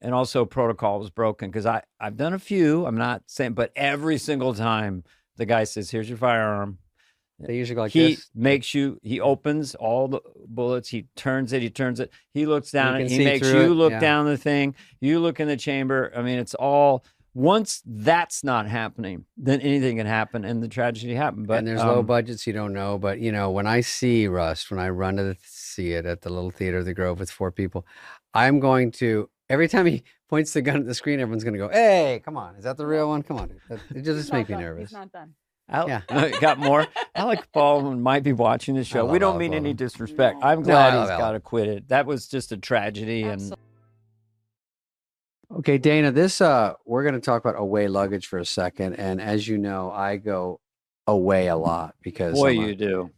and also protocol was broken because I've done a few. I'm not saying, but every single time the guy says, "Here's your firearm." They usually go like He this. makes you. He opens all the bullets. He turns it. He looks down. You And can he see makes through you it, look yeah. down the thing. You look in the chamber. I mean, it's all. Once that's not happening, then anything can happen, and the tragedy happened. But And there's low budgets you don't know. But, when I see Rust, when I run to see it at the little theater of the Grove with 4 people, I'm going to, every time he points the gun at the screen, everyone's going to go, hey, come on. Is that the real one? Come on. It just makes me nervous. He's not done. Yeah. Got more. Alec Baldwin might be watching the show. love We don't Alec mean any Baldwin. disrespect. No. I'm No, glad I he's love got Alec. acquitted. That was just a tragedy, and Absolutely. Okay, Dana, this we're going to talk about away luggage for a second. And as you know, I go away a lot because boy, I'm a you do.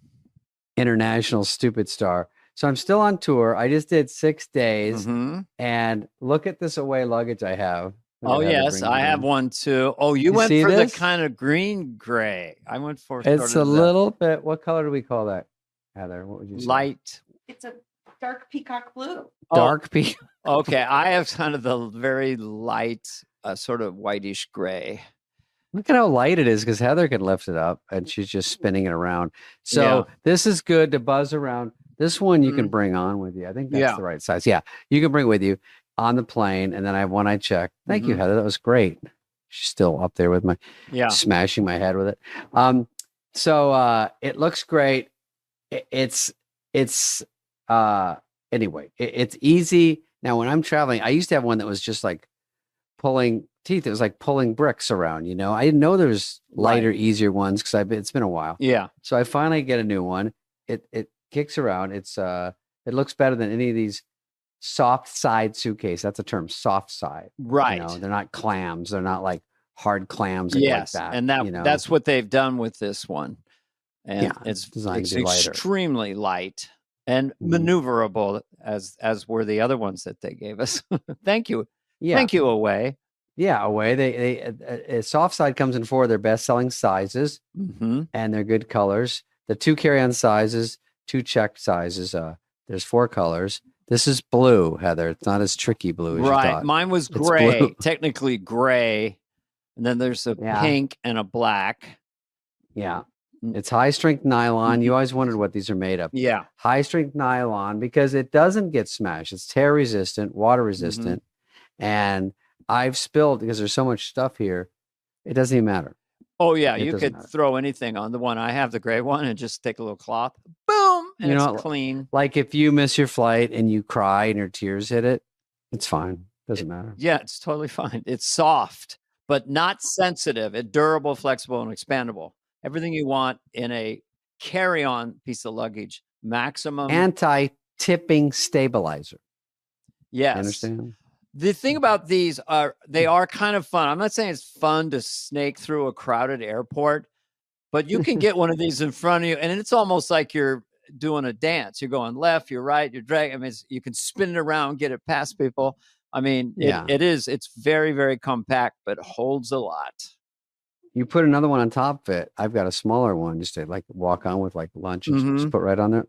international stupid star. So I'm still on tour. I just did 6 days. Mhm. And look at this away luggage I have. Look Oh at Heather yes, bringing I it have in. one too. Oh, you You went see for this? the kind of green gray. I went for It's sort a of the little bit. What color do we call that, Heather? What would you say? light. It's a dark peacock blue. Dark pink. Okay, I have kind of the very light, sort of whitish gray. Look at how light it is because Heather can lift it up and she's just spinning it around. So Yeah. this is good to buzz around. This one you can Mhm. bring on with you. I think that's Yeah. the right size. Yeah, you can bring it with you on the plane. And then I have one I checked. Thank you, Mhm. Heather. That was great. She's still up there with my Yeah. smashing my head with it. So it looks great. It's anyway, it's easy. Now when I'm traveling, I used to have one that was just like pulling teeth. It was like pulling bricks around, I didn't know there was lighter, easier ones because it's been a while. Yeah. So I finally get a new one. It kicks around. It looks better than any of these soft side suitcase. That's a term, soft side. Right. They're not clams. They're not like hard clams like Yes, that. and that's what they've done with this one. And Yeah, it's designed to be lighter. extremely light and Mhm. maneuverable as were the other ones that they gave us. Thank you. Yeah. Thank you, Away. Yeah, away. They soft side comes in 4 of their best selling sizes, Mm-hmm. and they're good colors. The 2 carry-on sizes, 2 check sizes. There's 4 colors. This is blue, Heather. It's not as tricky blue as you Right. thought. Mine was It's gray, blue. technically gray. And then there's a Yeah. pink and a black. Yeah, Mm. it's high strength nylon. You always wondered what these are made of. Yeah. High strength nylon because it doesn't get smashed. It's tear resistant, water resistant, and I've spilled because there's so much stuff here. It doesn't even matter. Oh, yeah. It You doesn't could matter. throw anything on the one I have, the gray one, and just take a little cloth. Boom. And You it's know, clean. Like if you miss your flight and you cry and your tears hit it, it's fine. Doesn't matter. Yeah, it's totally fine. It's soft, but not sensitive. It's durable, flexible, and expandable. Everything you want in a carry-on piece of luggage. Maximum. Anti-tipping stabilizer. Yes. You understand? The thing about these are they are kind of fun. I'm not saying it's fun to snake through a crowded airport, but you can get one of these in front of you, and it's almost like you're doing a dance. You're going left, you're right, you're dragging. I mean, you can spin it around, get it past people. I mean, it's very, very compact, but holds a lot. You put another one on top of it. I've got a smaller one just to like walk on with like lunch and just put right on there.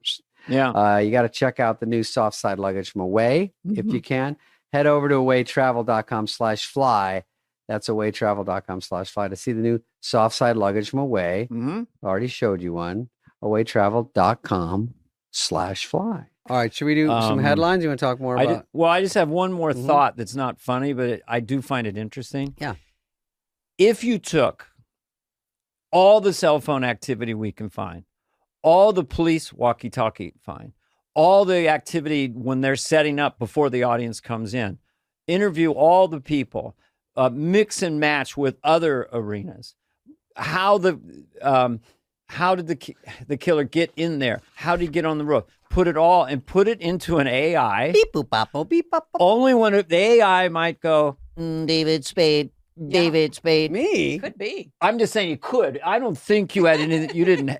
Yeah. You got to check out the new soft side luggage from Away if you can. Head over to awaytravel.com/fly. That's awaytravel.com/fly to see the new soft side luggage from Away. I already showed you one. awaytravel.com/fly. All right. Should we do some headlines? You want to talk more about? I just have one more thought that's not funny, but I do find it interesting. Yeah. If you took all the cell phone activity we can find, all the police walkie-talkie find, all the activity when they're setting up before the audience comes in, interview all the people, mix and match with other arenas. How did the killer get in there? How did he get on the road? Put it all and put it into an AI. Beep boop bop beep bop. Only when the AI might go, David Spade. David Spade. Me? Could be. I'm just saying you could. I don't think you had anything. You didn't.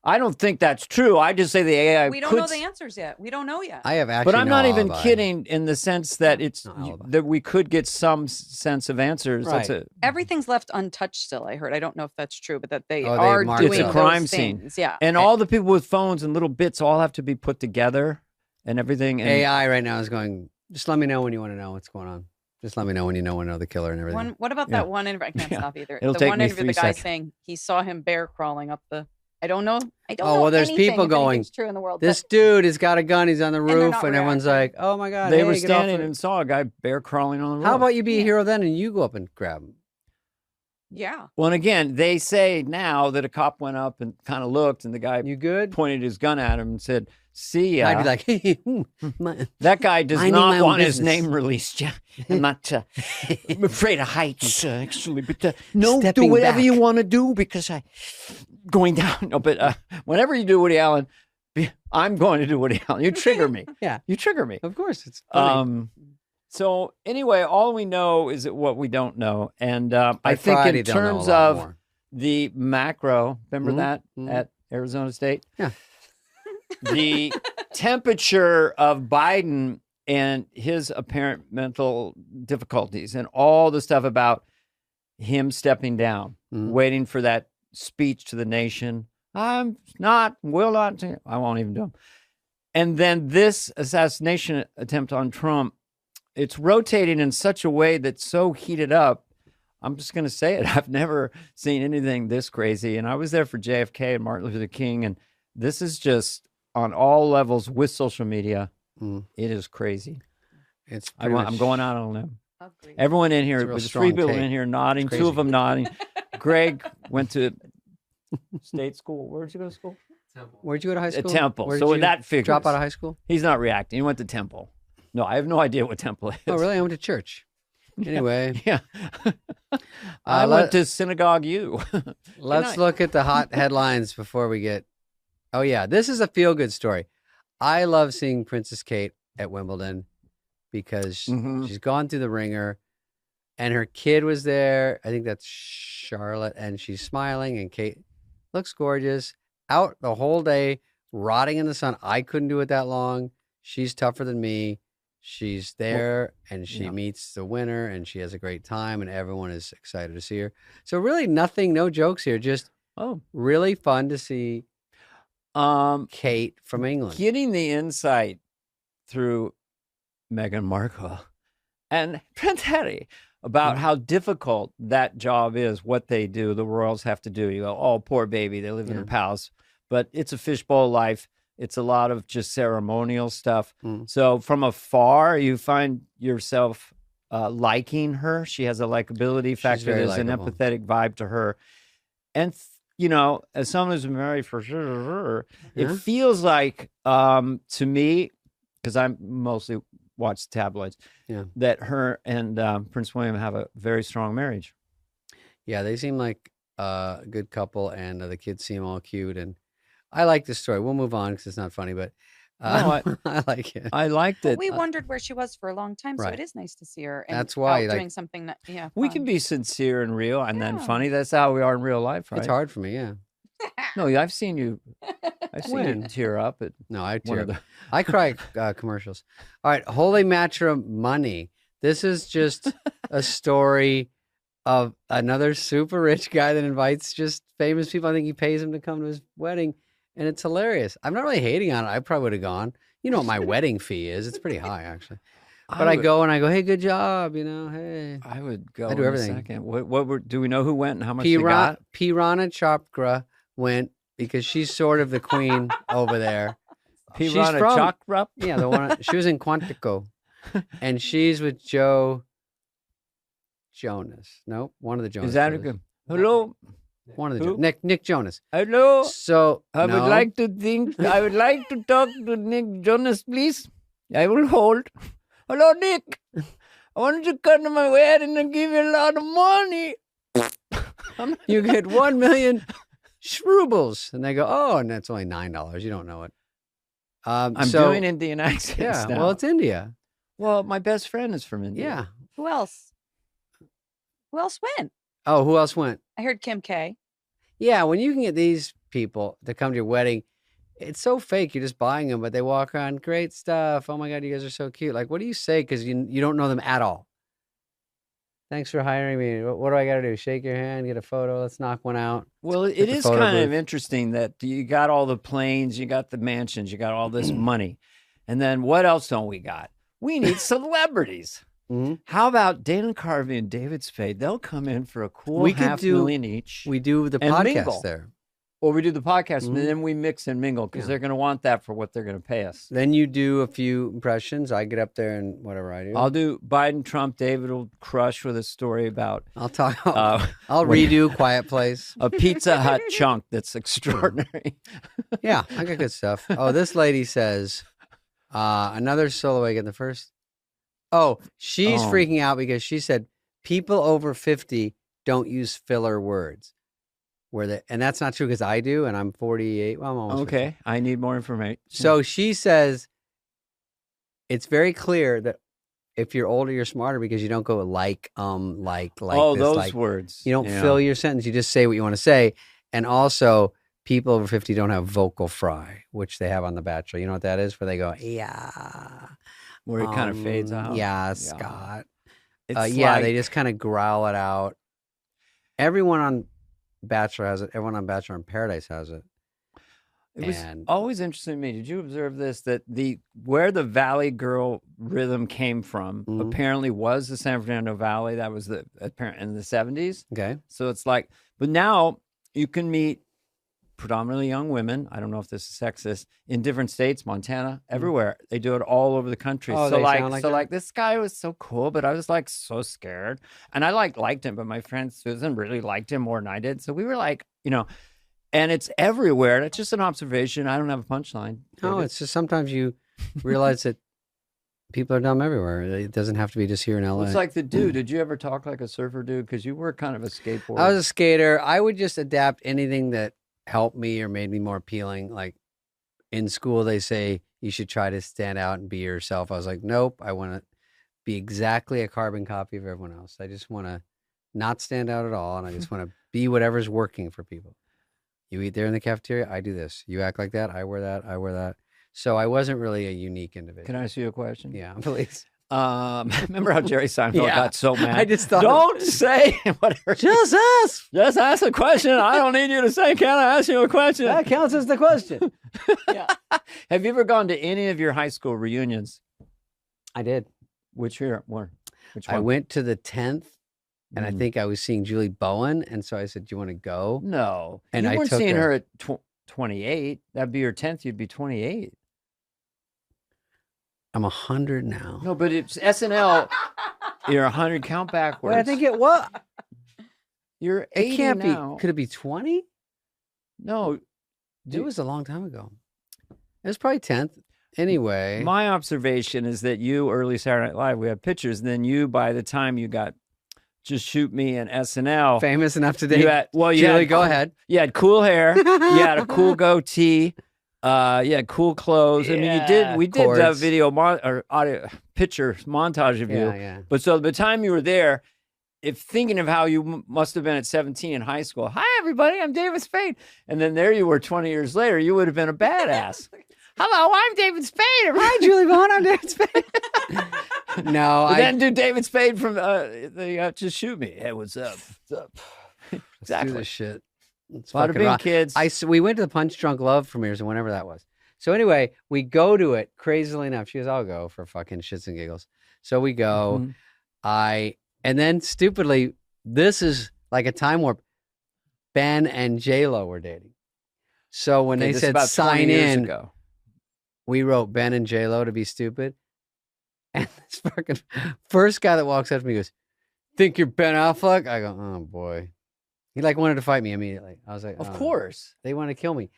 I don't think that's true. I just say the AI. We don't know the answers yet. We don't know yet. I have actually. But I'm not no even alibi. kidding in the sense that it's alibi. that we could get some sense of answers. Right. That's Everything's left untouched still. I heard. I don't know if that's true, but that they Oh, they are marked doing it. It's a crime those scene. things. Yeah. and all the people with phones and little bits all have to be put together and everything. And AI right now is going. Just let me know when you want to know what's going on. Just let me know when you want to know the killer and everything. What about that one interview? I can't stop either. It'll The take one me interview, 3 the guy seconds. saying he saw him bear crawling up the. I don't know. I don't Oh, know. well, there's anything, people if going, anything's true in the world. This dude has got a gun. He's on the they're roof, not and everyone's like, reacting. "Oh my god!" they hey, were get off standing it." and saw a guy bear crawling on the roof. How about you be a hero then, and you go up and grab him? Yeah. Well, and again, they say now that a cop went up and kind of looked, and the guy You good? pointed his gun at him and said, "See ya." I'd be like, "Hey, That guy does Minding not my own want his business. name released. Yeah, I'm not. I'm afraid of heights, actually. But no, Stepping do whatever back. you want to do because I'm going down. No, but whenever you do Woody Allen, I'm going to do Woody Allen. You trigger me. Yeah. You trigger me. Of course, it's funny. So anyway, all we know is what we don't know, and I By think Friday, in they'll know a terms lot of more. the macro, remember that mhm. at Arizona State? Yeah. The temperature of Biden and his apparent mental difficulties and all the stuff about him stepping down, waiting for that speech to the nation. I'm not, will not, I won't even do them. And then this assassination attempt on Trump, it's rotating in such a way that's so heated up. I'm just going to say it. I've never seen anything this crazy. And I was there for JFK and Martin Luther King. And this is just on all levels with social media. It is crazy. It's I'm going out on a limb. Agreed. Everyone in It's a here, real there's strong 3 people take. in here nodding, It's 2 of crazy. them nodding. Greg went to state school. Where'd you go to school? Where'd you go to high At school? Temple. Where So did you that figures. drop out of high school? He's not reacting. He went to Temple. No, I have no idea what Temple is. Oh, really? I went to church. Anyway, Yeah. I let- went to Synagogue U. let's night. look at the hot headlines before we get. Oh yeah, this is a feel-good story. I love seeing Princess Kate at Wimbledon because she's gone through the ringer, and her kid was there. I think that's Charlotte, and she's smiling, and Kate looks gorgeous. Out the whole day, rotting in the sun. I couldn't do it that long. She's tougher than me. She's there, and she meets the winner, and she has a great time, and everyone is excited to see her. So really nothing, no jokes here, just really fun to see Kate from England. Getting the insight through Meghan Markle and Prince Harry about how difficult that job is, what they do, the royals have to do. You go, oh, poor baby, they live in a palace. But it's a fishbowl life. It's a lot of just ceremonial stuff. So from afar, you find yourself liking her. She has a likability factor. very There's an likable. empathetic vibe to her. And, you know, as someone who's been married for sure, it feels like, to me, because I mostly watch tabloids, that her and Prince William have a very strong marriage. Yeah, they seem like a good couple, and the kids seem all cute. And I like this story. We'll move on because it's not funny, but I like it. I liked it. We wondered where she was for a long time, so right. it is nice to see her. And That's why, out like- doing something that We fun. can be sincere and real and then Yeah. funny. That's how we are in real life, right? It's hard for me, yeah. No, I've seen you. I've seen you When? tear up at No, I one tear of up. the. I cry at commercials. All right, holy matrimony. This is just a story of another super rich guy that invites just famous people. I think he pays them to come to his wedding, and it's hilarious. I'm not really hating on it. I probably would have gone. You know what my wedding fee is? It's pretty high, actually. But I go, hey, good job. Hey. I would go I do in everything. a second. Do we know who went and how much they got? Pirana Chopra went because she's sort of the queen over there. Pirana Chopra? Yeah, the one. She was in Quantico, and she's with Joe Jonas. Nope, one of the Jonas. Is that brothers. a good? Hello. One of the Who? Nick Jonas. Hello. So I would like to talk to Nick Jonas, please. I will hold. Hello, Nick. I want you to come to my wedding and give you a lot of money. You get 1 million shrubles, and they go, oh, and that's only $9. You don't know it. I'm doing Indian accents Yeah, now. well, it's India. Well, my best friend is from India. Yeah. Who else? Who else went? Oh, who else went? I heard Kim K. Yeah, when you can get these people to come to your wedding, it's so fake. You're just buying them, but they walk around, great stuff. Oh my God, you guys are so cute. Like, what do you say? Because you don't know them at all. Thanks for hiring me. What do I got to do? Shake your hand, get a photo. Let's knock one out. Well, it is kind of interesting that you got all the planes, you got the mansions, you got all this money. And then what else don't we got? We need celebrities. Mm-hmm. How about Dana Carvey and David Spade? They'll come in for a cool $500,000 each. We do the podcast mingle. There. Or we do the podcast, and then we mix and mingle because they're going to want that for what they're going to pay us. Then you do a few impressions. I get up there and whatever I do. I'll do Biden, Trump. David will crush with a story about. I'll talk. I'll redo Quiet Place. A Pizza Hut chunk that's extraordinary. Yeah, I got good stuff. Oh, this lady says another soloist in the first. Oh, she's freaking out because she said people over 50 don't use filler words. And that's not true because I do, and I'm 48. Well, I'm almost 50. Okay. I need more information. So she says it's very clear that if you're older, you're smarter because you don't go like. Oh, those like, words. You don't fill your sentence. You just say what you want to say. And also, people over 50 don't have vocal fry, which they have on The Bachelor. You know what that is? Where they go, yeah. Where it kind of fades out. Yeah, Scott. It's they just kind of growl it out. Everyone on Bachelor has it. Everyone on Bachelor in Paradise has it. It was always interesting to me. Did you observe this? That where the Valley Girl rhythm came from apparently was the San Fernando Valley. That was in the 70s. Okay. So it's like, but now you can meet predominantly young women. I don't know if this is sexist in different states, Montana, everywhere. They do it all over the country. Oh, so this guy was so cool, but I was like so scared. And I liked him, but my friend Susan really liked him more than I did. So we were like, and it's everywhere. It's just an observation. I don't have a punchline. No, it's just sometimes you realize that people are dumb everywhere. It doesn't have to be just here in LA. It's like the dude. Did you ever talk like a surfer dude? Because you were kind of a skateboarder. I was a skater. I would just adapt anything that helped me or made me more appealing. Like in school, they say you should try to stand out and be yourself. I was like, nope, I want to be exactly a carbon copy of everyone else. I just want to not stand out at all. And I just want to be whatever's working for people. You eat there in the cafeteria, I do this. You act like that, I wear that. So I wasn't really a unique individual. Can I ask you a question? Yeah, please. Remember how Jerry Seinfeld got so mad? I just thought, don't say whatever. Just ask. Just ask a question. I don't need you to say, can I ask you a question? That counts as the question. Yeah. Have you ever gone to any of your high school reunions? I did. Which one? I went to the 10th. And I think I was seeing Julie Bowen. And so I said, do you want to go? No. And you I weren't took seeing her at 28. That'd be your 10th. You'd be 28. I'm 100 now. No, but it's SNL. You're 100. Count backwards. Well, I think it was. You're 80 it can't now. Be. Could it be 20? No. It was a long time ago. It was probably 10th. Anyway. My observation is that you, early Saturday Night Live, we have pictures. And then you, by the time you got Just Shoot Me and SNL. Famous enough today. Julie, go ahead. You had cool hair. You had a cool goatee. You had cool clothes. I mean, we did that video or audio picture montage of you. Yeah. But so by the time you were there, if thinking of how you must have been at 17 in high school. Hi, everybody. I'm David Spade. And then there you were 20 years later. You would have been a badass. Hello, I'm David Spade. Hi, Julie Vaughn. I'm David Spade. No, But then do David Spade from Just Shoot Me. Hey, what's up? What's up? Exactly. Do this shit. It's Bada bing, kids. We went to the Punch Drunk Love premieres, and whenever that was. So anyway, we go to it. Crazily enough, she goes, "I'll go for fucking shits and giggles." So we go. Mm-hmm. And then stupidly, this is like a time warp. Ben and J-Lo were dating. So when they said sign in, ago. We wrote Ben and J-Lo to be stupid. And this fucking first guy that walks up to me goes, "Think you're Ben Affleck?" I go, "Oh boy." He like wanted to fight me immediately. I was like, "Of course, they want to kill me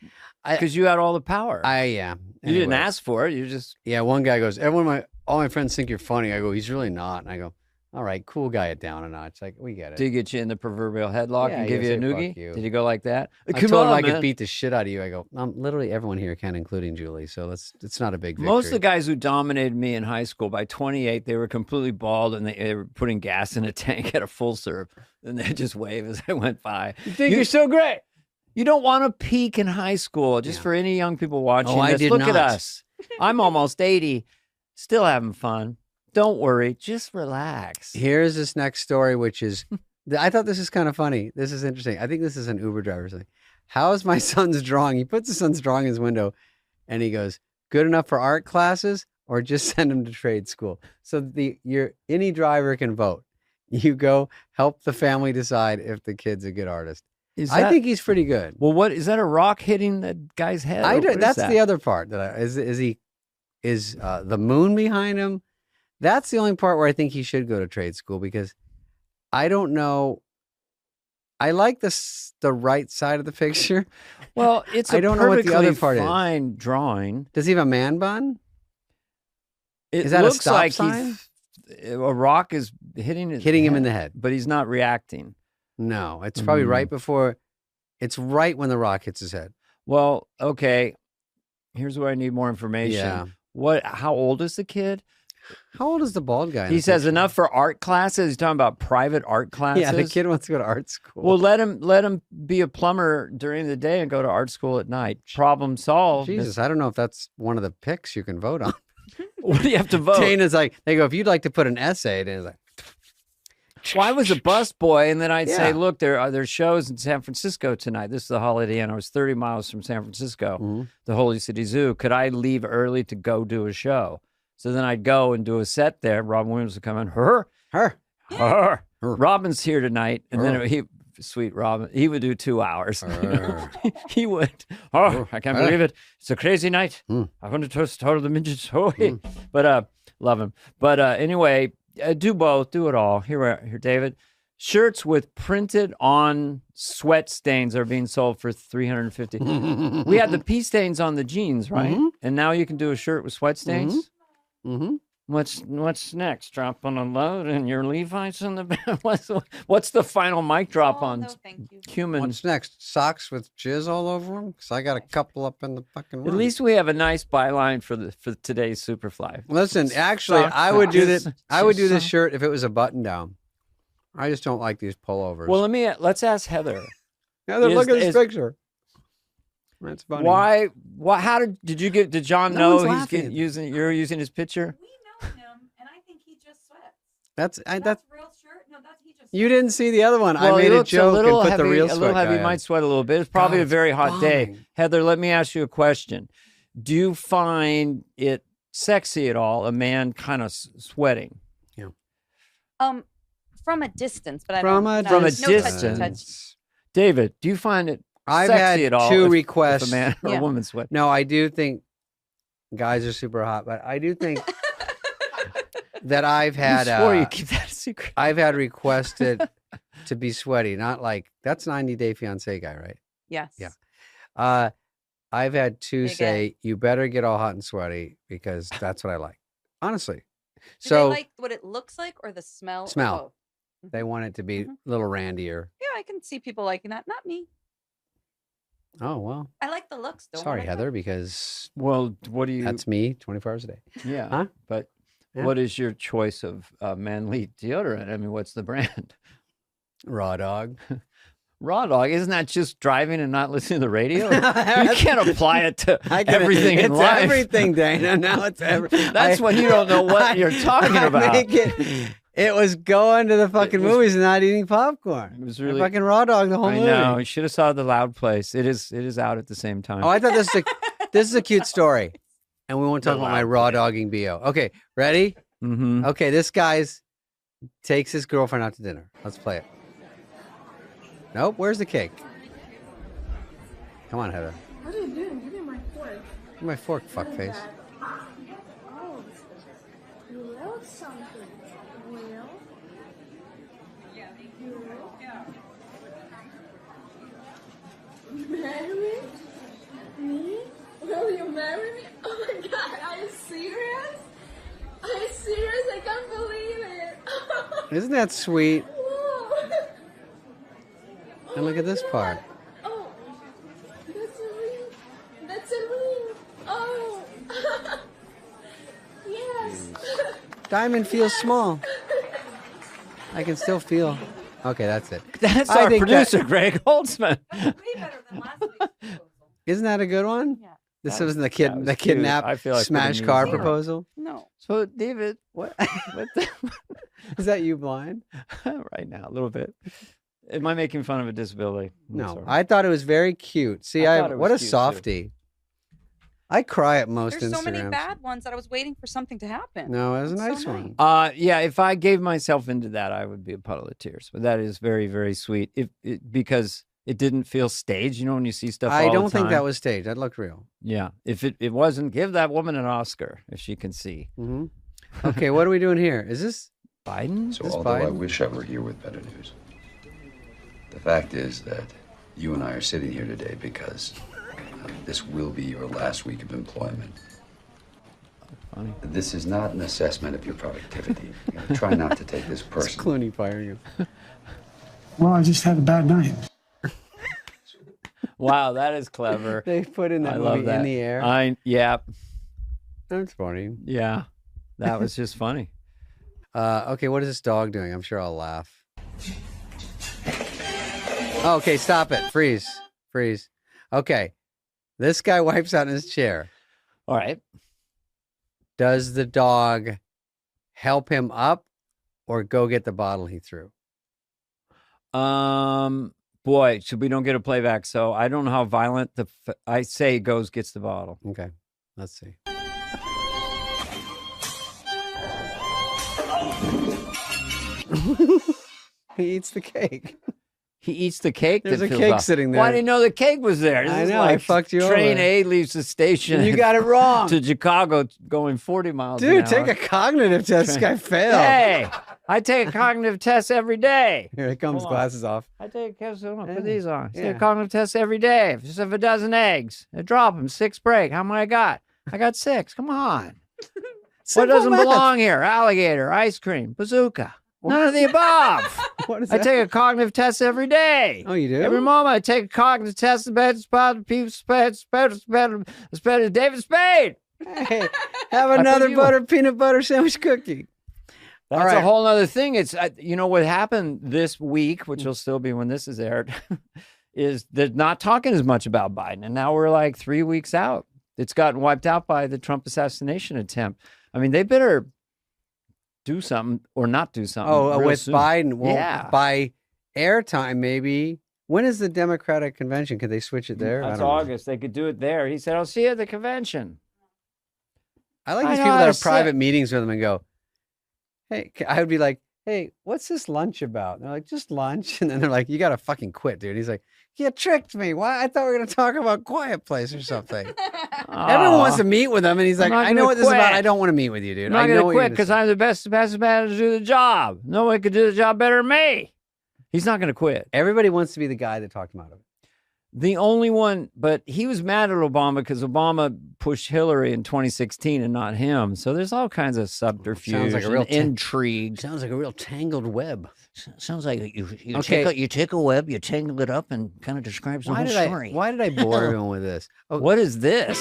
because you had all the power." Yeah. You didn't ask for it. You just One guy goes, all my friends think you're funny. I go, "He's really not." And I go, "All right, cool, guy it down a notch." Like, we get it. Did he get you in the proverbial headlock and give you a noogie? Did he go like that? I told him I could beat the shit out of you. I go, literally everyone here can, including Julie. So it's not a big victory. Most of the guys who dominated me in high school, by 28, they were completely bald and they were putting gas in a tank at a full serve. And they just wave as I went by. You think you're so great. You don't want to peak in high school. Just for any young people watching this, look at us. I'm almost 80, still having fun. Don't worry, just relax. Here's this next story, which is, I thought this is kind of funny. This is interesting. I think this is an Uber driver thing. How is my son's drawing? He puts his son's drawing in his window and he goes, "Good enough for art classes or just send him to trade school?" So any driver can vote. You go help the family decide if the kid's a good artist. I think he's pretty good. Well, what is that? A rock hitting that guy's head? That's the other part. Is the moon behind him? That's the only part where I think he should go to trade school because I don't know. I like the right side of the picture. Well, it's I don't know what the other part is. Fine drawing. Does he have a man bun? It is that looks a stop like sign? A rock is hitting him in the head, but he's not reacting. No, it's probably right before. It's right when the rock hits his head. Well, okay. Here's where I need more information. Yeah. How old is the kid? How old is the bald guy? He says enough for art classes. He's talking about private art classes. Yeah, the kid wants to go to art school. Well, let him be a plumber during the day and go to art school at night. Problem solved. Jesus, I don't know if that's one of the picks you can vote on. What do you have to vote? Dana's like, they go, if you'd like to put an essay, Dana's like, well, I was a bus boy, and then I'd say, look, there's shows in San Francisco tonight. This is the Holiday Inn. I was 30 miles from San Francisco, the Holy City Zoo. Could I leave early to go do a show? So then I'd go and do a set there. Robin Williams would come in. Her. Robin's here tonight. And then sweet Robin, he would do 2 hours. He would. I can't believe it. It's a crazy night. I want to toast all of the midgets. But love him. But anyway, do both. Do it all. Here, David. Shirts with printed on sweat stains are being sold for $350. We had the pee stains on the jeans, right? And now you can do a shirt with sweat stains. What's next? Drop on a load and your Levi's in the back. What's the final mic drop on human? What's next? Socks with jizz all over them? Because I got a couple up in the fucking room. At least we have a nice byline for today's Superfly. Listen, actually, I would do this. I would do this shirt if it was a button down. I just don't like these pullovers. Well, let's ask Heather. Heather, look at this picture. That's funny. Why? How did John know you're using his picture? We know him, and I think he just sweats. That's real shirt. No, he just. You didn't see the other one. I made a joke and put the real sweat. A little heavy. He might sweat a little bit. It's probably a very hot day. Heather, let me ask you a question. Do you find it sexy at all? A man kind of sweating? Yeah. From a distance, but from a distance. David, do you find it? I've sexy had at all two if requests. A man or a woman sweat. No, I do think guys are super hot, but I do think that I've had. You swore you keep that a secret. I've had requested to be sweaty, not like that's 90 Day Fiance guy, right? Yes. Yeah. I've had two say, "You better get all hot and sweaty because that's what I like." Honestly. Do they like what it looks like or the smell? Smell. They want it to be a little randier. Yeah, I can see people liking that. Not me. Oh, well. I like the looks, though. Sorry, Heather, because... Well, what do you... That's me 24 hours a day. Yeah. Huh? But Yeah. What is your choice of manly deodorant? I mean, what's the brand? Raw dog. Raw dog. Isn't that just driving and not listening to the radio? You can't apply it to everything in life. It's everything, Dana. Now it's everything. That's when you don't know what you're talking about. It was going to the fucking movies and not eating popcorn. It was really fucking Raw dog the whole movie. I know. You should have saw The Loud Place. It is out at the same time. Oh, I thought this is a cute story, and we won't talk about my raw dogging bo. Okay, ready? Mm-hmm. Okay, this guy's takes his girlfriend out to dinner. Let's play it. Nope. Where's the cake? Come on, Heather. What are you doing? Give me my fork. Give me my fork, fuckface. Oh, you wrote something. Will? Yeah. You will? Yeah. Marry me? Will you marry me? Oh my God, are you serious? Are you serious? I can't believe it. Isn't that sweet? Whoa. And look at this part. Oh, that's a ring. That's a ring. Oh. Yes. Diamond feels small. I can still feel. Okay, that's it. That's I our think producer, Greg Holtzman. Way better than last week's proposal. Isn't that a good one? Yeah. This That was the was kidnap, cute. I feel like smash putting car music on. proposal. No. So, David, What? what the, Is that you blind? right now, a little bit. Am I making fun of a disability? I'm No, sorry. I thought it was very cute. See, I thought it what a was cute, too. softie. I cry at most There's Instagrams. so many bad ones that I was waiting for something to happen. No, it was a That's so nice nice. one. Yeah, if I gave myself into that, I would be a puddle of tears. But that is very, very sweet. Because it didn't feel staged. You know, when you see stuff, I all don't the think time. that was staged. That looked real. Yeah, if it wasn't, give that woman an Oscar if she can see. Hmm. Okay, what are we doing here? Is this Biden? So This although I Biden? wish I were here with better news, the fact is that you and I are sitting here today because this will be your last week of employment. Funny. This is not an assessment of your productivity. Try not to take this It's personally. Clooney firing you? Well, I just had a bad night. Wow, that is clever. They put in that I movie love that. In the Air. Yeah, That's funny. yeah. That was just funny. Okay, what is this dog doing? I'm sure I'll laugh. Oh, okay, stop it. Freeze. Okay, this guy wipes out in his chair. All right. Does the dog help him up or go get the bottle he threw? Boy, so we don't get a playback. So I don't know how violent I say goes gets the bottle. Okay, let's see. He eats the cake. He eats the cake. There's that a feels cake off. sitting Well, I there. didn't know the cake was there. This I is know, I like fucked you train over. A leaves the station. You got it wrong. to Chicago going 40 miles Dude, an take hour. a cognitive test. This guy failed. Hey, I take a cognitive test every day. Here it comes, Hold on. glasses off. I take a test. Put Yeah. these on. I take Yeah. a cognitive test every day. Just have a dozen eggs. I drop them. 6 break. How many I got? I got 6. Come on. What Simple doesn't math. belong here? Alligator, ice cream, bazooka. None of the above. What is I that? take a cognitive test every day. Oh, you do? Every moment I take a cognitive test about David Spade. Hey, have another you- peanut butter sandwich cookie. That's All right. a whole other thing. It's you know what happened this week, which will still be when this is aired, is they're not talking as much about Biden, and now we're like 3 weeks out. It's gotten wiped out by the Trump assassination attempt. I mean, they better do something or not do something. Oh, real with soon. Biden. Well, Yeah. by airtime, maybe. When is the Democratic convention? Could they switch it there? I That's don't know. August. They could do it there. He said, "I'll see you at the convention." I like I these know, people I that have said- private meetings with them and go, hey, I would be like, hey, what's this lunch about? And they're like, just lunch. And then they're like, you got to fucking quit, dude. He's like, you tricked me. Why? I thought we were going to talk about Quiet Place or something. Everyone wants to meet with him. And he's I'm like, not I know gonna what this is about. quit. I don't want to meet with you, dude. I'm not I going know to what you're quit gonna because say." I'm the best man to do the job. Nobody could do the job better than me. He's not going to quit. Everybody wants to be the guy that talked him out of it. The only one, but he was mad at Obama because Obama pushed Hillary in 2016 and not him. So there's all kinds of subterfuge Sounds like a real and intrigue. Sounds like a real tangled web. Sounds like you Okay. take a web, you tangle it up, and kind of describes the Why whole did story. I bore everyone with this? Oh, What is this?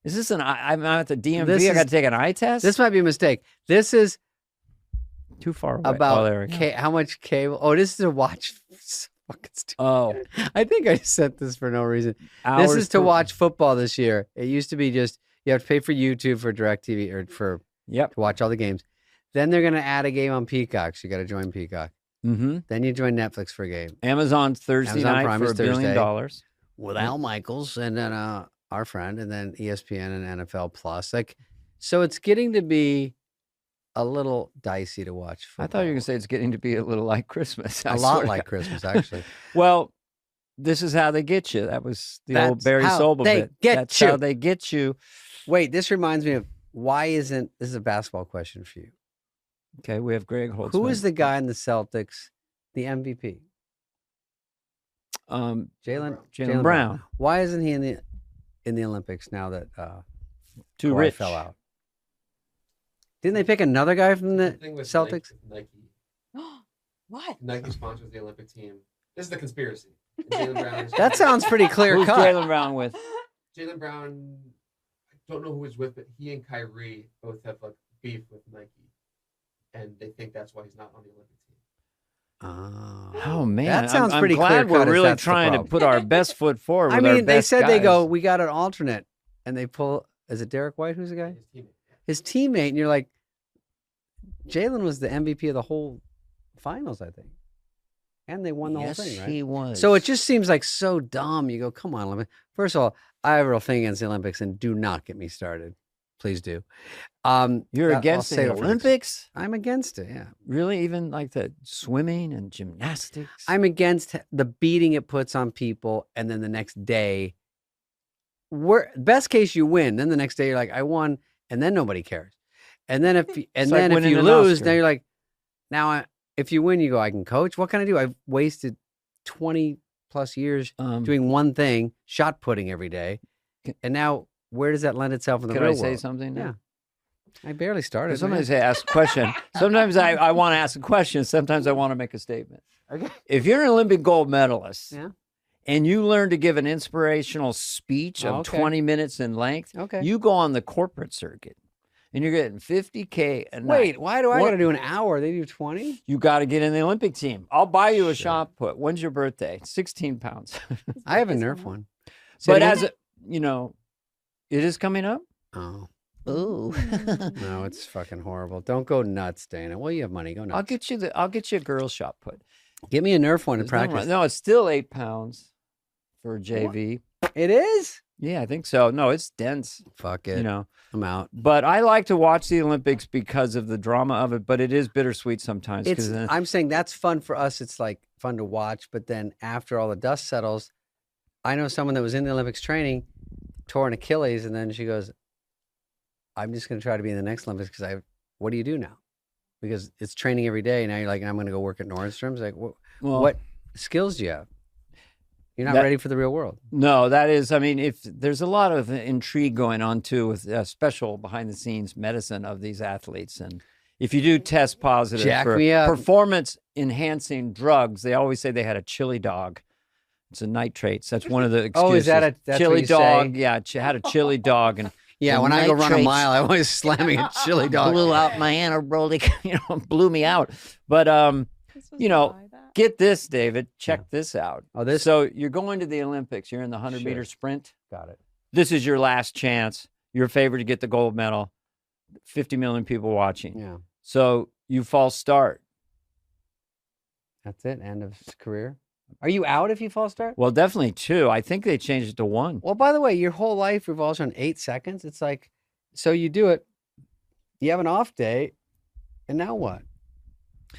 Is this I'm at the DMV. This I got to is- take an eye test. This might be a mistake. This is too far away. about there we go. how much cable. Oh, this is to watch. Fucking stupid. Oh, I think I sent this for no reason. This hours is to per- watch football this year. It used to be just you have to pay for YouTube, for DirecTV, or to Yep. watch all the games. Then they're going to add a game on Peacock. So you got to join Peacock. Mm-hmm. Then you join Netflix for a game Amazon's Thursday Amazon night Prime for is $1 billion. Thursday. With Al Michaels and then our friend, and then ESPN and NFL Plus. Like, so it's getting to be a little dicey to watch. I thought you were going to say it's getting to be a little like Christmas. I a swear lot to like God. Christmas, actually. Well, this is how they get you. That was the old That's Barry how Sobel they bit. get That's you. how they get you. Wait, this reminds me of this is a basketball question for you. Okay, we have Greg Holtzman. Who is the guy in the Celtics, the MVP? Jaylen Brown. Why isn't he in the Olympics now that Too Kawhi rich. fell out? Didn't they pick another guy from the thing with Celtics? Nike. What? Nike sponsors the Olympic team. This is the conspiracy. And Jaylen Brown. That sounds pretty clear Who's cut. Jaylen Brown with? Jaylen Brown. I don't know who he's with, but he and Kyrie both have like beef with Nike, and they think that's why he's not on the Olympic team. Oh man, That sounds I'm pretty glad clear-cut we're if really that's the trying to problem. put our best foot forward. I With our mean, they best said they go, guys. we got an alternate, and they pull. Is it Derek White? Who's the guy? His teammate. His teammate, and you're like, Jalen was the MVP of the whole finals, I think, and they won the Yes, whole thing, right? he was. So it just seems like so dumb. You go, come on, Olympics. First of all, I have a real thing against the Olympics, and do not get me started. Please do. You're I'll against save the it for next- Olympics? I'm against it. Yeah, Really? Even like the swimming and gymnastics? I'm against the beating it puts on people, and then the next day, best case you win. Then the next day you're like, I won, and then nobody cares. And then if like if winning you an lose, Oscar. then you're like, if you win, you go, I can coach. What can I do? I've wasted 20 plus years doing one thing, shot putting every day, and now where does that lend itself in the Can real I say world? something? now? Yeah, I barely started. Sometimes man. I ask a question. Sometimes I want to ask a question. Sometimes I want to make a statement. Okay. If you're an Olympic gold medalist Yeah. and you learn to give an inspirational speech of Okay. 20 minutes in length, Okay. you go on the corporate circuit and you're getting $50K a night. Wait, why do I What- got to do an hour? They do 20. You got to get in the Olympic team. I'll buy you a shot put. When's your birthday? 16 pounds. I have a Nerf one. Say But it as again? it is coming up. Oh. Ooh. No, it's fucking horrible. Don't go nuts, Dana. Well, you have money. Go nuts. I'll get you a girl shot put. Give me a Nerf one to There's nothing practice. wrong- No, it's still 8 pounds for JV. It is? Yeah, I think so. No, it's dense. Fuck it. You know, I'm out. but I like to watch the Olympics because of the drama of it. But it is bittersweet sometimes. It's. 'cause then- I'm saying that's fun for us. It's like fun to watch. But then after all the dust settles, I know someone that was in the Olympics training, tore an Achilles, and then she goes, "I'm just going to try to be in the next Olympics because what do you do now? Because it's training every day. Now you're like, I'm going to go work at Nordstrom's. Like, well, what skills do you have? You're not That- ready for the real world. No, that is. I mean, if there's a lot of intrigue going on too with special behind the scenes medicine of these athletes, and if you do test positive Jack for me up. performance enhancing drugs, they always say they had a chili dog. It's a nitrates. That's one of the excuses. Oh, is that that's what chili you dog? say? Yeah, had a chili dog, and Yeah, the when I go run a nitrates mile, I'm always slamming a chili dog. blew out my anaerobic, blew me out. But get this, David. Check this out. Oh, this. So you're going to the Olympics. You're in the 100-meter sprint. Got it. This is your last chance. You're favored to get the gold medal. 50 million people watching. Yeah, So you false start. that's it. End of his career. Are you out if you false start? Well, definitely 2. I think they changed it to 1. Well, by the way, your whole life revolves around 8 seconds. It's like, so you do it, you have an off day, and now what?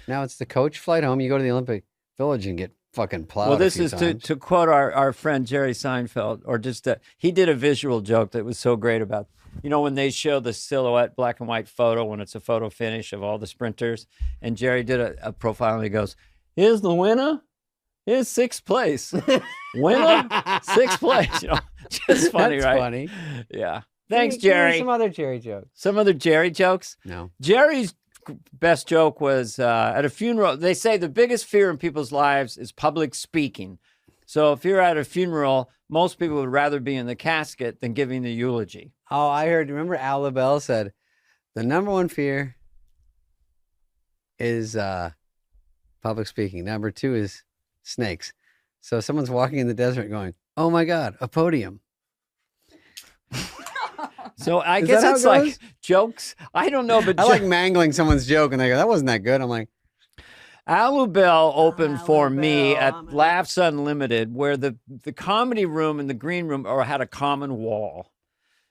Now it's the coach flight home. You go to the Olympic Village and get fucking plowed. Well, a this few is times. to quote our friend Jerry Seinfeld, or just he did a visual joke that was so great about, when they show the silhouette black and white photo when it's a photo finish of all the sprinters, and Jerry did a profile and he goes, "Here's the winner. Here's 6th place. Winner, 6th place." Just funny, That's right? funny. Yeah. Thanks, Give me Jerry. Some other Jerry jokes. Some other Jerry jokes. No. Jerry's best joke was at a funeral. They say the biggest fear in people's lives is public speaking. So if you're at a funeral, most people would rather be in the casket than giving the eulogy. Oh, I heard. Remember, Al LaBelle said the number one fear is public speaking. Number 2 is snakes. So someone's walking in the desert going, "Oh my God, a podium." So I Is guess that how it's it like goes? jokes. I don't know, but I like mangling someone's joke, and they go, "That wasn't that good." I'm like, Al Bell opened for Al me LaBelle, at Laughs Unlimited, where the comedy room and the green room had a common wall.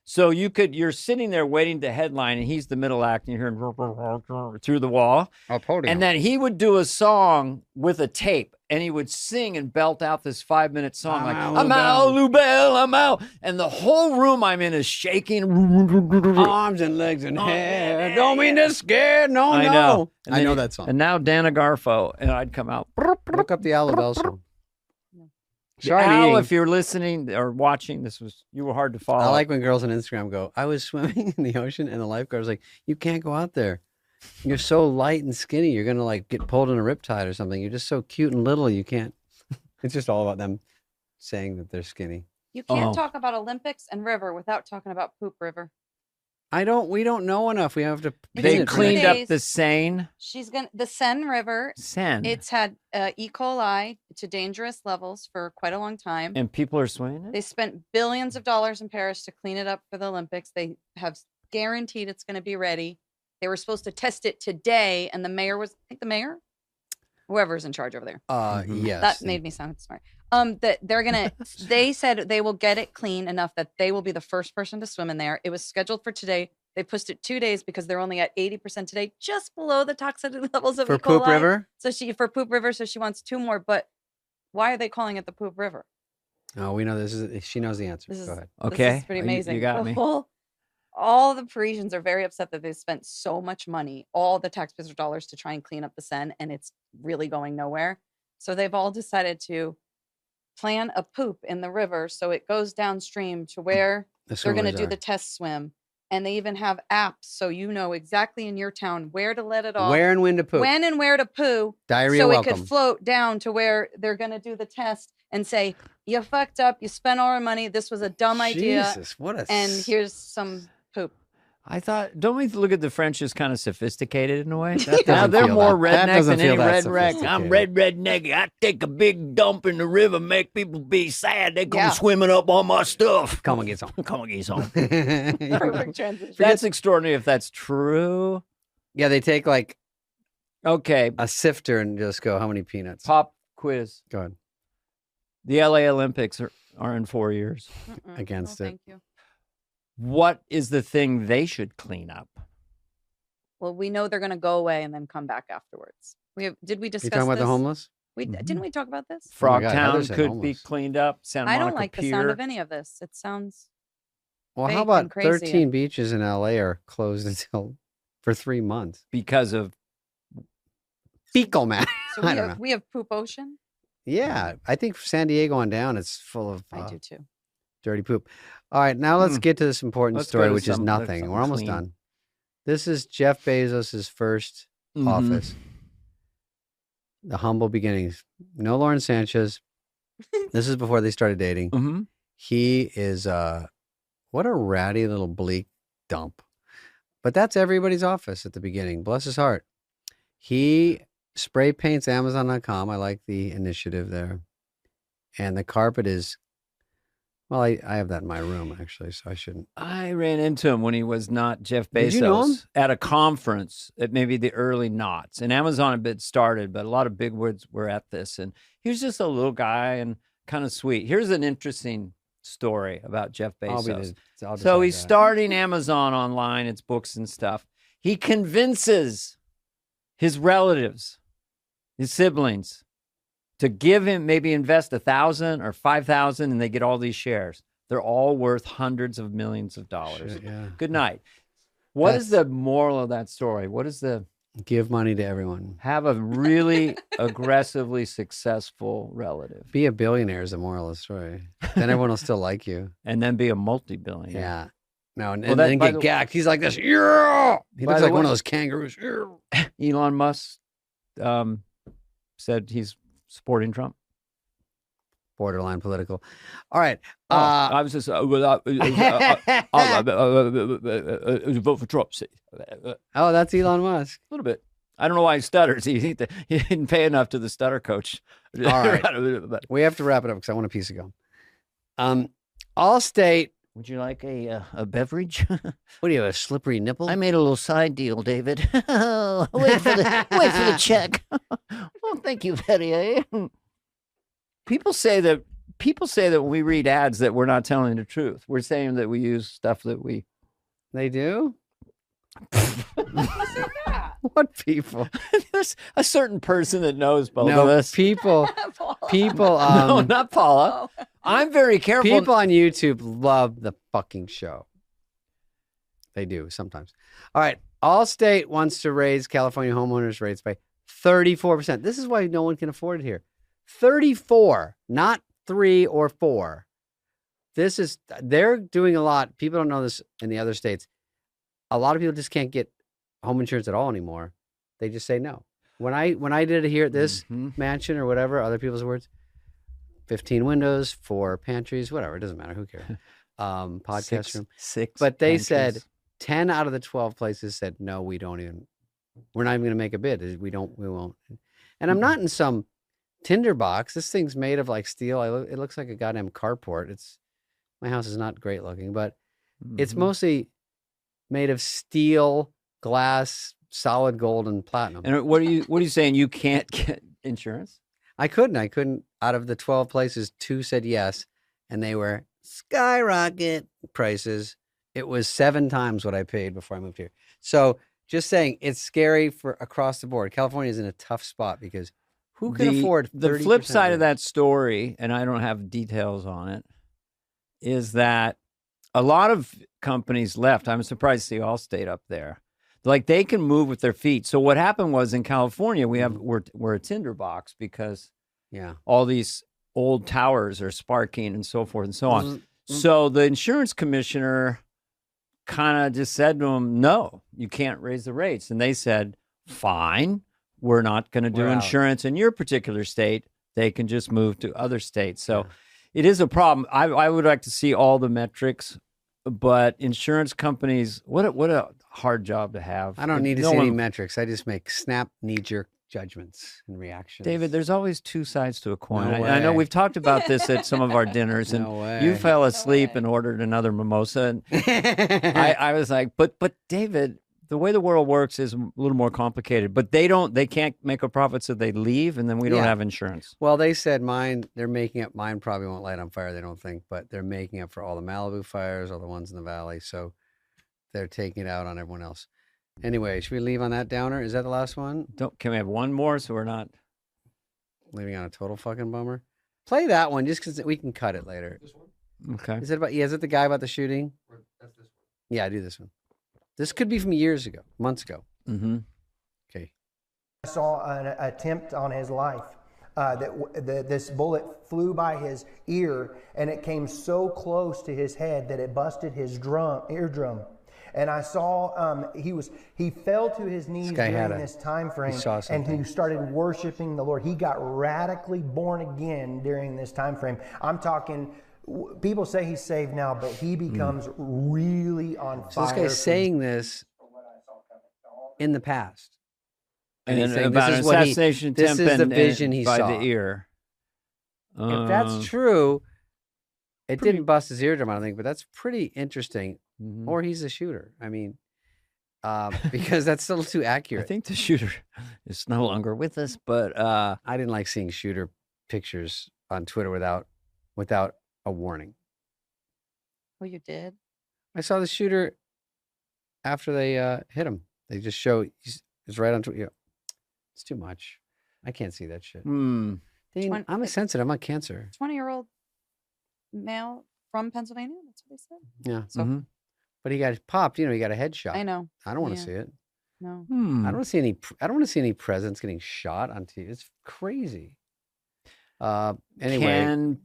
So you're sitting there waiting to headline, and he's the middle act, and you're hearing through the wall. "A podium." And then he would do a song with a tape, and he would sing and belt out this 5-minute song like, I'm out, Lubell, I'm out. And the whole room I'm in is shaking. Arms and legs and hair. Don't mean to scare. No, I no. know. And I then know that song. And now Dana Garfo, and I'd come out. Look up the Al LaBelle song. Sorry, Al, eating. if you're listening or watching, you were hard to follow. I like when girls on Instagram go, "I was swimming in the ocean," and the lifeguard's like, "You can't go out there. You're so light and skinny. You're gonna like get pulled in a riptide or something. You're just so cute and little. You can't." It's just all about them saying that they're skinny. You can't talk about Olympics and river without talking about poop river. We don't know enough. We have to. They pin it. cleaned up days. the Seine. The Seine River. Seine. It's had E. coli to dangerous levels for quite a long time. And people are swimming it? They spent billions of dollars in Paris to clean it up for the Olympics. They have guaranteed it's going to be ready. They were supposed to test it today, and the mayor was, I think the mayor, whoever's in charge over there. Yes. That made me sound smart. That they're gonna. They said they will get it clean enough that they will be the first person to swim in there. It was scheduled for today. They pushed it 2 days because they're only at 80% today, just below the toxicity levels of For E. coli. Poop River? So Poop River, so she wants 2 more. But why are they calling it the Poop River? Oh, we know this is. She knows the answer. Go ahead. Okay. This is pretty amazing. You got me. All the Parisians are very upset that they spent so much money, all the taxpayers' dollars, to try and clean up the Seine, and it's really going nowhere. So they've all decided to plan a poop in the river so it goes downstream to where they're going to do the test swim. And they even have apps so you know exactly in your town where to let it off. Where and when to poop. When and where to poo. Diarrhea so welcome. it could float down to where they're going to do the test and say, you fucked up. You spent all our money. This was a dumb idea. Jesus, what a... And here's some poop. I thought, don't we look at the French as kind of sophisticated in a way? That Now doesn't they're feel more that- that redneck doesn't than any feel that redneck. I'm redneck. I take a big dump in the river, make people be sad. They come swimming up on my stuff. Come and get some. Come and get some. Perfect transition. That's extraordinary if that's true. Yeah, they take like a sifter and just go, how many peanuts? Pop quiz. Go ahead. The LA Olympics are in 4 years. Against it. Thank you. What is the thing they should clean up? Well, we know they're going to go away and then come back afterwards. Did we discuss You talking about the this? homeless? Didn't we talk about this? Frogtown could be cleaned up. Santa I Monica don't like Pier. the sound of any of this. It sounds Well, fake how and about crazy. 13 beaches in LA are closed until for 3 months because of fecal matter? So I don't know. we have Poop Ocean. Yeah, I think San Diego on down, it's full of I do too. dirty poop. All right, now let's get to this important Let's go story, to which is something nothing. We're almost clean. done. This is Jeff Bezos' first Mhm. office. The humble beginnings. No Lauren Sanchez. This is before they started dating. Mhm. He is what a ratty little bleak dump. But that's everybody's office at the beginning. Bless his heart. He spray paints Amazon.com. I like the initiative there. And the carpet is, well, I have that in my room actually, so I shouldn't. I ran into him when he was not Jeff Bezos Did you know him? at a conference at maybe the early noughts. And Amazon had been started, but a lot of bigwigs were at this. And he was just a little guy and kind of sweet. Here's an interesting story about Jeff Bezos. So he's starting Amazon online. It's books and stuff. He convinces his relatives, his siblings, to give him, maybe invest $1,000 or $5,000, and they get all these shares. They're all worth hundreds of millions of dollars. Shit, yeah. Good night. What is the moral of that story? What is the Give money to everyone. have a really aggressively successful relative Be a billionaire is the moral of the story. Then everyone will still like you. and then be a multi-billionaire? Yeah. No, and, Well, and that- then by get the- gacked. He's like this. Yeah. He By looks the like one way- of those kangaroos. Yeah. Elon Musk said he's supporting Trump. borderline political. All right. I was just vote for Trump. Oh, that's Elon Musk. A little bit. I don't know why he stutters. He didn't pay enough to the stutter coach. All right. We have to wrap it up because I want a piece of gum. Allstate. Would you like a beverage? What do you have, a slippery nipple? I made a little side deal, David. Wait for the check. Well, thank you, Betty. People say that when we read ads that we're not telling the truth. We're saying that we use stuff that we. They do? What people? There's a certain person that knows both of us. People. No, not Paula. Oh. I'm very careful. People on YouTube love the fucking show. They do sometimes. All right. Allstate wants to raise California homeowners rates by 34%. This is why no one can afford it here. 34, not 3 or 4. They're doing a lot. People don't know this in the other states. A lot of people just can't get home insurance at all anymore. They just say no. When I did it here at this mansion or whatever, other people's words, 15 windows, 4 pantries, whatever. It doesn't matter. Who cares? Podcast room. 6 But they pantries. said 10 out of the 12 places said, no, we're not even going to make a bid. We won't. And I'm not in some tinder box. This thing's made of like steel. It looks like a goddamn carport. My house is not great looking, but it's mostly made of steel, glass, solid gold, and platinum. And what are you saying? You can't get insurance? I couldn't. Out of the 12 places, 2 said yes, and they were skyrocket prices. It was 7 times what I paid before I moved here. So just saying, it's scary for across the board. California is in a tough spot because who can afford 30% the flip side of that story, and I don't have details on it, is that a lot of companies left. I'm surprised to see Allstate up there. Like they can move with their feet. So what happened was in California, we're a tinderbox because all these old towers are sparking and so forth and so on. So the insurance commissioner kind of just said to them, no, you can't raise the rates. And they said, fine, we're not going to do insurance in your particular state. They can just move to other states. So it is a problem. I would like to see all the metrics, but insurance companies, what a hard job to have. I don't need to see any metrics. I just make snap, knee-jerk judgments and reactions. David, there's always 2 sides to a coin. No I know way. we've talked about this at some of our dinners, and you fell asleep and ordered another mimosa. And I was like, but David, the way the world works is a little more complicated. But they can't make a profit, so they leave, and then we don't have insurance. Well, they said they're making up. Mine probably won't light on fire, they don't think, but they're making up for all the Malibu fires, all the ones in the valley. So they're taking it out on everyone else. Anyway, should we leave on that downer? Is that the last one? Can we have one more so we're not leaving on a total fucking bummer? Play that one just because we can cut it later. This one? Okay. Is it the guy about the shooting? Or that's this one. Yeah, do this one. This could be from years ago, months ago. Mm-hmm. Okay. I saw an attempt on his life. This bullet flew by his ear, and it came so close to his head that it busted his eardrum. And I saw he fell to his knees during this time frame, and he started worshiping the Lord. He got radically born again during this time frame. I'm talking. People say he's saved now, but he becomes really on fire. So this guy's saying this in the past. And about an assassination attempt. This is the vision he by saw. the ear. If that's true, it didn't bust his eardrum, I don't think, but that's pretty interesting. Mm-hmm. Or he's a shooter. I mean, because that's still too accurate. I think the shooter is no longer with us, but I didn't like seeing shooter pictures on Twitter without a warning. Oh, you did? I saw the shooter after they hit him. They just show he's right on Twitter. It's too much. I can't see that shit. Dean, I'm sensitive. I'm on cancer. 20-year-old male from Pennsylvania. That's what they said. Yeah. So, but he got popped. He got a headshot. I know. I don't want to see it. No. I don't want to see any presidents getting shot on TV. It's crazy. Anyway,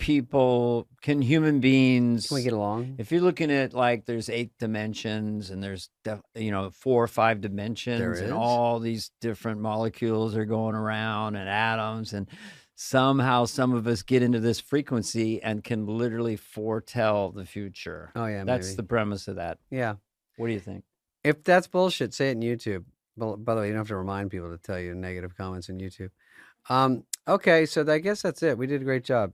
can human beings, can we get along? If you're looking at there's 8 dimensions and there's 4 or 5 dimensions and all these different molecules are going around and atoms, and somehow some of us get into this frequency and can literally foretell the future. Oh yeah, That's maybe. the premise of that. Yeah. What do you think? If that's bullshit, say it in YouTube. By the way, you don't have to remind people to tell you negative comments in YouTube. Okay, so I guess that's it. We did a great job.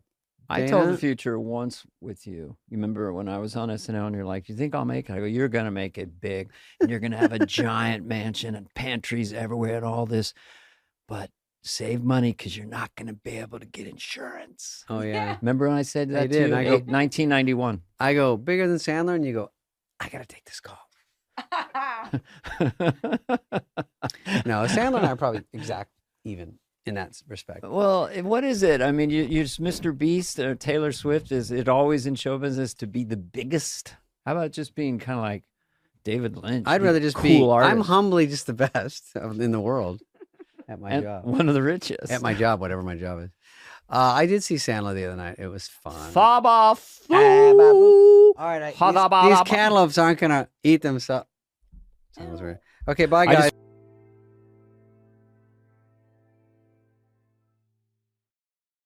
I told Dana? the future once with you. You remember when I was on SNL and you're like, you think I'll make it? I go, you're going to make it big and you're going to have a giant mansion and pantries everywhere and all this, but save money because you're not going to be able to get insurance. Oh yeah. Remember when I said that did, to and you? I go- 1991. I go bigger than Sandler, and you go, I gotta take this call. No, Sandler and I are probably exact even in that respect. Well, what is it? I mean, you're just Mr. Beast or Taylor Swift. Is it always in show business to be the biggest? How about just being kind of like David Lynch? I'd rather just cool be. artist. I'm humbly just the best in the world at my And job. one of the richest. At my job, whatever my job is. I did see Sandler the other night. It was fun. Faba All right, these Hada-ba-da-ba. cantaloupes aren't gonna eat themselves. Sounds weird. Okay, bye I guys. just